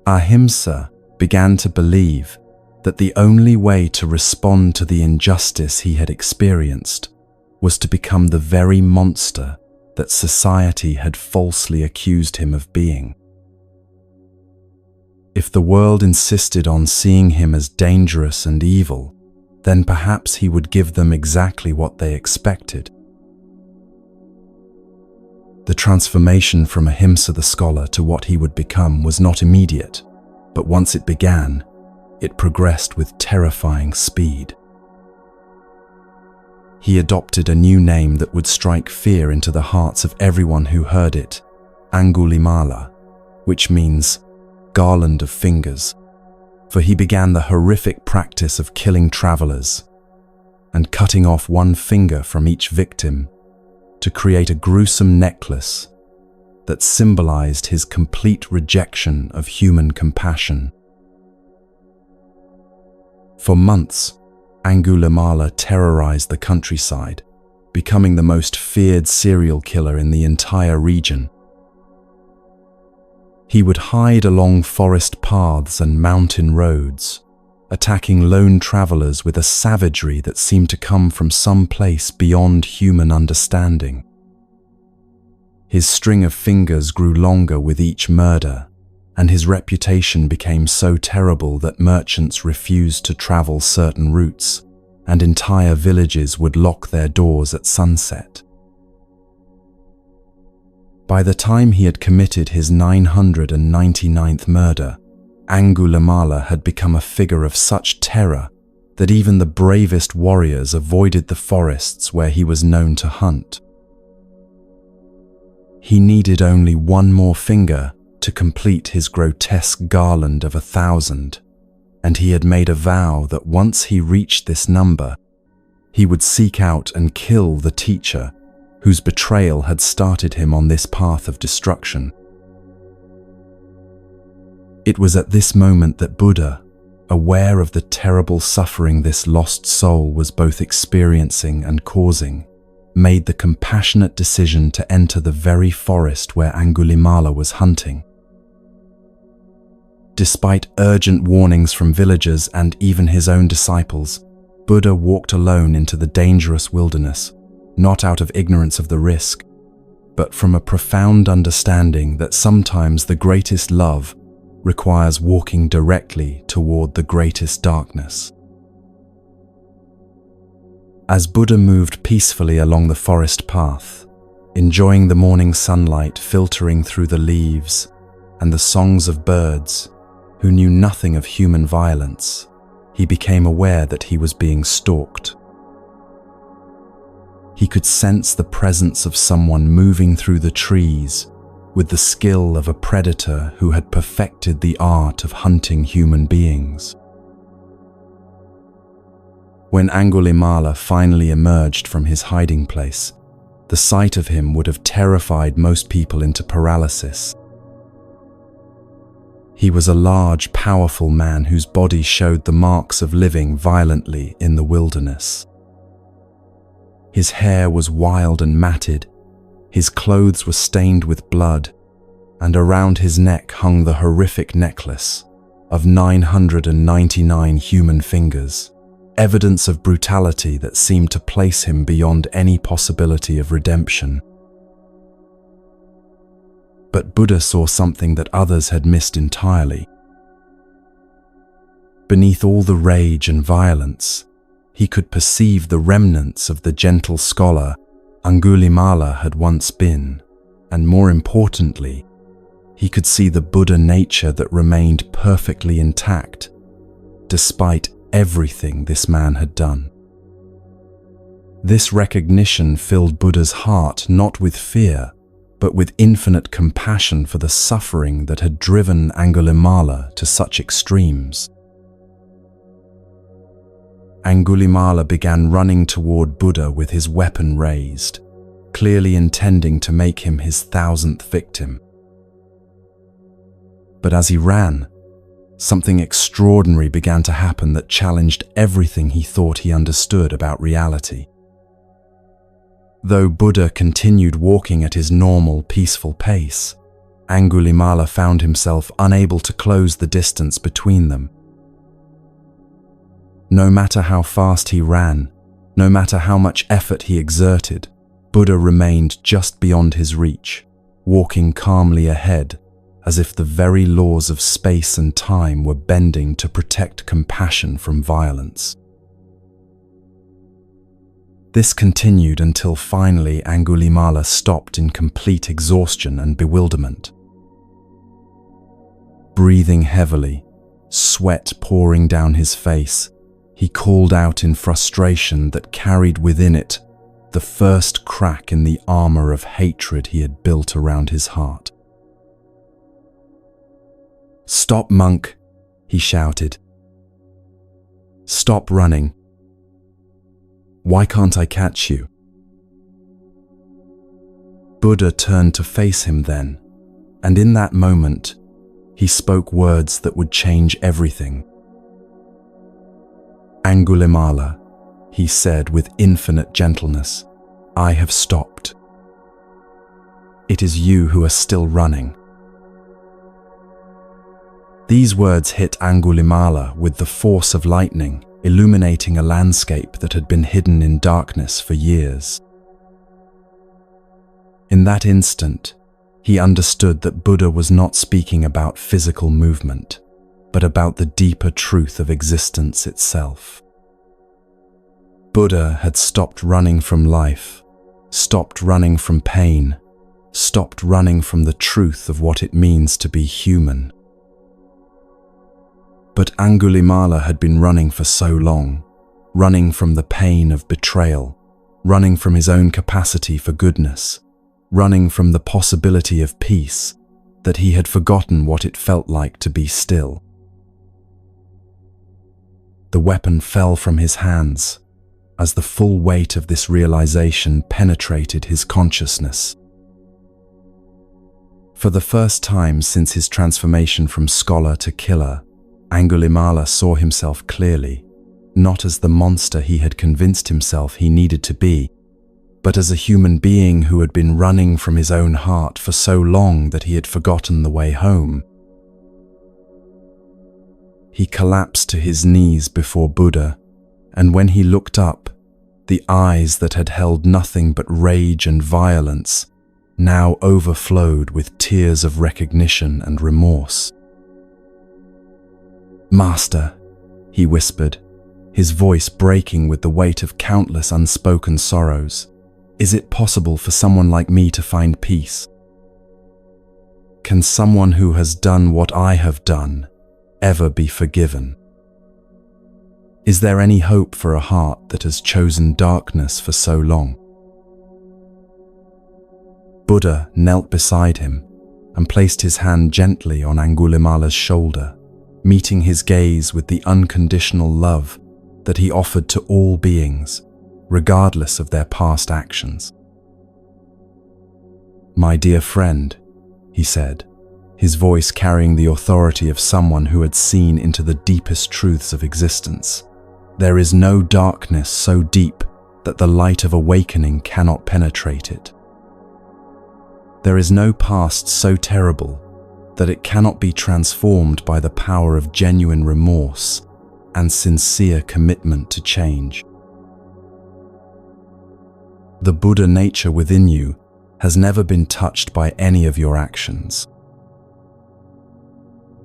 Ahimsa began to believe that the only way to respond to the injustice he had experienced was to become the very monster that society had falsely accused him of being. If the world insisted on seeing him as dangerous and evil, then perhaps he would give them exactly what they expected. The transformation from Ahimsa the scholar to what he would become was not immediate, but once it began, it progressed with terrifying speed. He adopted a new name that would strike fear into the hearts of everyone who heard it, Angulimala, which means garland of fingers, for he began the horrific practice of killing travelers and cutting off one finger from each victim to create a gruesome necklace that symbolized his complete rejection of human compassion. For months, Angulimala terrorized the countryside, becoming the most feared serial killer in the entire region. He would hide along forest paths and mountain roads, attacking lone travelers with a savagery that seemed to come from some place beyond human understanding. His string of fingers grew longer with each murder, and his reputation became so terrible that merchants refused to travel certain routes, and entire villages would lock their doors at sunset. By the time he had committed his 999th murder, Angulimala had become a figure of such terror that even the bravest warriors avoided the forests where he was known to hunt. He needed only one more finger to complete his grotesque garland of 1,000, and he had made a vow that once he reached this number, he would seek out and kill the teacher whose betrayal had started him on this path of destruction. It was at this moment that Buddha, aware of the terrible suffering this lost soul was both experiencing and causing, made the compassionate decision to enter the very forest where Angulimala was hunting. Despite urgent warnings from villagers and even his own disciples, Buddha walked alone into the dangerous wilderness, not out of ignorance of the risk, but from a profound understanding that sometimes the greatest love requires walking directly toward the greatest darkness. As Buddha moved peacefully along the forest path, enjoying the morning sunlight filtering through the leaves and the songs of birds who knew nothing of human violence, he became aware that he was being stalked. He could sense the presence of someone moving through the trees with the skill of a predator who had perfected the art of hunting human beings. When Angulimala finally emerged from his hiding place, the sight of him would have terrified most people into paralysis. He was a large, powerful man whose body showed the marks of living violently in the wilderness. His hair was wild and matted, his clothes were stained with blood, and around his neck hung the horrific necklace of 999 human fingers, evidence of brutality that seemed to place him beyond any possibility of redemption. But Buddha saw something that others had missed entirely. Beneath all the rage and violence, he could perceive the remnants of the gentle scholar Angulimala had once been, and more importantly, he could see the Buddha nature that remained perfectly intact, despite everything this man had done. This recognition filled Buddha's heart not with fear, but with infinite compassion for the suffering that had driven Angulimala to such extremes. Angulimala began running toward Buddha with his weapon raised, clearly intending to make him his 1,000th victim. But as he ran, something extraordinary began to happen that challenged everything he thought he understood about reality. Though Buddha continued walking at his normal, peaceful pace, Angulimala found himself unable to close the distance between them. No matter how fast he ran, no matter how much effort he exerted, Buddha remained just beyond his reach, walking calmly ahead, as if the very laws of space and time were bending to protect compassion from violence. This continued until finally Angulimala stopped in complete exhaustion and bewilderment. Breathing heavily, sweat pouring down his face, he called out in frustration that carried within it the first crack in the armor of hatred he had built around his heart. "Stop, monk," he shouted. "Stop running. Why can't I catch you?" Buddha turned to face him then, and in that moment, he spoke words that would change everything. "Angulimala," he said with infinite gentleness, "I have stopped. It is you who are still running." These words hit Angulimala with the force of lightning, illuminating a landscape that had been hidden in darkness for years. In that instant, he understood that Buddha was not speaking about physical movement, but about the deeper truth of existence itself. Buddha had stopped running from life, stopped running from pain, stopped running from the truth of what it means to be human. But Angulimala had been running for so long, running from the pain of betrayal, running from his own capacity for goodness, running from the possibility of peace, that he had forgotten what it felt like to be still. The weapon fell from his hands as the full weight of this realization penetrated his consciousness. For the first time since his transformation from scholar to killer, Angulimala saw himself clearly, not as the monster he had convinced himself he needed to be, but as a human being who had been running from his own heart for so long that he had forgotten the way home. He collapsed to his knees before Buddha, and when he looked up, the eyes that had held nothing but rage and violence now overflowed with tears of recognition and remorse. "Master," he whispered, his voice breaking with the weight of countless unspoken sorrows, "is it possible for someone like me to find peace? Can someone who has done what I have done ever be forgiven? Is there any hope for a heart that has chosen darkness for so long?" Buddha knelt beside him and placed his hand gently on Angulimala's shoulder, meeting his gaze with the unconditional love that he offered to all beings, regardless of their past actions. "My dear friend," he said, his voice carrying the authority of someone who had seen into the deepest truths of existence, "there is no darkness so deep that the light of awakening cannot penetrate it. There is no past so terrible that it cannot be transformed by the power of genuine remorse and sincere commitment to change. The Buddha nature within you has never been touched by any of your actions.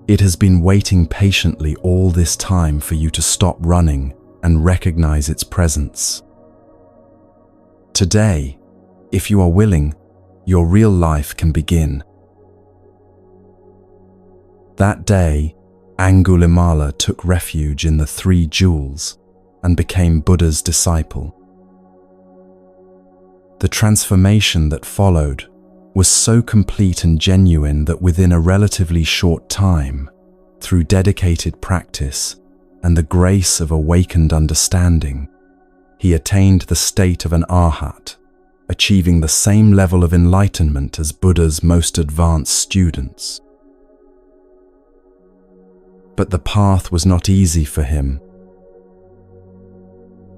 It has been waiting patiently all this time for you to stop running and recognize its presence. Today, if you are willing, your real life can begin." That day, Angulimala took refuge in the 3 jewels and became Buddha's disciple. The transformation that followed was so complete and genuine that within a relatively short time, through dedicated practice and the grace of awakened understanding, he attained the state of an arhat, achieving the same level of enlightenment as Buddha's most advanced students. But the path was not easy for him.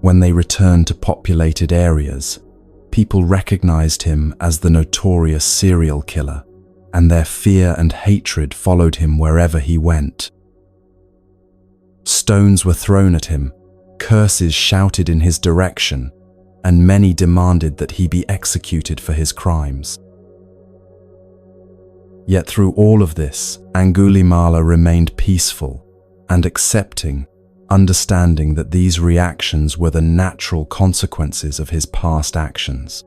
When they returned to populated areas, people recognized him as the notorious serial killer, and their fear and hatred followed him wherever he went. Stones were thrown at him, curses shouted in his direction, and many demanded that he be executed for his crimes. Yet through all of this, Angulimala remained peaceful and accepting, understanding that these reactions were the natural consequences of his past actions.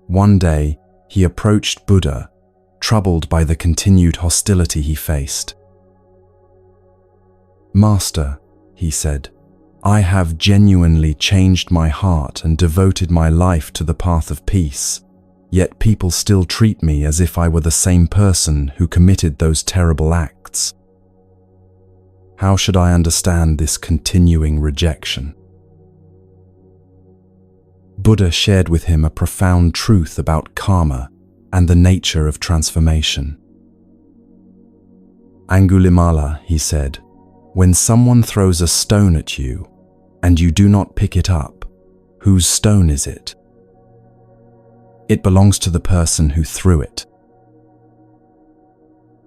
One day, he approached Buddha, troubled by the continued hostility he faced. "Master," he said, "I have genuinely changed my heart and devoted my life to the path of peace. Yet people still treat me as if I were the same person who committed those terrible acts. How should I understand this continuing rejection?" Buddha shared with him a profound truth about karma and the nature of transformation. "Angulimala," he said, "when someone throws a stone at you and you do not pick it up, whose stone is it? It belongs to the person who threw it.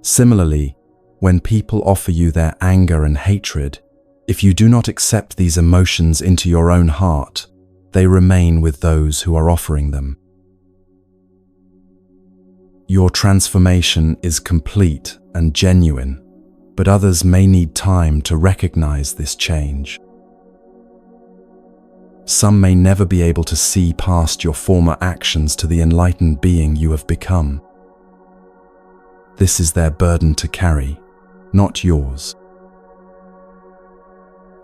Similarly, when people offer you their anger and hatred, if you do not accept these emotions into your own heart, they remain with those who are offering them. Your transformation is complete and genuine, but others may need time to recognize this change. Some may never be able to see past your former actions to the enlightened being you have become. This is their burden to carry, not yours.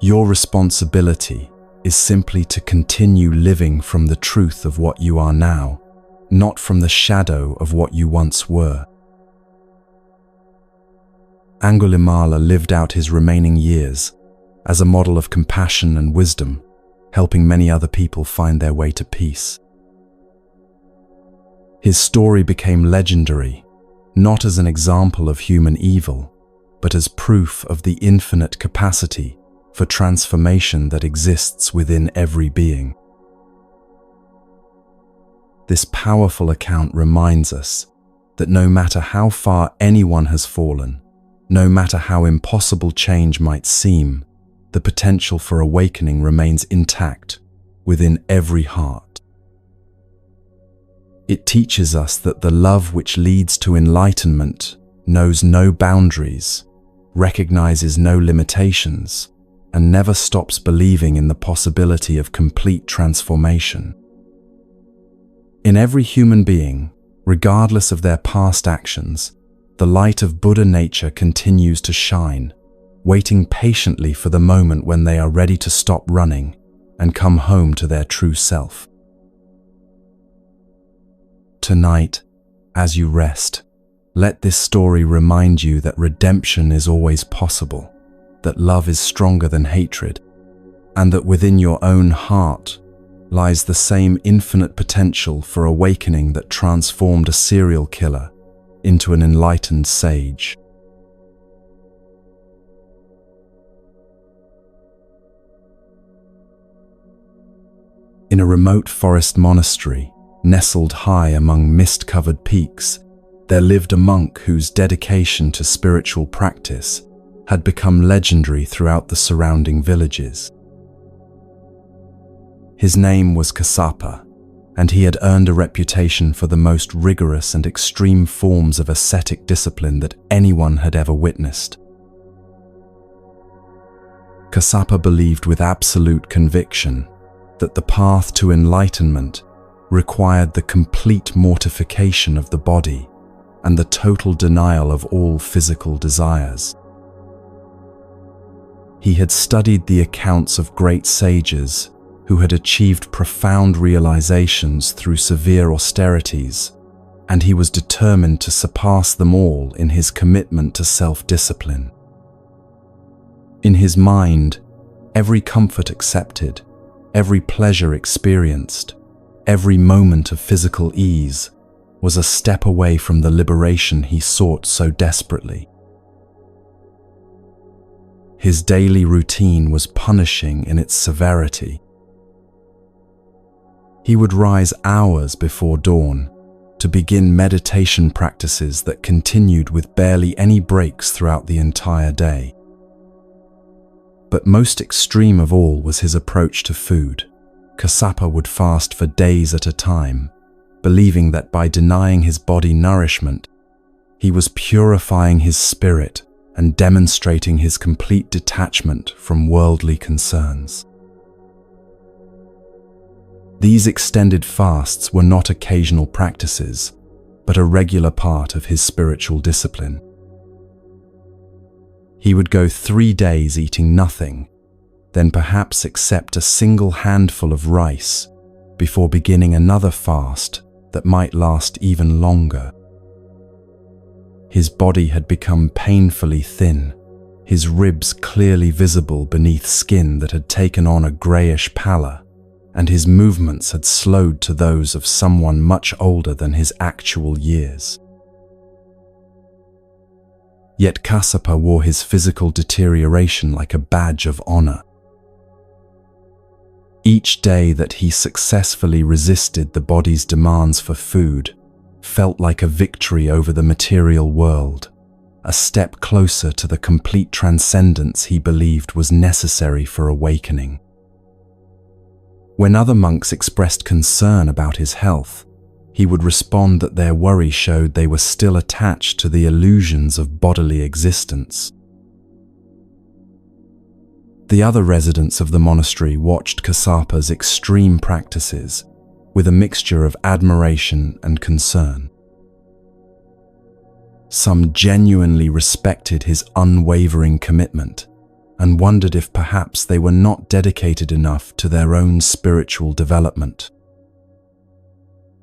Your responsibility is simply to continue living from the truth of what you are now, not from the shadow of what you once were. Angulimala lived out his remaining years as a model of compassion and wisdom, helping many other people find their way to peace. His story became legendary, not as an example of human evil, but as proof of the infinite capacity for transformation that exists within every being. This powerful account reminds us that no matter how far anyone has fallen, no matter how impossible change might seem, the potential for awakening remains intact within every heart. It teaches us that the love which leads to enlightenment knows no boundaries, recognizes no limitations, and never stops believing in the possibility of complete transformation. In every human being, regardless of their past actions, the light of Buddha nature continues to shine, waiting patiently for the moment when they are ready to stop running and come home to their true self. Tonight, as you rest, let this story remind you that redemption is always possible, that love is stronger than hatred, and that within your own heart lies the same infinite potential for awakening that transformed a serial killer into an enlightened sage. In a remote forest monastery, nestled high among mist-covered peaks, there lived a monk whose dedication to spiritual practice had become legendary throughout the surrounding villages. His name was Kassapa, and he had earned a reputation for the most rigorous and extreme forms of ascetic discipline that anyone had ever witnessed. Kassapa believed with absolute conviction that the path to enlightenment required the complete mortification of the body and the total denial of all physical desires. He had studied the accounts of great sages who had achieved profound realizations through severe austerities, and he was determined to surpass them all in his commitment to self-discipline. In his mind, every comfort accepted, every pleasure experienced, every moment of physical ease was a step away from the liberation he sought so desperately. His daily routine was punishing in its severity. He would rise hours before dawn to begin meditation practices that continued with barely any breaks throughout the entire day. But most extreme of all was his approach to food. Kassapa would fast for days at a time, believing that by denying his body nourishment, he was purifying his spirit and demonstrating his complete detachment from worldly concerns. These extended fasts were not occasional practices, but a regular part of his spiritual discipline. He would go 3 days eating nothing, then perhaps accept a single handful of rice before beginning another fast that might last even longer. His body had become painfully thin, his ribs clearly visible beneath skin that had taken on a greyish pallor, and his movements had slowed to those of someone much older than his actual years. Yet Kassapa wore his physical deterioration like a badge of honor. Each day that he successfully resisted the body's demands for food felt like a victory over the material world, a step closer to the complete transcendence he believed was necessary for awakening. When other monks expressed concern about his health, he would respond that their worry showed they were still attached to the illusions of bodily existence. The other residents of the monastery watched Kassapa's extreme practices with a mixture of admiration and concern. Some genuinely respected his unwavering commitment and wondered if perhaps they were not dedicated enough to their own spiritual development.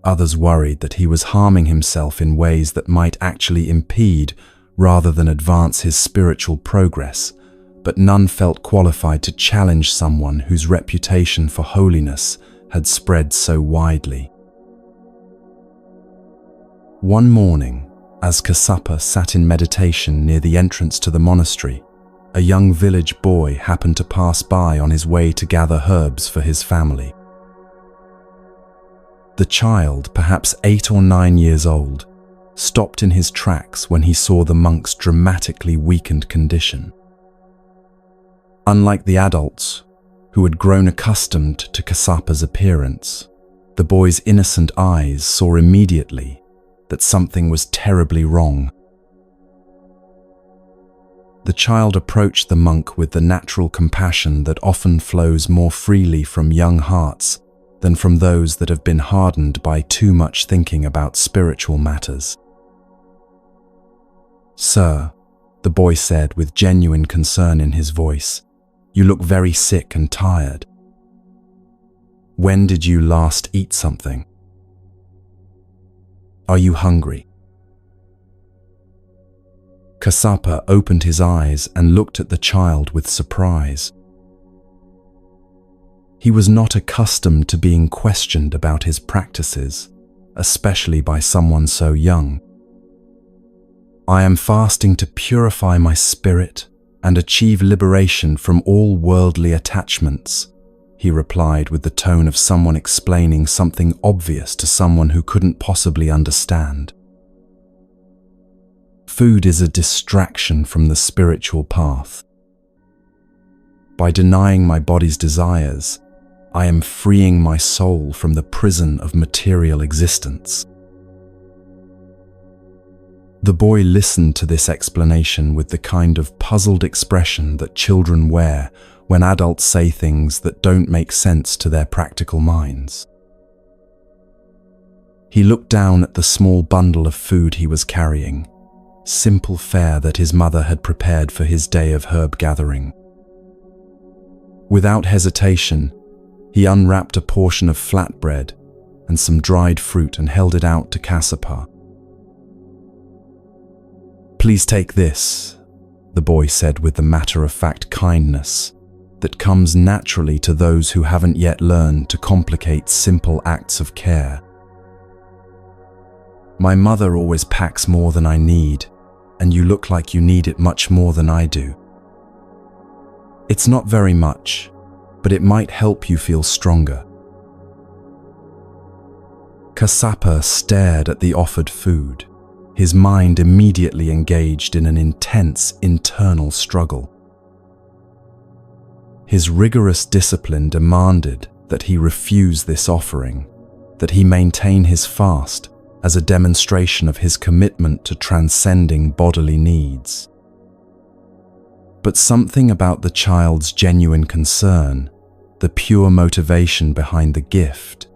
Others worried that he was harming himself in ways that might actually impede rather than advance his spiritual progress, but none felt qualified to challenge someone whose reputation for holiness had spread so widely. One morning, as Kassapa sat in meditation near the entrance to the monastery, a young village boy happened to pass by on his way to gather herbs for his family. The child, perhaps 8 or 9 years old, stopped in his tracks when he saw the monk's dramatically weakened condition. Unlike the adults, who had grown accustomed to Kassapa's appearance, the boy's innocent eyes saw immediately that something was terribly wrong. The child approached the monk with the natural compassion that often flows more freely from young hearts than from those that have been hardened by too much thinking about spiritual matters. "Sir," the boy said with genuine concern in his voice, "you look very sick and tired. When did you last eat something? Are you hungry?" Kassapa opened his eyes and looked at the child with surprise. He was not accustomed to being questioned about his practices, especially by someone so young. "I am fasting to purify my spirit and achieve liberation from all worldly attachments," he replied with the tone of someone explaining something obvious to someone who couldn't possibly understand. Food is a distraction from the spiritual path. By denying my body's desires, I am freeing my soul from the prison of material existence. The boy listened to this explanation with the kind of puzzled expression that children wear when adults say things that don't make sense to their practical minds. He looked down at the small bundle of food he was carrying, simple fare that his mother had prepared for his day of herb gathering. Without hesitation, he unwrapped a portion of flatbread and some dried fruit and held it out to Kassapa. "Please take this," the boy said with the matter-of-fact kindness that comes naturally to those who haven't yet learned to complicate simple acts of care. "My mother always packs more than I need, and you look like you need it much more than I do. It's not very much, but it might help you feel stronger." Kassapa stared at the offered food, his mind immediately engaged in an intense internal struggle. His rigorous discipline demanded that he refuse this offering, that he maintain his fast as a demonstration of his commitment to transcending bodily needs. But something about the child's genuine concern, the pure motivation behind the gift,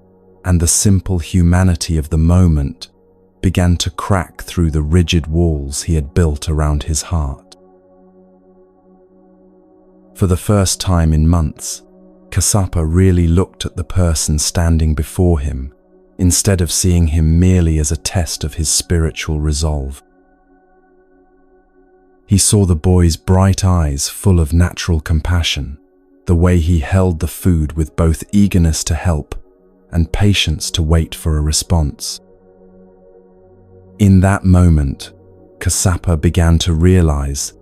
and the simple humanity of the moment began to crack through the rigid walls he had built around his heart. For the first time in months, Kassapa really looked at the person standing before him, instead of seeing him merely as a test of his spiritual resolve. He saw the boy's bright eyes full of natural compassion, the way he held the food with both eagerness to help and patience to wait for a response. In that moment, Kassapa began to realize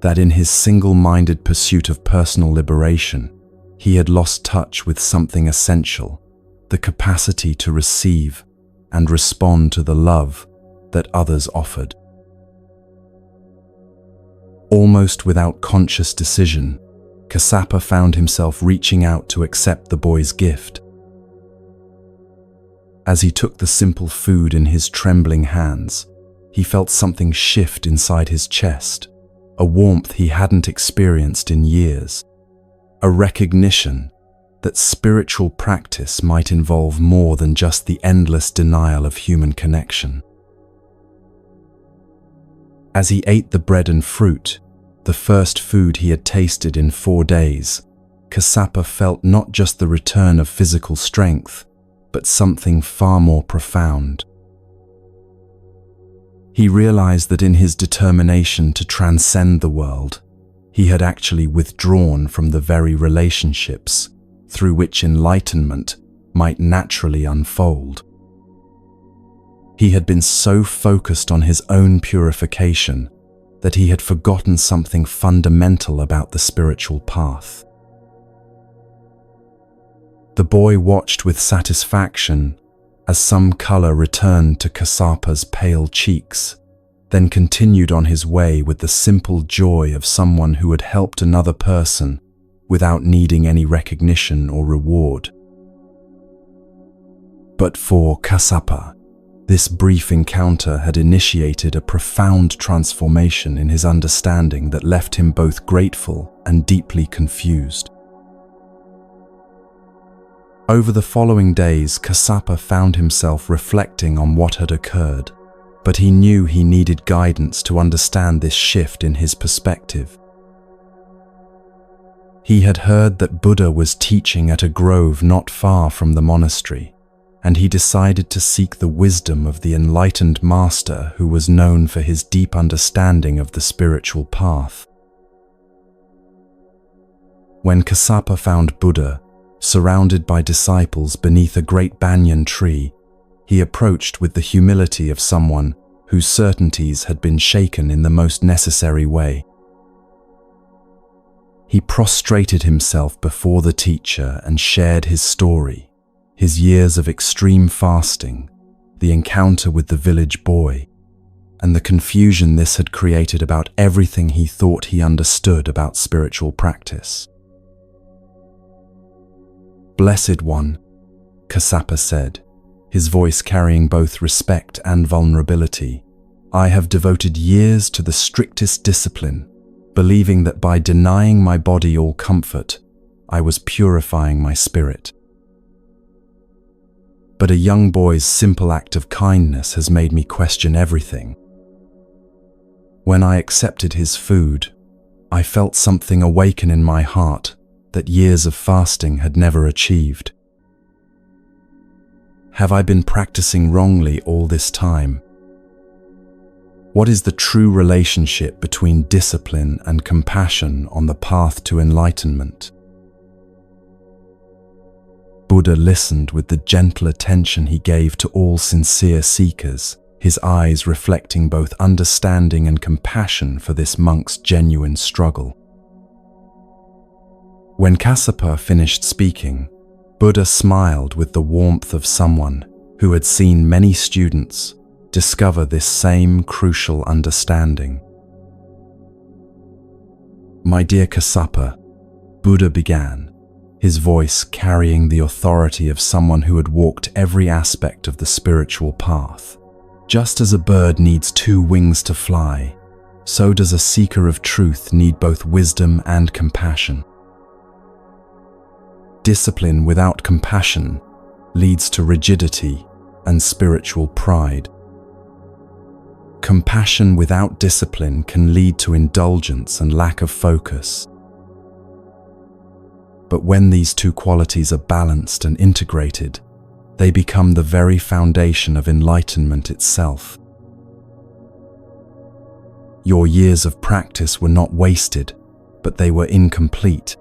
that in his single-minded pursuit of personal liberation, he had lost touch with something essential, the capacity to receive and respond to the love that others offered. Almost without conscious decision, Kassapa found himself reaching out to accept the boy's gift. As he took the simple food in his trembling hands, he felt something shift inside his chest, a warmth he hadn't experienced in years, a recognition that spiritual practice might involve more than just the endless denial of human connection. As he ate the bread and fruit, the first food he had tasted in 4 days, Kassapa felt not just the return of physical strength, but something far more profound. He realized that in his determination to transcend the world, he had actually withdrawn from the very relationships through which enlightenment might naturally unfold. He had been so focused on his own purification that he had forgotten something fundamental about the spiritual path. The boy watched with satisfaction as some color returned to Kassapa's pale cheeks, then continued on his way with the simple joy of someone who had helped another person without needing any recognition or reward. But for Kassapa, this brief encounter had initiated a profound transformation in his understanding that left him both grateful and deeply confused. Over the following days, Kassapa found himself reflecting on what had occurred, but he knew he needed guidance to understand this shift in his perspective. He had heard that Buddha was teaching at a grove not far from the monastery, and he decided to seek the wisdom of the enlightened master who was known for his deep understanding of the spiritual path. When Kassapa found Buddha, surrounded by disciples beneath a great banyan tree, he approached with the humility of someone whose certainties had been shaken in the most necessary way. He prostrated himself before the teacher and shared his story, his years of extreme fasting, the encounter with the village boy, and the confusion this had created about everything he thought he understood about spiritual practice. "Blessed One," Kassapa said, his voice carrying both respect and vulnerability, "I have devoted years to the strictest discipline, believing that by denying my body all comfort, I was purifying my spirit. But a young boy's simple act of kindness has made me question everything. When I accepted his food, I felt something awaken in my heart that years of fasting had never achieved. Have I been practicing wrongly all this time? What is the true relationship between discipline and compassion on the path to enlightenment?" Buddha listened with the gentle attention he gave to all sincere seekers, his eyes reflecting both understanding and compassion for this monk's genuine struggle. When Kassapa finished speaking, Buddha smiled with the warmth of someone who had seen many students discover this same crucial understanding. "My dear Kassapa," Buddha began, his voice carrying the authority of someone who had walked every aspect of the spiritual path. "Just as a bird needs 2 wings to fly, so does a seeker of truth need both wisdom and compassion. Discipline without compassion leads to rigidity and spiritual pride. Compassion without discipline can lead to indulgence and lack of focus. But when these 2 qualities are balanced and integrated, they become the very foundation of enlightenment itself. Your years of practice were not wasted, but they were incomplete.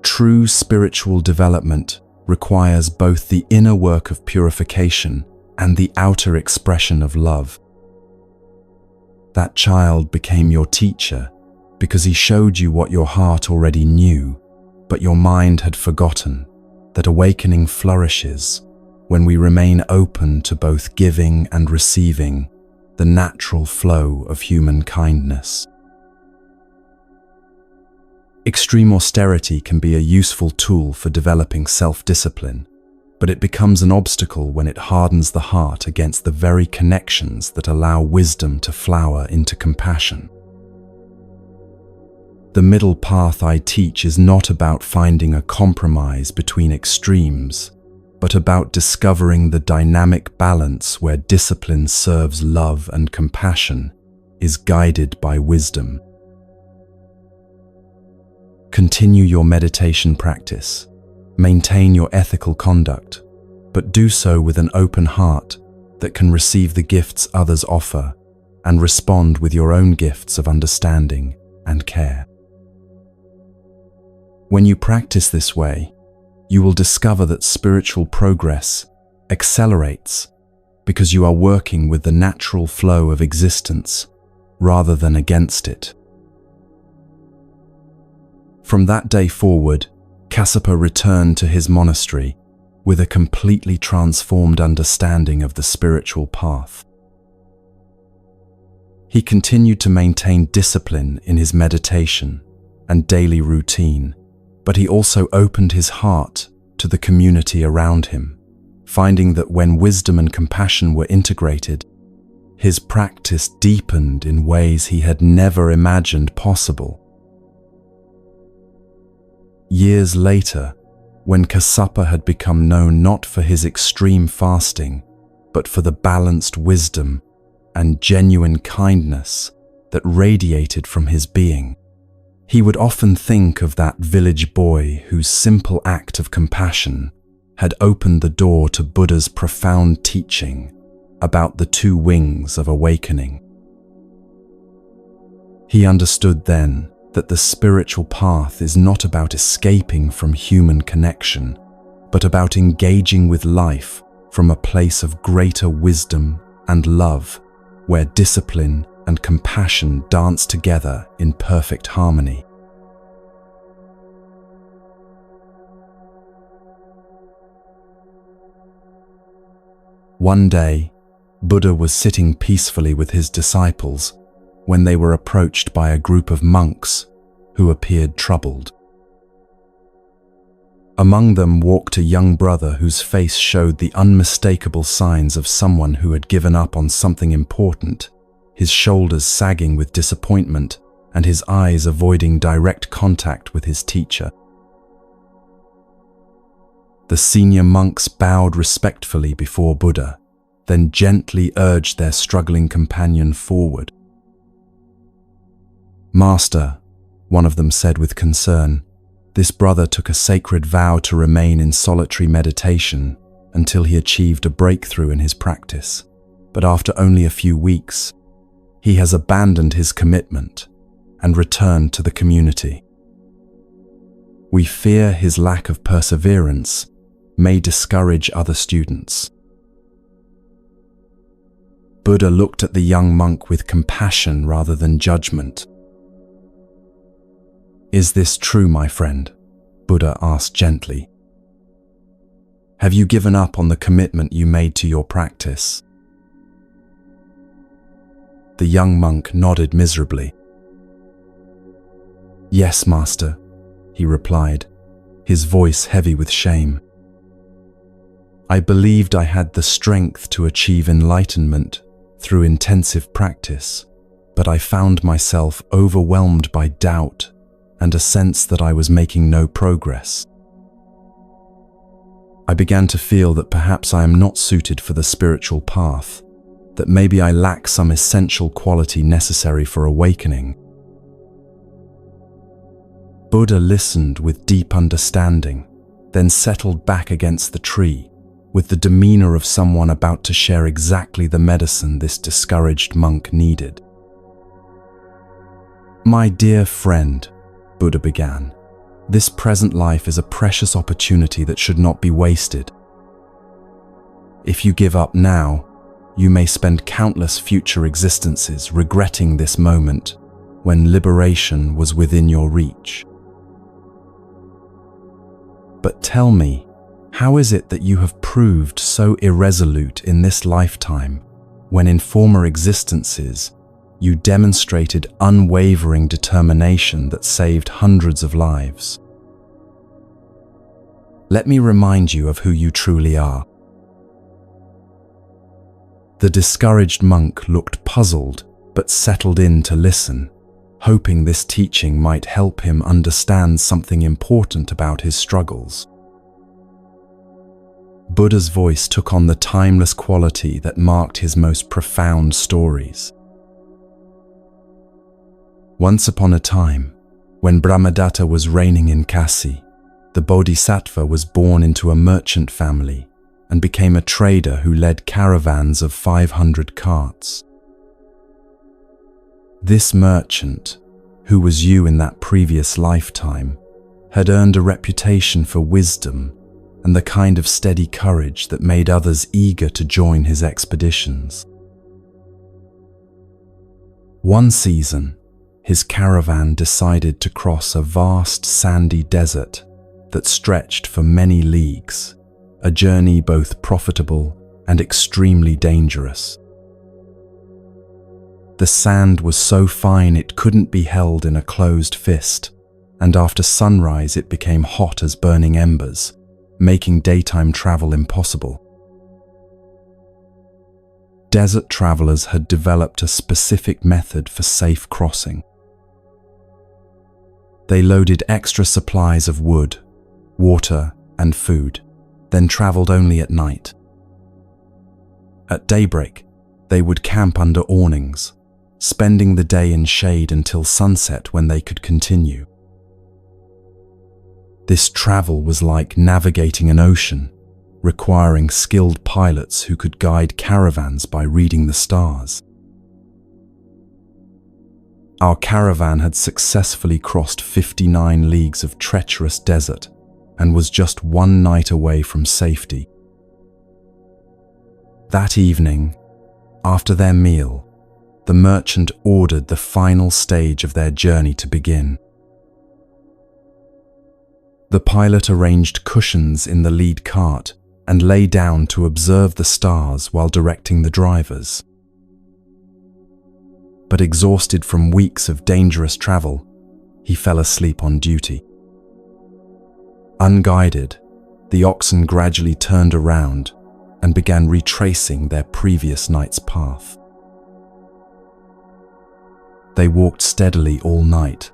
True spiritual development requires both the inner work of purification and the outer expression of love. That child became your teacher because he showed you what your heart already knew, but your mind had forgotten that awakening flourishes when we remain open to both giving and receiving, the natural flow of human kindness. Extreme austerity can be a useful tool for developing self-discipline, but it becomes an obstacle when it hardens the heart against the very connections that allow wisdom to flower into compassion. The middle path I teach is not about finding a compromise between extremes, but about discovering the dynamic balance where discipline serves love and compassion is guided by wisdom. Continue your meditation practice, maintain your ethical conduct, but do so with an open heart that can receive the gifts others offer and respond with your own gifts of understanding and care. When you practice this way, you will discover that spiritual progress accelerates because you are working with the natural flow of existence rather than against it. From that day forward, Kassapa returned to his monastery with a completely transformed understanding of the spiritual path. He continued to maintain discipline in his meditation and daily routine, but he also opened his heart to the community around him, finding that when wisdom and compassion were integrated, his practice deepened in ways he had never imagined possible. Years later, when Kassapa had become known not for his extreme fasting, but for the balanced wisdom and genuine kindness that radiated from his being, he would often think of that village boy whose simple act of compassion had opened the door to Buddha's profound teaching about the two wings of awakening. He understood then that the spiritual path is not about escaping from human connection, but about engaging with life from a place of greater wisdom and love, where discipline and compassion dance together in perfect harmony. One day, Buddha was sitting peacefully with his disciples when they were approached by a group of monks who appeared troubled. Among them walked a young brother whose face showed the unmistakable signs of someone who had given up on something important, his shoulders sagging with disappointment and his eyes avoiding direct contact with his teacher. The senior monks bowed respectfully before Buddha, then gently urged their struggling companion forward. "Master," one of them said with concern, "this brother took a sacred vow to remain in solitary meditation until he achieved a breakthrough in his practice, but after only a few weeks, he has abandoned his commitment and returned to the community. We fear his lack of perseverance may discourage other students." Buddha looked at the young monk with compassion rather than judgment. "Is this true, my friend?" Buddha asked gently. "Have you given up on the commitment you made to your practice?" The young monk nodded miserably. "Yes, master," he replied, his voice heavy with shame. "I believed I had the strength to achieve enlightenment through intensive practice, but I found myself overwhelmed by doubt and a sense that I was making no progress. I began to feel that perhaps I am not suited for the spiritual path, that maybe I lack some essential quality necessary for awakening." Buddha listened with deep understanding, then settled back against the tree, with the demeanor of someone about to share exactly the medicine this discouraged monk needed. "My dear friend," Buddha began, "this present life is a precious opportunity that should not be wasted. If you give up now, you may spend countless future existences regretting this moment when liberation was within your reach. But tell me, how is it that you have proved so irresolute in this lifetime, when in former existences you demonstrated unwavering determination that saved hundreds of lives. Let me remind you of who you truly are. The discouraged monk looked puzzled but settled in to listen, hoping this teaching might help him understand something important about his struggles. Buddha's voice took on the timeless quality that marked his most profound stories. Once upon a time, when Brahmadatta was reigning in Kasi, the Bodhisattva was born into a merchant family and became a trader who led caravans of 500 carts. This merchant, who was you in that previous lifetime, had earned a reputation for wisdom and the kind of steady courage that made others eager to join his expeditions. One season, his caravan decided to cross a vast sandy desert that stretched for many leagues, a journey both profitable and extremely dangerous. The sand was so fine it couldn't be held in a closed fist, and after sunrise it became hot as burning embers, making daytime travel impossible. Desert travelers had developed a specific method for safe crossing. They loaded extra supplies of wood, water, and food, then traveled only at night. At daybreak, they would camp under awnings, spending the day in shade until sunset when they could continue. This travel was like navigating an ocean, requiring skilled pilots who could guide caravans by reading the stars. Our caravan had successfully crossed 59 leagues of treacherous desert and was just one night away from safety. That evening, after their meal, the merchant ordered the final stage of their journey to begin. The pilot arranged cushions in the lead cart and lay down to observe the stars while directing the drivers. But exhausted from weeks of dangerous travel, he fell asleep on duty. Unguided, the oxen gradually turned around and began retracing their previous night's path. They walked steadily all night,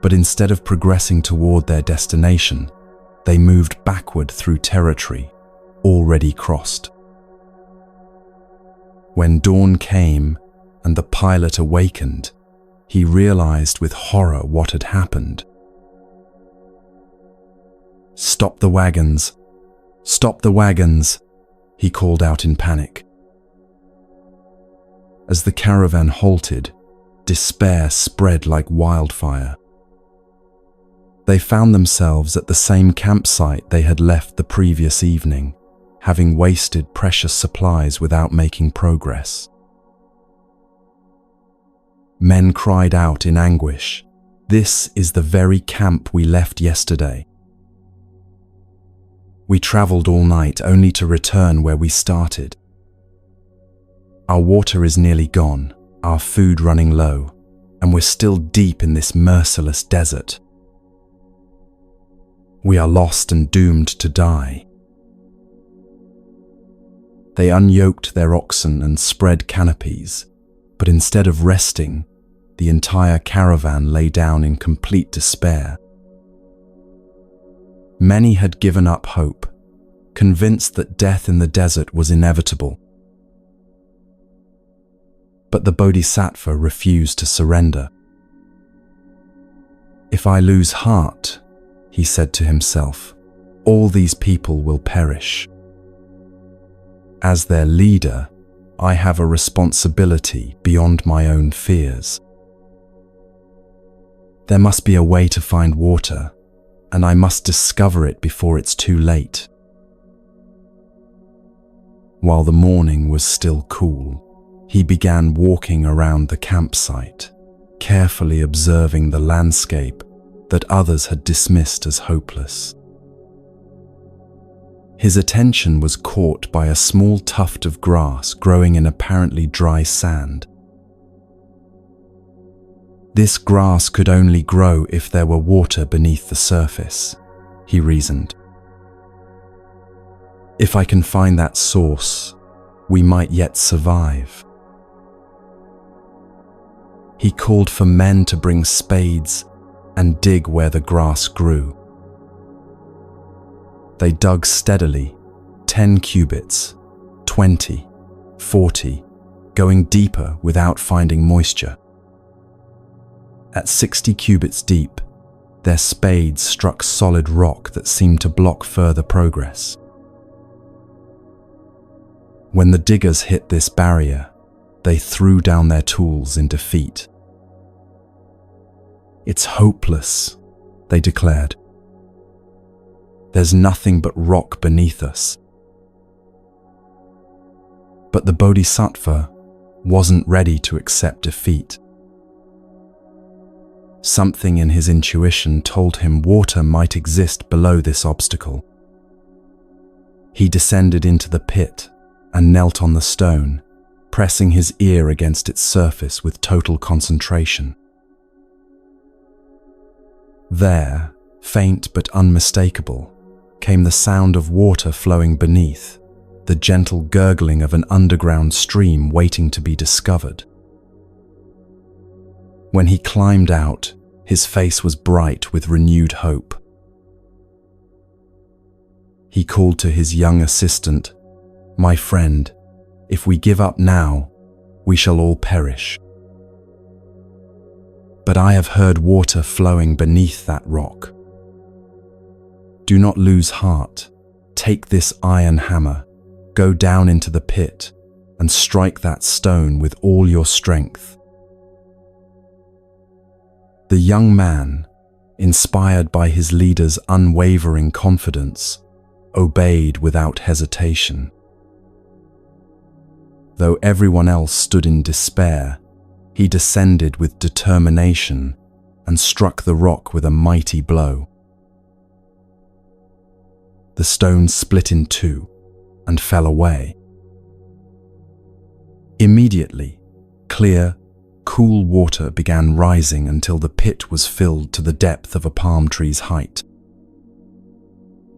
but instead of progressing toward their destination, they moved backward through territory already crossed. When dawn came and the pilot awakened, he realized with horror what had happened. "Stop the wagons! Stop the wagons!" he called out in panic. As the caravan halted, despair spread like wildfire. They found themselves at the same campsite they had left the previous evening, having wasted precious supplies without making progress. Men cried out in anguish, "This is the very camp we left yesterday. We traveled all night only to return where we started. Our water is nearly gone, our food running low, and we're still deep in this merciless desert. We are lost and doomed to die." They unyoked their oxen and spread canopies, but instead of resting, the entire caravan lay down in complete despair. Many had given up hope, convinced that death in the desert was inevitable. But the Bodhisattva refused to surrender. "If I lose heart," he said to himself, "all these people will perish. As their leader, I have a responsibility beyond my own fears. There must be a way to find water, and I must discover it before it's too late." While the morning was still cool, he began walking around the campsite, carefully observing the landscape that others had dismissed as hopeless. His attention was caught by a small tuft of grass growing in apparently dry sand. This grass could only grow if there were water beneath the surface, he reasoned. If I can find that source, we might yet survive. He called for men to bring spades and dig where the grass grew. They dug steadily, 10 cubits, 20, 40, going deeper without finding moisture. At 60 cubits deep, their spades struck solid rock that seemed to block further progress. When the diggers hit this barrier, they threw down their tools in defeat. "It's hopeless," they declared. "There's nothing but rock beneath us." But the Bodhisattva wasn't ready to accept defeat. Something in his intuition told him water might exist below this obstacle. He descended into the pit and knelt on the stone, pressing his ear against its surface with total concentration. There, faint but unmistakable, came the sound of water flowing beneath, the gentle gurgling of an underground stream waiting to be discovered. When he climbed out, his face was bright with renewed hope. He called to his young assistant, "My friend, if we give up now, we shall all perish. But I have heard water flowing beneath that rock. Do not lose heart. Take this iron hammer, go down into the pit, and strike that stone with all your strength." The young man, inspired by his leader's unwavering confidence, obeyed without hesitation. Though everyone else stood in despair, he descended with determination and struck the rock with a mighty blow. The stone split in two and fell away. Immediately, clear, cool water began rising until the pit was filled to the depth of a palm tree's height.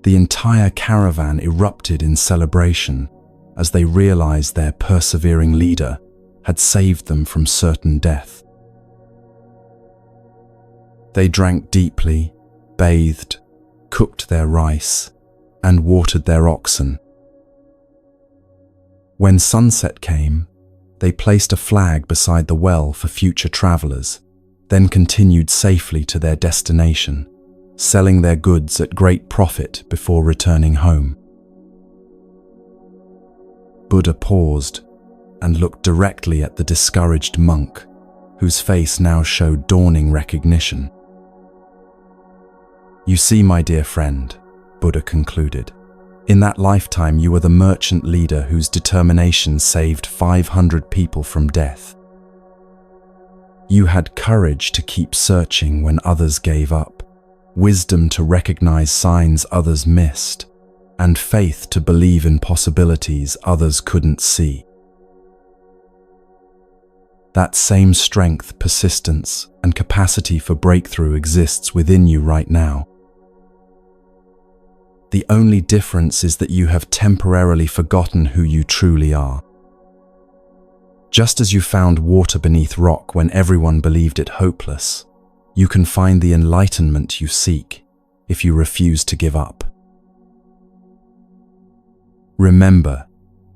The entire caravan erupted in celebration as they realized their persevering leader had saved them from certain death. They drank deeply, bathed, cooked their rice, and watered their oxen. When sunset came, they placed a flag beside the well for future travelers, then continued safely to their destination, selling their goods at great profit before returning home. Buddha paused and looked directly at the discouraged monk, whose face now showed dawning recognition. "You see, my dear friend," Buddha concluded, "in that lifetime you were the merchant leader whose determination saved 500 people from death. You had courage to keep searching when others gave up, wisdom to recognize signs others missed, and faith to believe in possibilities others couldn't see. That same strength, persistence, and capacity for breakthrough exists within you right now. The only difference is that you have temporarily forgotten who you truly are. Just as you found water beneath rock when everyone believed it hopeless, you can find the enlightenment you seek if you refuse to give up. Remember,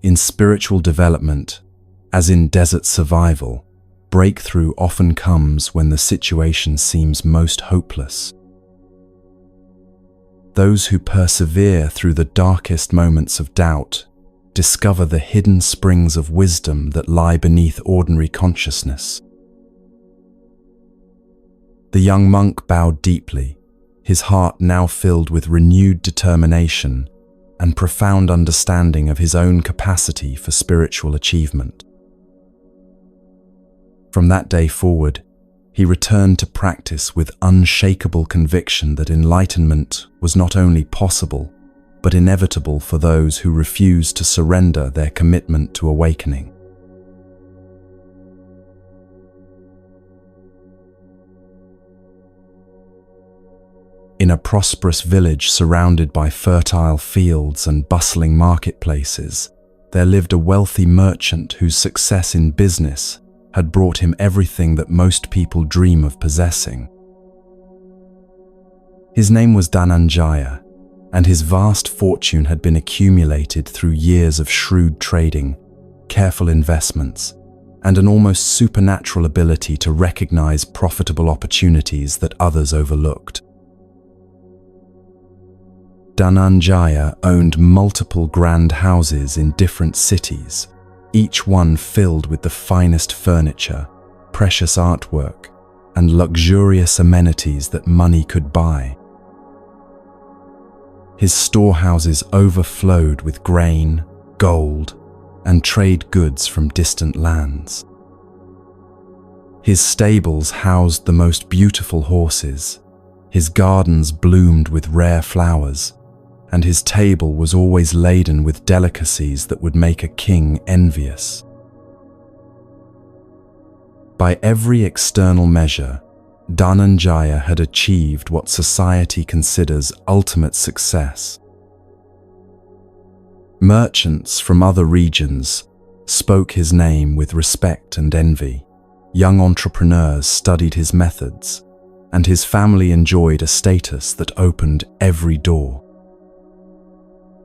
in spiritual development, as in desert survival, breakthrough often comes when the situation seems most hopeless. Those who persevere through the darkest moments of doubt discover the hidden springs of wisdom that lie beneath ordinary consciousness. The young monk bowed deeply, his heart now filled with renewed determination and profound understanding of his own capacity for spiritual achievement. From that day forward, he returned to practice with unshakable conviction that enlightenment was not only possible, but inevitable for those who refuse to surrender their commitment to awakening. In a prosperous village surrounded by fertile fields and bustling marketplaces, there lived a wealthy merchant whose success in business had brought him everything that most people dream of possessing. His name was Dhananjaya, and his vast fortune had been accumulated through years of shrewd trading, careful investments, and an almost supernatural ability to recognize profitable opportunities that others overlooked. Dhananjaya owned multiple grand houses in different cities, each one filled with the finest furniture, precious artwork, and luxurious amenities that money could buy. His storehouses overflowed with grain, gold, and trade goods from distant lands. His stables housed the most beautiful horses, his gardens bloomed with rare flowers, and his table was always laden with delicacies that would make a king envious. By every external measure, Dhananjaya had achieved what society considers ultimate success. Merchants from other regions spoke his name with respect and envy. Young entrepreneurs studied his methods, and his family enjoyed a status that opened every door.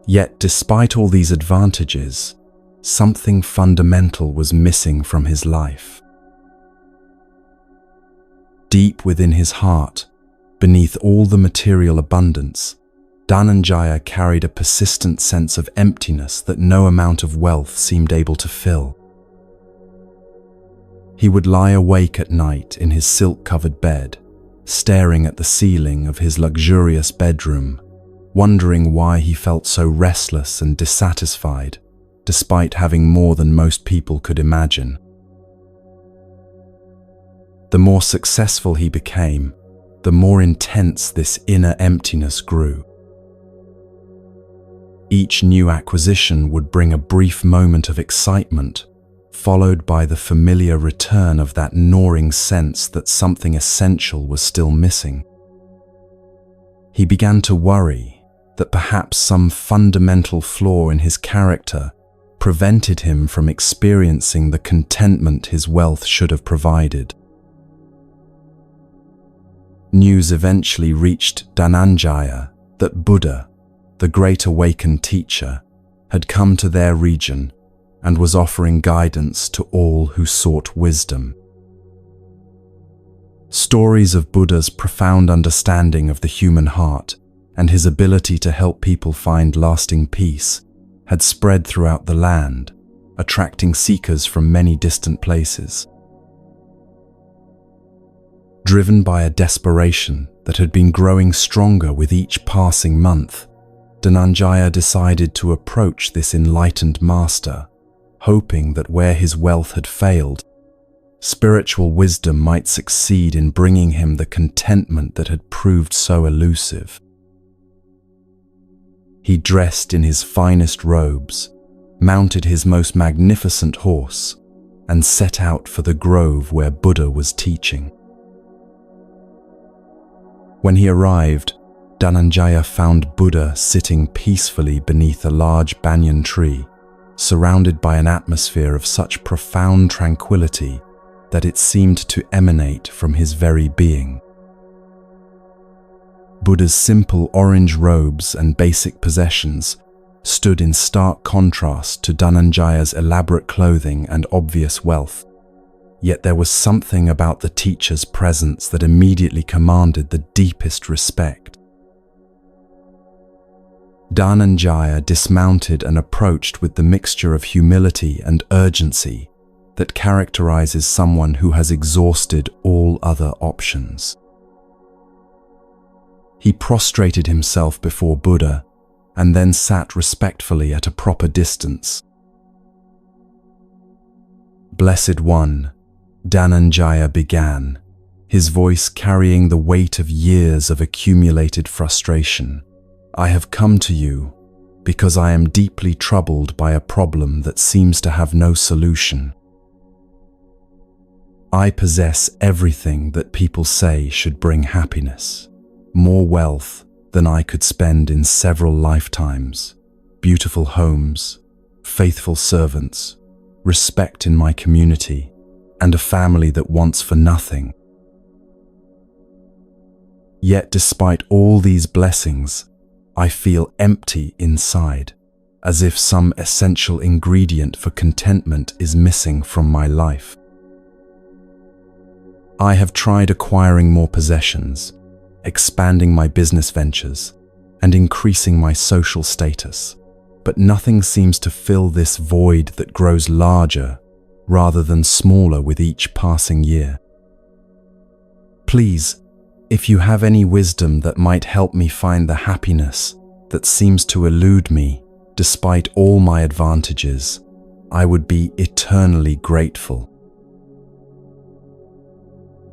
Yet, despite all these advantages, something fundamental was missing from his life. Deep within his heart, beneath all the material abundance, Dhananjaya carried a persistent sense of emptiness that no amount of wealth seemed able to fill. He would lie awake at night in his silk-covered bed, staring at the ceiling of his luxurious bedroom, wondering why he felt so restless and dissatisfied, despite having more than most people could imagine. The more successful he became, the more intense this inner emptiness grew. Each new acquisition would bring a brief moment of excitement, followed by the familiar return of that gnawing sense that something essential was still missing. He began to worry that perhaps some fundamental flaw in his character prevented him from experiencing the contentment his wealth should have provided. News eventually reached Dhananjaya that Buddha, the great awakened teacher, had come to their region and was offering guidance to all who sought wisdom. Stories of Buddha's profound understanding of the human heart and his ability to help people find lasting peace had spread throughout the land, attracting seekers from many distant places. Driven by a desperation that had been growing stronger with each passing month, Dhananjaya decided to approach this enlightened master, hoping that where his wealth had failed, spiritual wisdom might succeed in bringing him the contentment that had proved so elusive. He dressed in his finest robes, mounted his most magnificent horse, and set out for the grove where Buddha was teaching. When he arrived, Dhananjaya found Buddha sitting peacefully beneath a large banyan tree, surrounded by an atmosphere of such profound tranquility that it seemed to emanate from his very being. Buddha's simple orange robes and basic possessions stood in stark contrast to Dhananjaya's elaborate clothing and obvious wealth. Yet there was something about the teacher's presence that immediately commanded the deepest respect. Dhananjaya dismounted and approached with the mixture of humility and urgency that characterizes someone who has exhausted all other options. He prostrated himself before Buddha and then sat respectfully at a proper distance. "Blessed One," Dhananjaya began, his voice carrying the weight of years of accumulated frustration, "I have come to you because I am deeply troubled by a problem that seems to have no solution. I possess everything that people say should bring happiness, more wealth than I could spend in several lifetimes, beautiful homes, faithful servants, respect in my community, and a family that wants for nothing. Yet despite all these blessings, I feel empty inside, as if some essential ingredient for contentment is missing from my life. I have tried acquiring more possessions, expanding my business ventures, and increasing my social status, but nothing seems to fill this void that grows larger rather than smaller with each passing year. Please, if you have any wisdom that might help me find the happiness that seems to elude me despite all my advantages, I would be eternally grateful.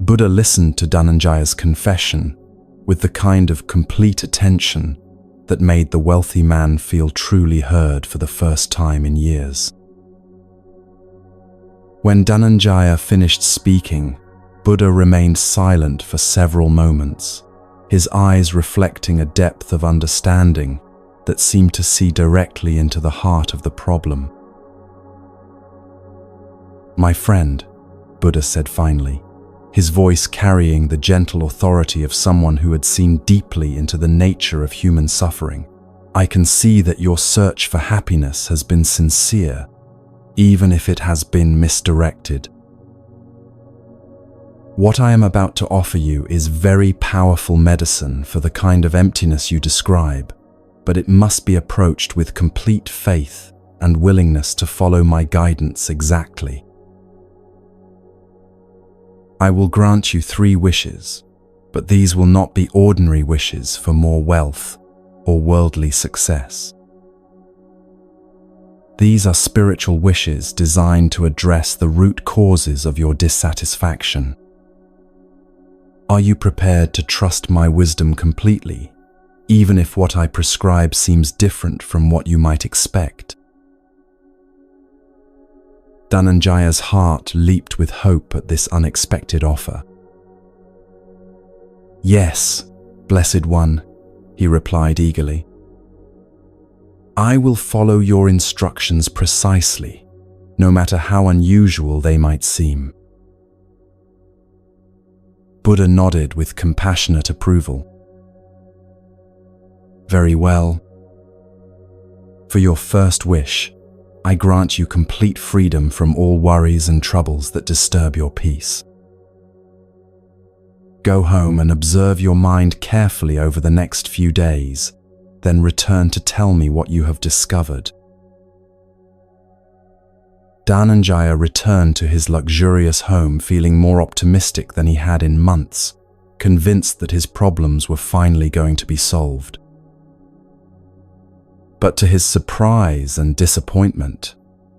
Buddha listened to Dhananjaya's confession with the kind of complete attention that made the wealthy man feel truly heard for the first time in years. When Dhananjaya finished speaking, Buddha remained silent for several moments, his eyes reflecting a depth of understanding that seemed to see directly into the heart of the problem. "My friend," Buddha said finally, his voice carrying the gentle authority of someone who had seen deeply into the nature of human suffering, "I can see that your search for happiness has been sincere, even if it has been misdirected. What I am about to offer you is very powerful medicine for the kind of emptiness you describe, but it must be approached with complete faith and willingness to follow my guidance exactly. I will grant you 3 wishes, but these will not be ordinary wishes for more wealth or worldly success. These are spiritual wishes designed to address the root causes of your dissatisfaction. Are you prepared to trust my wisdom completely, even if what I prescribe seems different from what you might expect?" Dhananjaya's heart leaped with hope at this unexpected offer. "Yes, Blessed One," he replied eagerly. "I will follow your instructions precisely, no matter how unusual they might seem." Buddha nodded with compassionate approval. "Very well. For your first wish, I grant you complete freedom from all worries and troubles that disturb your peace. Go home and observe your mind carefully over the next few days, then return to tell me what you have discovered." Dhananjaya returned to his luxurious home feeling more optimistic than he had in months, convinced that his problems were finally going to be solved. But to his surprise and disappointment,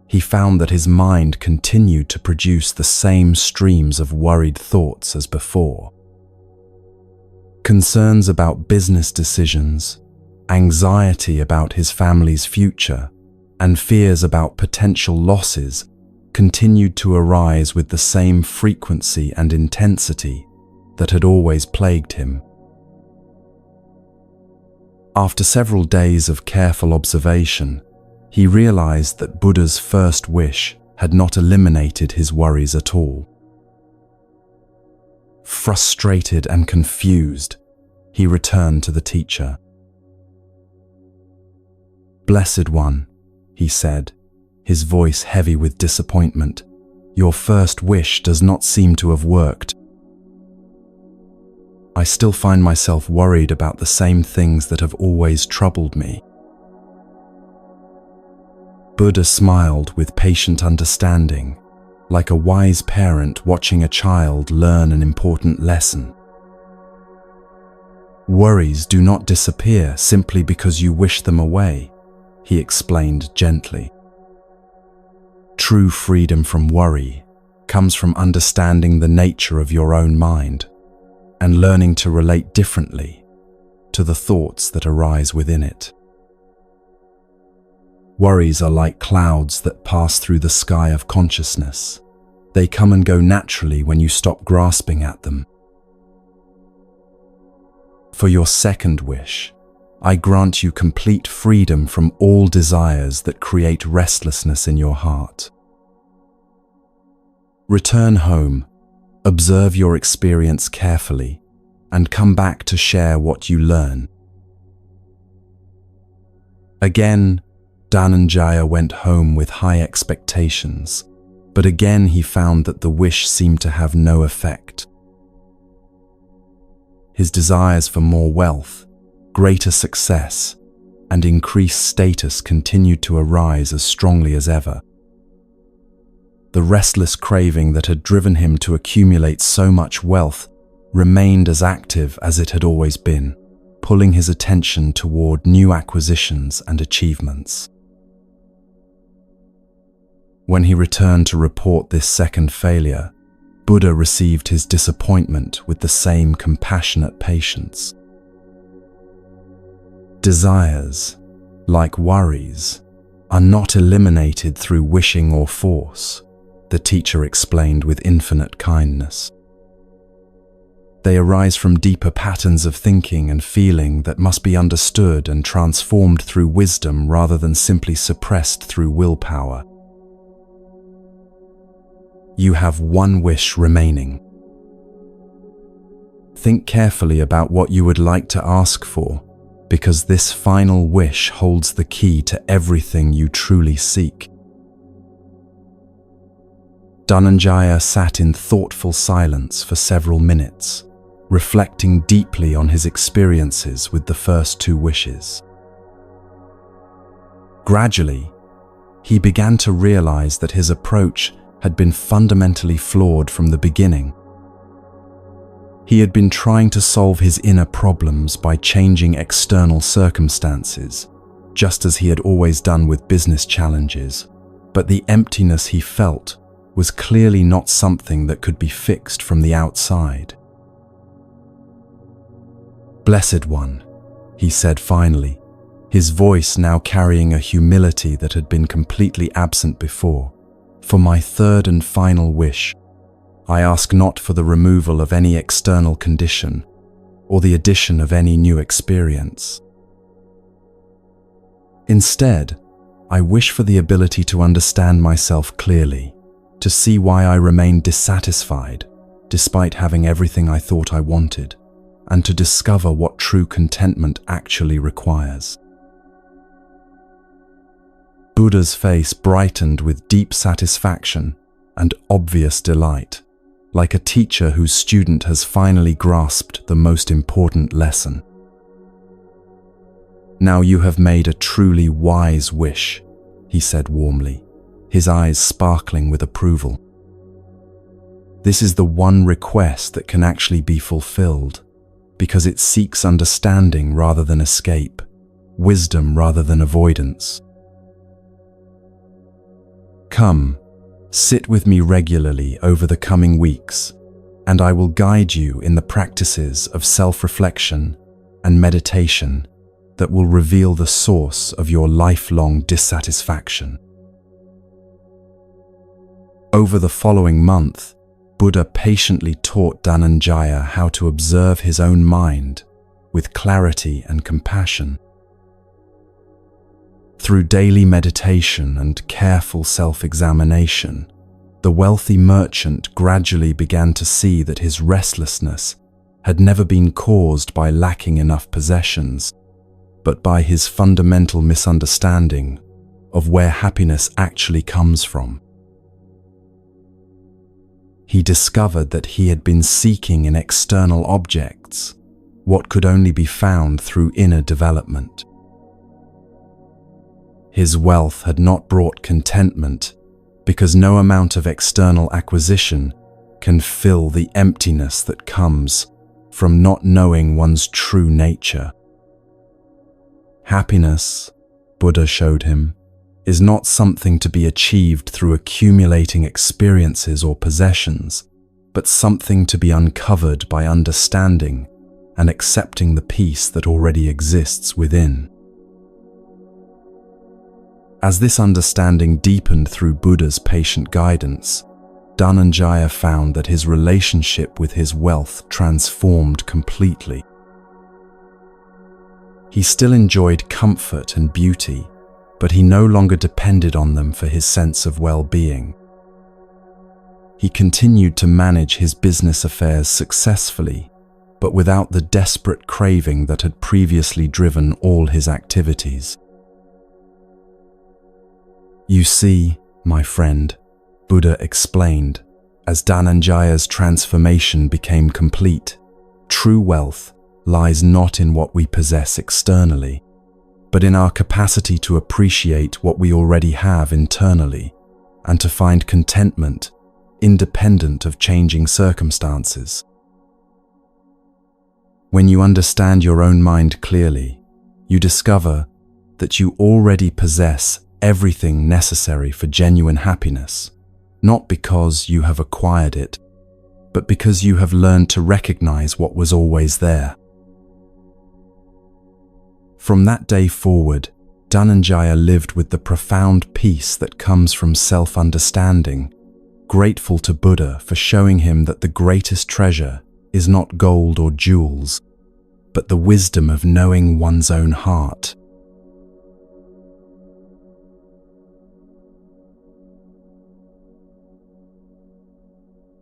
he found that his mind continued to produce the same streams of worried thoughts as before. Concerns about business decisions, anxiety about his family's future, and fears about potential losses continued to arise with the same frequency and intensity that had always plagued him. After several days of careful observation, he realized that Buddha's first wish had not eliminated his worries at all. Frustrated and confused, he returned to the teacher. "Blessed One," he said, his voice heavy with disappointment, "your first wish does not seem to have worked. I still find myself worried about the same things that have always troubled me." Buddha smiled with patient understanding, like a wise parent watching a child learn an important lesson. "Worries do not disappear simply because you wish them away," he explained gently. "True freedom from worry comes from understanding the nature of your own mind and learning to relate differently to the thoughts that arise within it." Worries are like clouds that pass through the sky of consciousness. They come and go naturally when you stop grasping at them. For your second wish, I grant you complete freedom from all desires that create restlessness in your heart. Return home, observe your experience carefully, and come back to share what you learn. Again, Dhananjaya went home with high expectations, but again he found that the wish seemed to have no effect. His desires for more wealth, greater success, and increased status continued to arise as strongly as ever. The restless craving that had driven him to accumulate so much wealth remained as active as it had always been, pulling his attention toward new acquisitions and achievements. When he returned to report this second failure, Buddha received his disappointment with the same compassionate patience. Desires, like worries, are not eliminated through wishing or force, the teacher explained with infinite kindness. They arise from deeper patterns of thinking and feeling that must be understood and transformed through wisdom rather than simply suppressed through willpower. You have one wish remaining. Think carefully about what you would like to ask for, because this final wish holds the key to everything you truly seek. Dhananjaya sat in thoughtful silence for several minutes, reflecting deeply on his experiences with the first two wishes. Gradually, he began to realize that his approach had been fundamentally flawed from the beginning. He had been trying to solve his inner problems by changing external circumstances, just as he had always done with business challenges, but the emptiness he felt was clearly not something that could be fixed from the outside. "Blessed One," he said finally, his voice now carrying a humility that had been completely absent before. "For my third and final wish, I ask not for the removal of any external condition or the addition of any new experience. Instead, I wish for the ability to understand myself clearly, to see why I remain dissatisfied despite having everything I thought I wanted, and to discover what true contentment actually requires." Buddha's face brightened with deep satisfaction and obvious delight, like a teacher whose student has finally grasped the most important lesson. "Now you have made a truly wise wish," he said warmly, his eyes sparkling with approval. "This is the one request that can actually be fulfilled, because it seeks understanding rather than escape, wisdom rather than avoidance. Come, sit with me regularly over the coming weeks, and I will guide you in the practices of self-reflection and meditation that will reveal the source of your lifelong dissatisfaction." Over the following month, Buddha patiently taught Dhananjaya how to observe his own mind with clarity and compassion. Through daily meditation and careful self-examination, the wealthy merchant gradually began to see that his restlessness had never been caused by lacking enough possessions, but by his fundamental misunderstanding of where happiness actually comes from. He discovered that he had been seeking in external objects what could only be found through inner development. His wealth had not brought contentment because no amount of external acquisition can fill the emptiness that comes from not knowing one's true nature. Happiness, Buddha showed him, is not something to be achieved through accumulating experiences or possessions, but something to be uncovered by understanding and accepting the peace that already exists within. As this understanding deepened through Buddha's patient guidance, Dhananjaya found that his relationship with his wealth transformed completely. He still enjoyed comfort and beauty, but he no longer depended on them for his sense of well-being. He continued to manage his business affairs successfully, but without the desperate craving that had previously driven all his activities. "You see, my friend," Buddha explained, as Dhananjaya's transformation became complete, "true wealth lies not in what we possess externally, but in our capacity to appreciate what we already have internally and to find contentment independent of changing circumstances. When you understand your own mind clearly, you discover that you already possess everything necessary for genuine happiness, not because you have acquired it, but because you have learned to recognize what was always there." From that day forward, Dhananjaya lived with the profound peace that comes from self-understanding, grateful to Buddha for showing him that the greatest treasure is not gold or jewels, but the wisdom of knowing one's own heart.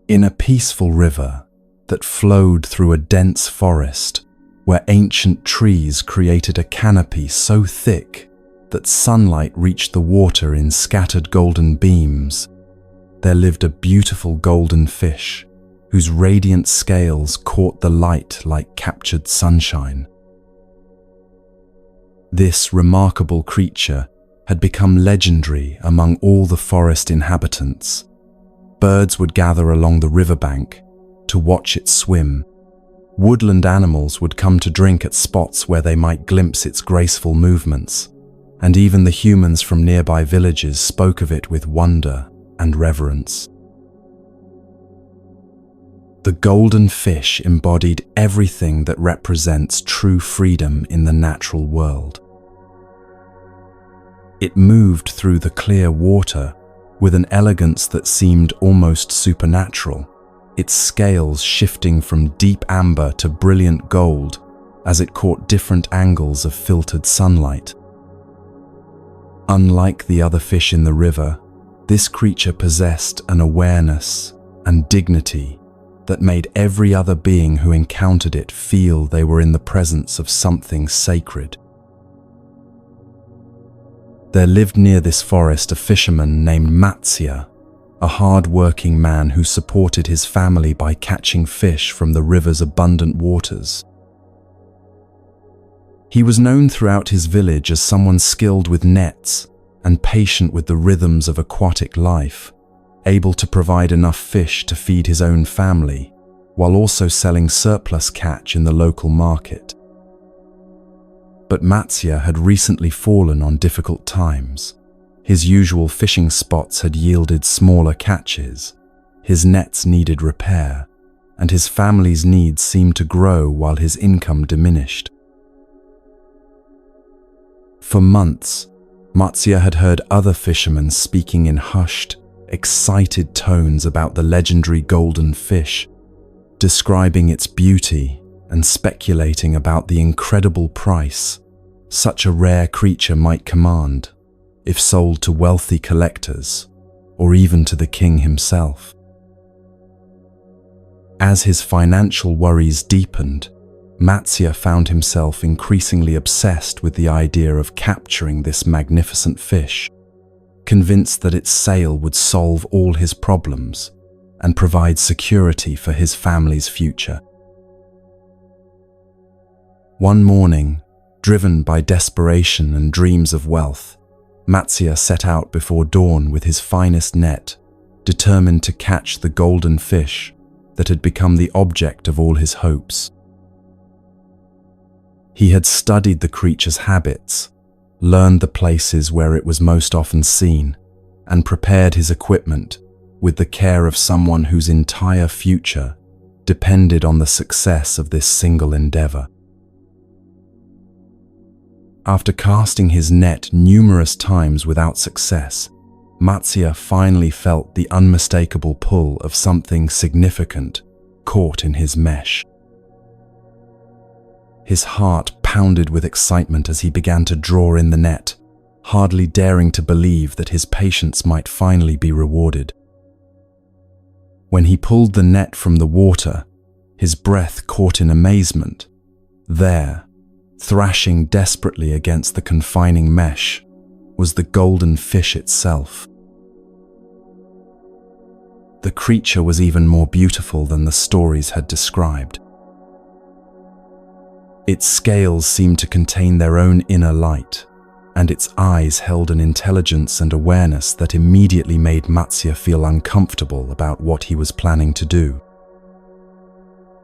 In a peaceful river that flowed through a dense forest, where ancient trees created a canopy so thick that sunlight reached the water in scattered golden beams, there lived a beautiful golden fish whose radiant scales caught the light like captured sunshine. This remarkable creature had become legendary among all the forest inhabitants. Birds would gather along the riverbank to watch it swim. Woodland animals would come to drink at spots where they might glimpse its graceful movements, and even the humans from nearby villages spoke of it with wonder and reverence. The golden fish embodied everything that represents true freedom in the natural world. It moved through the clear water with an elegance that seemed almost supernatural, its scales shifting from deep amber to brilliant gold as it caught different angles of filtered sunlight. Unlike the other fish in the river, this creature possessed an awareness and dignity that made every other being who encountered it feel they were in the presence of something sacred. There lived near this forest a fisherman named Matsya, a hard-working man who supported his family by catching fish from the river's abundant waters. He was known throughout his village as someone skilled with nets and patient with the rhythms of aquatic life, able to provide enough fish to feed his own family, while also selling surplus catch in the local market. But Matsya had recently fallen on difficult times. His usual fishing spots had yielded smaller catches, his nets needed repair, and his family's needs seemed to grow while his income diminished. For months, Matsya had heard other fishermen speaking in hushed, excited tones about the legendary golden fish, describing its beauty and speculating about the incredible price such a rare creature might command if sold to wealthy collectors or even to the king himself. As his financial worries deepened, Matsya found himself increasingly obsessed with the idea of capturing this magnificent fish, convinced that its sale would solve all his problems and provide security for his family's future. One morning, driven by desperation and dreams of wealth, Matsya set out before dawn with his finest net, determined to catch the golden fish that had become the object of all his hopes. He had studied the creature's habits, learned the places where it was most often seen, and prepared his equipment with the care of someone whose entire future depended on the success of this single endeavor. After casting his net numerous times without success, Matsya finally felt the unmistakable pull of something significant caught in his mesh. His heart pounded with excitement as he began to draw in the net, hardly daring to believe that his patience might finally be rewarded. When he pulled the net from the water, his breath caught in amazement. There, thrashing desperately against the confining mesh, was the golden fish itself. The creature was even more beautiful than the stories had described. Its scales seemed to contain their own inner light, and its eyes held an intelligence and awareness that immediately made Matsya feel uncomfortable about what he was planning to do.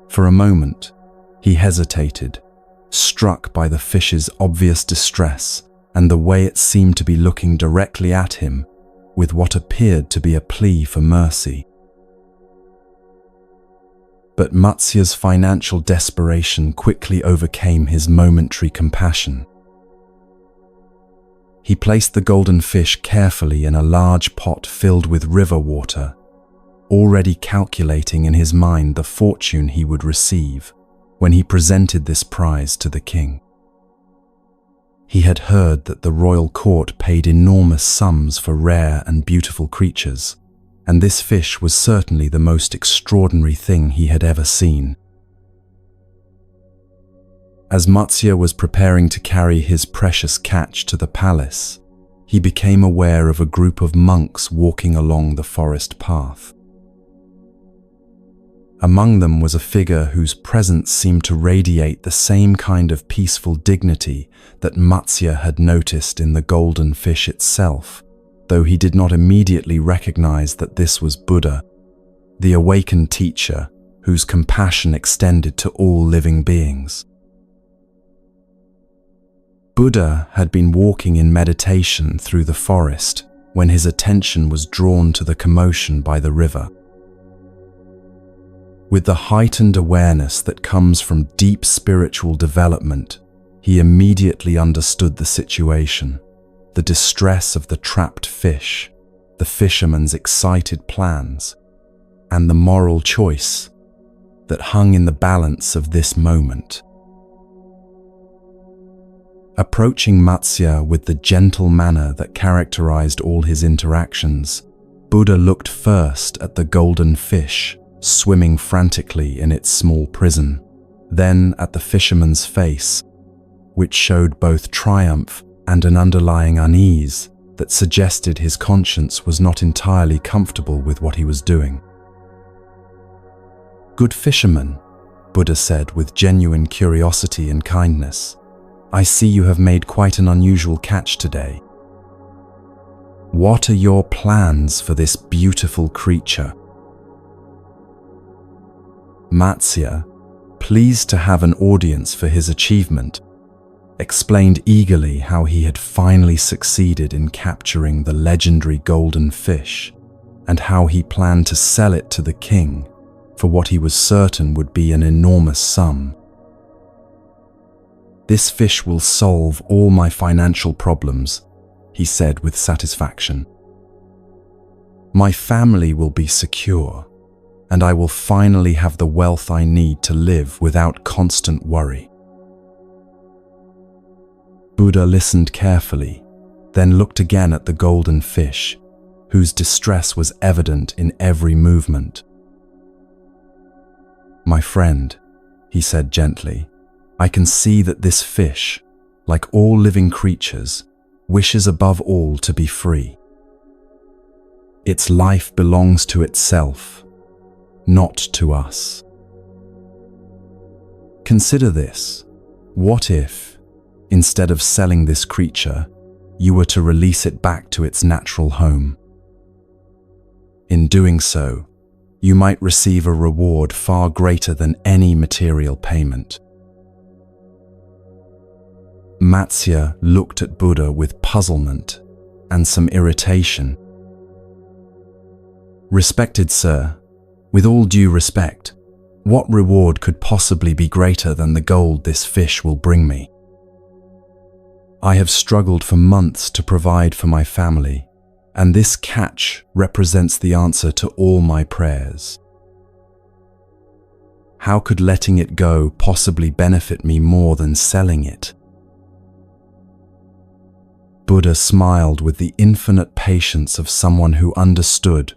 For a moment, he hesitated, struck by the fish's obvious distress and the way it seemed to be looking directly at him with what appeared to be a plea for mercy. But Matsya's financial desperation quickly overcame his momentary compassion. He placed the golden fish carefully in a large pot filled with river water, already calculating in his mind the fortune he would receive when he presented this prize to the king. He had heard that the royal court paid enormous sums for rare and beautiful creatures, and this fish was certainly the most extraordinary thing he had ever seen. As Matsya was preparing to carry his precious catch to the palace, he became aware of a group of monks walking along the forest path. Among them was a figure whose presence seemed to radiate the same kind of peaceful dignity that Matsya had noticed in the golden fish itself, though he did not immediately recognize that this was Buddha, the awakened teacher whose compassion extended to all living beings. Buddha had been walking in meditation through the forest when his attention was drawn to the commotion by the river. With the heightened awareness that comes from deep spiritual development, he immediately understood the situation, the distress of the trapped fish, the fisherman's excited plans, and the moral choice that hung in the balance of this moment. Approaching Matsya with the gentle manner that characterized all his interactions, Buddha looked first at the golden fish swimming frantically in its small prison, then at the fisherman's face, which showed both triumph and an underlying unease that suggested his conscience was not entirely comfortable with what he was doing. "Good fisherman," Buddha said with genuine curiosity and kindness, "I see you have made quite an unusual catch today. What are your plans for this beautiful creature?" Matsya, pleased to have an audience for his achievement, explained eagerly how he had finally succeeded in capturing the legendary golden fish and how he planned to sell it to the king for what he was certain would be an enormous sum. "This fish will solve all my financial problems," he said with satisfaction. "My family will be secure, and I will finally have the wealth I need to live without constant worry." Buddha listened carefully, then looked again at the golden fish, whose distress was evident in every movement. "My friend," he said gently, "I can see that this fish, like all living creatures, wishes above all to be free. Its life belongs to itself, not to us. Consider this. What if, instead of selling this creature, you were to release it back to its natural home? In doing so, you might receive a reward far greater than any material payment." Matsya looked at Buddha with puzzlement and some irritation. "Respected sir, with all due respect, what reward could possibly be greater than the gold this fish will bring me?" I have struggled for months to provide for my family, and this catch represents the answer to all my prayers. How could letting it go possibly benefit me more than selling it? Buddha smiled with the infinite patience of someone who understood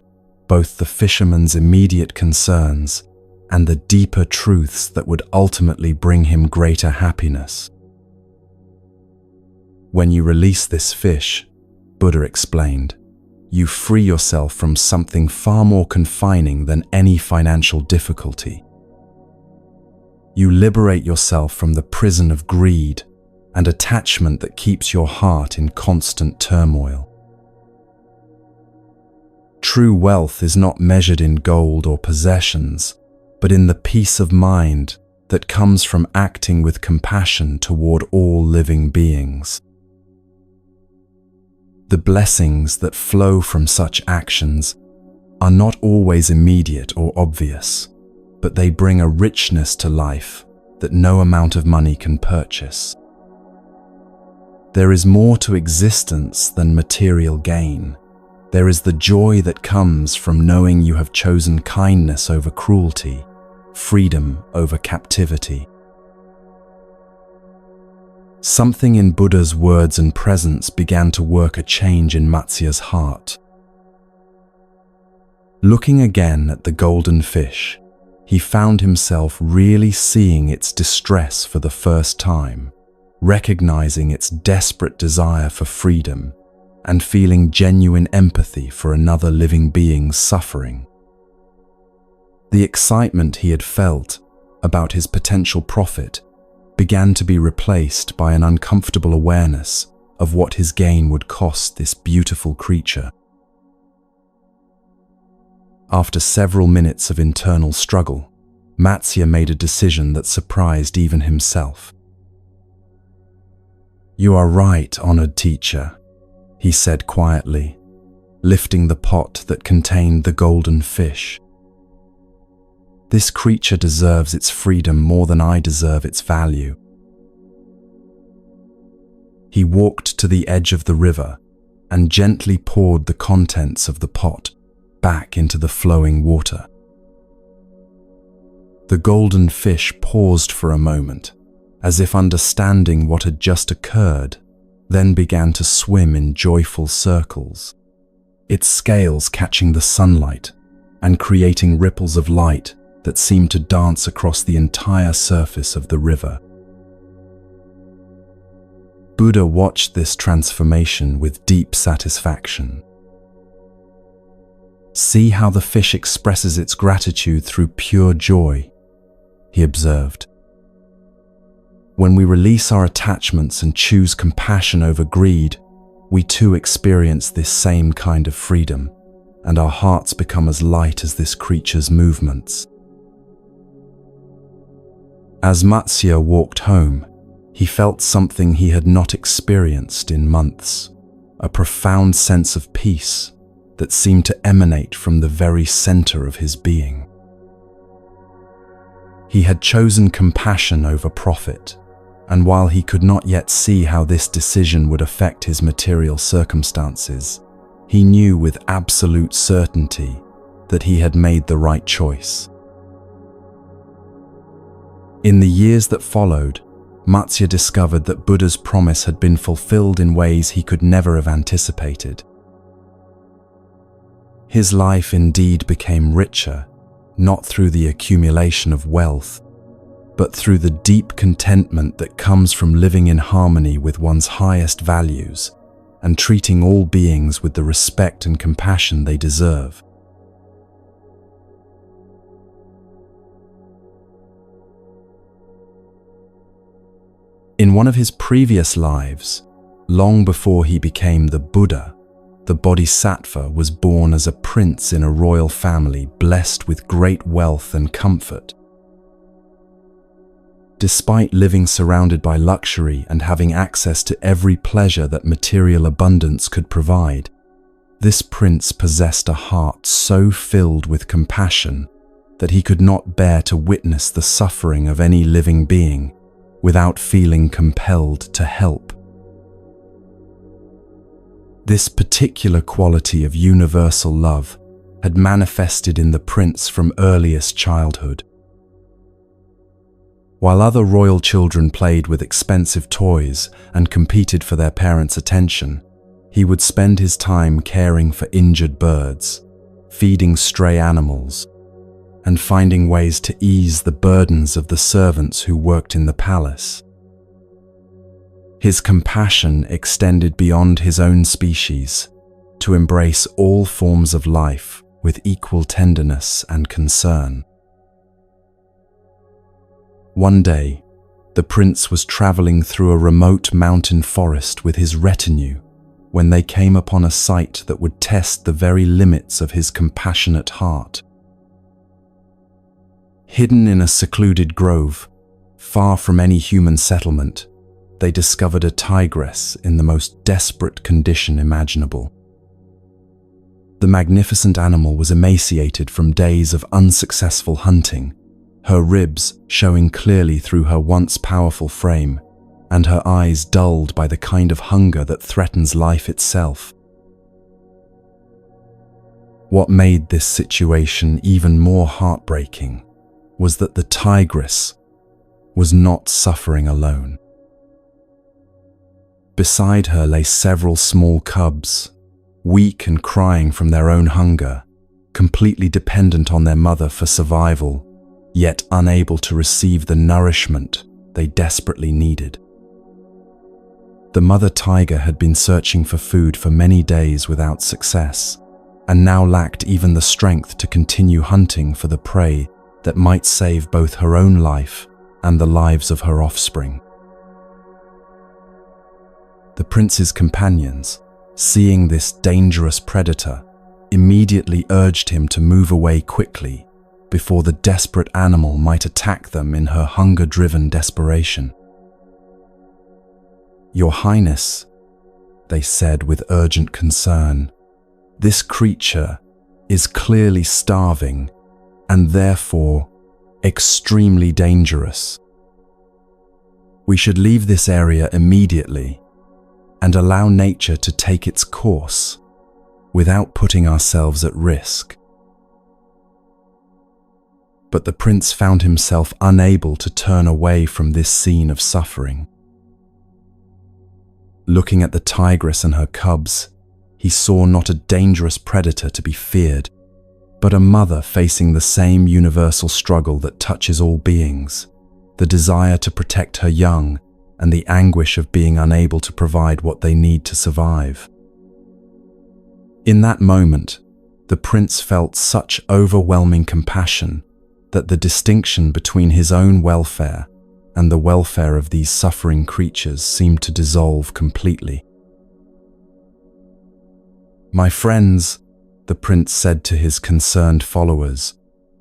both the fisherman's immediate concerns and the deeper truths that would ultimately bring him greater happiness. When you release this fish, Buddha explained, you free yourself from something far more confining than any financial difficulty. You liberate yourself from the prison of greed and attachment that keeps your heart in constant turmoil. True wealth is not measured in gold or possessions, but in the peace of mind that comes from acting with compassion toward all living beings. The blessings that flow from such actions are not always immediate or obvious, but they bring a richness to life that no amount of money can purchase. There is more to existence than material gain. There is the joy that comes from knowing you have chosen kindness over cruelty, freedom over captivity. Something in Buddha's words and presence began to work a change in Matsya's heart. Looking again at the golden fish, he found himself really seeing its distress for the first time, recognizing its desperate desire for freedom, and feeling genuine empathy for another living being's suffering. The excitement he had felt about his potential profit began to be replaced by an uncomfortable awareness of what his gain would cost this beautiful creature. After several minutes of internal struggle, Matsya made a decision that surprised even himself. "You are right, honored teacher," he said quietly, lifting the pot that contained the golden fish. "This creature deserves its freedom more than I deserve its value." He walked to the edge of the river and gently poured the contents of the pot back into the flowing water. The golden fish paused for a moment, as if understanding what had just occurred, then began to swim in joyful circles, its scales catching the sunlight and creating ripples of light that seemed to dance across the entire surface of the river. Buddha watched this transformation with deep satisfaction. "See how the fish expresses its gratitude through pure joy," he observed. "When we release our attachments and choose compassion over greed, we too experience this same kind of freedom, and our hearts become as light as this creature's movements." As Matsya walked home, he felt something he had not experienced in months, a profound sense of peace that seemed to emanate from the very center of his being. He had chosen compassion over profit, and while he could not yet see how this decision would affect his material circumstances, he knew with absolute certainty that he had made the right choice. In the years that followed, Matsya discovered that Buddha's promise had been fulfilled in ways he could never have anticipated. His life indeed became richer, not through the accumulation of wealth, but through the deep contentment that comes from living in harmony with one's highest values and treating all beings with the respect and compassion they deserve. In one of his previous lives, long before he became the Buddha, the Bodhisattva was born as a prince in a royal family blessed with great wealth and comfort. Despite living surrounded by luxury and having access to every pleasure that material abundance could provide, this prince possessed a heart so filled with compassion that he could not bear to witness the suffering of any living being without feeling compelled to help. This particular quality of universal love had manifested in the prince from earliest childhood. While other royal children played with expensive toys and competed for their parents' attention, he would spend his time caring for injured birds, feeding stray animals, and finding ways to ease the burdens of the servants who worked in the palace. His compassion extended beyond his own species to embrace all forms of life with equal tenderness and concern. One day, the prince was traveling through a remote mountain forest with his retinue when they came upon a sight that would test the very limits of his compassionate heart. Hidden in a secluded grove, far from any human settlement, they discovered a tigress in the most desperate condition imaginable. The magnificent animal was emaciated from days of unsuccessful hunting, her ribs showing clearly through her once powerful frame, and her eyes dulled by the kind of hunger that threatens life itself. What made this situation even more heartbreaking was that the tigress was not suffering alone. Beside her lay several small cubs, weak and crying from their own hunger, completely dependent on their mother for survival, yet unable to receive the nourishment they desperately needed. The mother tiger had been searching for food for many days without success, and now lacked even the strength to continue hunting for the prey that might save both her own life and the lives of her offspring. The prince's companions, seeing this dangerous predator, immediately urged him to move away quickly before the desperate animal might attack them in her hunger-driven desperation. "Your Highness," they said with urgent concern, "this creature is clearly starving and therefore extremely dangerous. We should leave this area immediately and allow nature to take its course without putting ourselves at risk." But the prince found himself unable to turn away from this scene of suffering. Looking at the tigress and her cubs, he saw not a dangerous predator to be feared, but a mother facing the same universal struggle that touches all beings, the desire to protect her young and the anguish of being unable to provide what they need to survive. In that moment, the prince felt such overwhelming compassion that the distinction between his own welfare and the welfare of these suffering creatures seemed to dissolve completely. "My friends," the prince said to his concerned followers,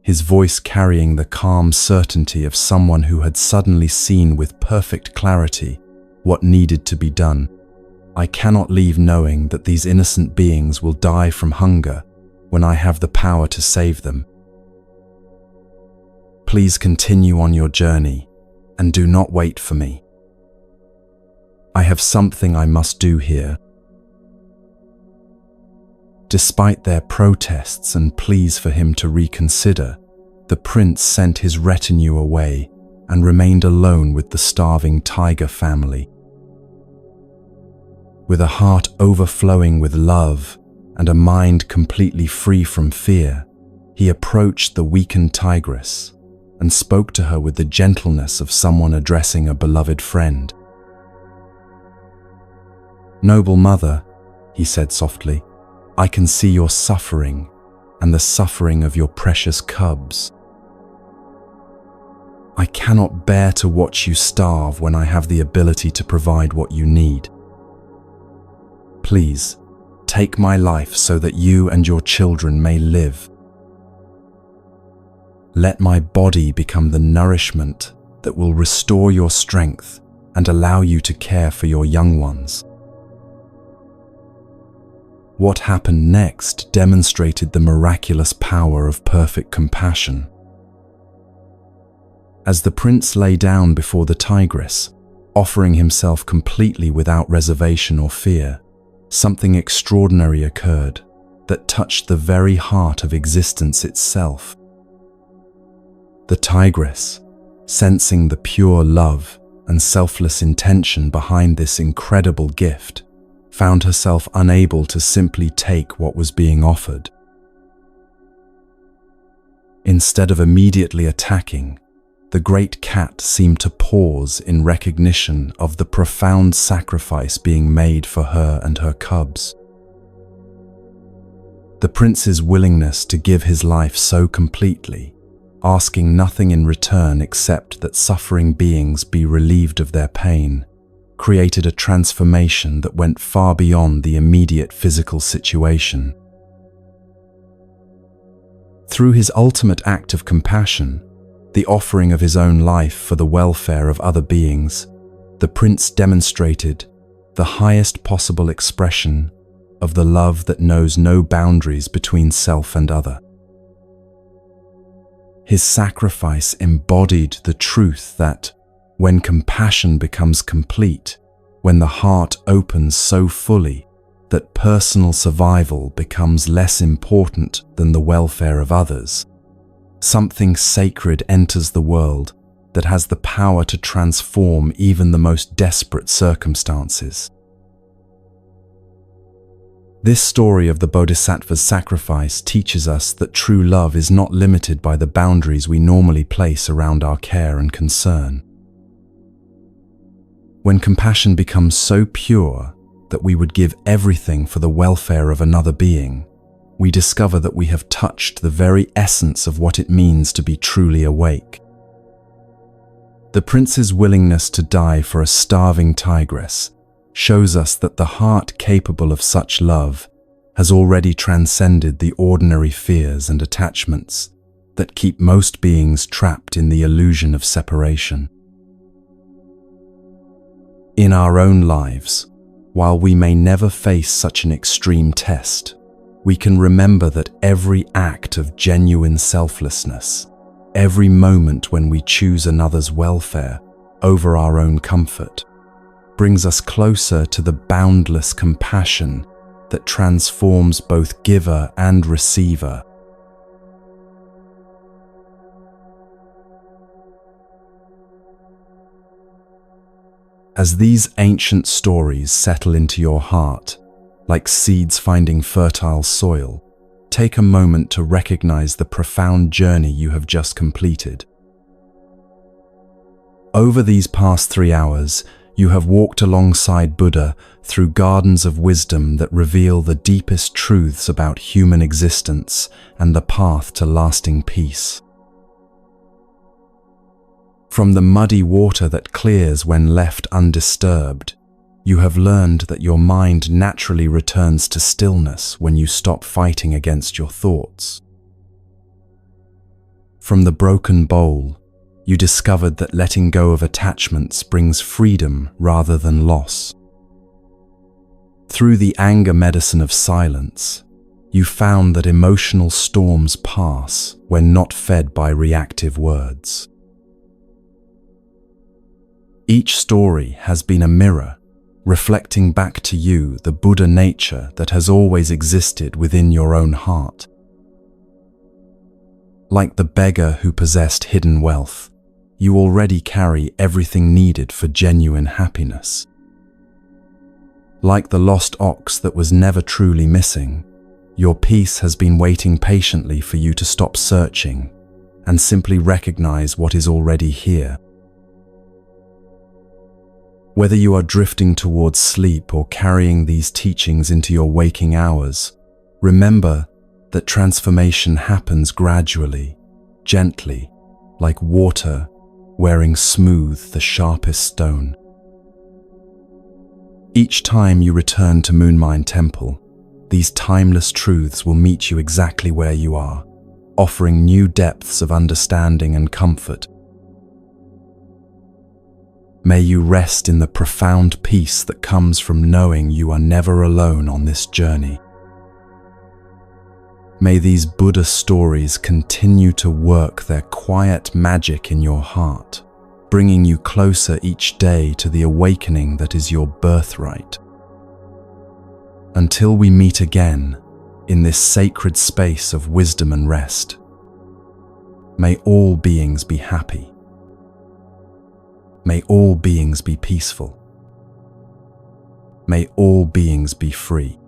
his voice carrying the calm certainty of someone who had suddenly seen with perfect clarity what needed to be done, "I cannot leave knowing that these innocent beings will die from hunger when I have the power to save them. Please continue on your journey and do not wait for me. I have something I must do here." Despite their protests and pleas for him to reconsider, the prince sent his retinue away and remained alone with the starving tiger family. With a heart overflowing with love and a mind completely free from fear, he approached the weakened tigress and spoke to her with the gentleness of someone addressing a beloved friend. "Noble mother," he said softly, "I can see your suffering and the suffering of your precious cubs. I cannot bear to watch you starve when I have the ability to provide what you need. Please, take my life so that you and your children may live. Let my body become the nourishment that will restore your strength and allow you to care for your young ones." What happened next demonstrated the miraculous power of perfect compassion. As the prince lay down before the tigress, offering himself completely without reservation or fear, something extraordinary occurred that touched the very heart of existence itself. The tigress, sensing the pure love and selfless intention behind this incredible gift, found herself unable to simply take what was being offered. Instead of immediately attacking, the great cat seemed to pause in recognition of the profound sacrifice being made for her and her cubs. The prince's willingness to give his life so completely, asking nothing in return except that suffering beings be relieved of their pain, created a transformation that went far beyond the immediate physical situation. Through his ultimate act of compassion, the offering of his own life for the welfare of other beings, the prince demonstrated the highest possible expression of the love that knows no boundaries between self and other. His sacrifice embodied the truth that, when compassion becomes complete, when the heart opens so fully that personal survival becomes less important than the welfare of others, something sacred enters the world that has the power to transform even the most desperate circumstances. This story of the Bodhisattva's sacrifice teaches us that true love is not limited by the boundaries we normally place around our care and concern. When compassion becomes so pure that we would give everything for the welfare of another being, we discover that we have touched the very essence of what it means to be truly awake. The prince's willingness to die for a starving tigress shows us that the heart capable of such love has already transcended the ordinary fears and attachments that keep most beings trapped in the illusion of separation. In our own lives, while we may never face such an extreme test, we can remember that every act of genuine selflessness, every moment when we choose another's welfare over our own comfort, brings us closer to the boundless compassion that transforms both giver and receiver. As these ancient stories settle into your heart, like seeds finding fertile soil, take a moment to recognize the profound journey you have just completed. Over these past 3 hours, you have walked alongside Buddha through gardens of wisdom that reveal the deepest truths about human existence and the path to lasting peace. From the muddy water that clears when left undisturbed, you have learned that your mind naturally returns to stillness when you stop fighting against your thoughts. From the broken bowl, you discovered that letting go of attachments brings freedom rather than loss. Through the anger medicine of silence, you found that emotional storms pass when not fed by reactive words. Each story has been a mirror, reflecting back to you the Buddha nature that has always existed within your own heart. Like the beggar who possessed hidden wealth, you already carry everything needed for genuine happiness. Like the lost ox that was never truly missing, your peace has been waiting patiently for you to stop searching and simply recognize what is already here. Whether you are drifting towards sleep or carrying these teachings into your waking hours, remember that transformation happens gradually, gently, like water wearing smooth the sharpest stone. Each time you return to Moonmine Temple, these timeless truths will meet you exactly where you are, offering new depths of understanding and comfort. May you rest in the profound peace that comes from knowing you are never alone on this journey. May these Buddha stories continue to work their quiet magic in your heart, bringing you closer each day to the awakening that is your birthright. Until we meet again in this sacred space of wisdom and rest, may all beings be happy. May all beings be peaceful. May all beings be free.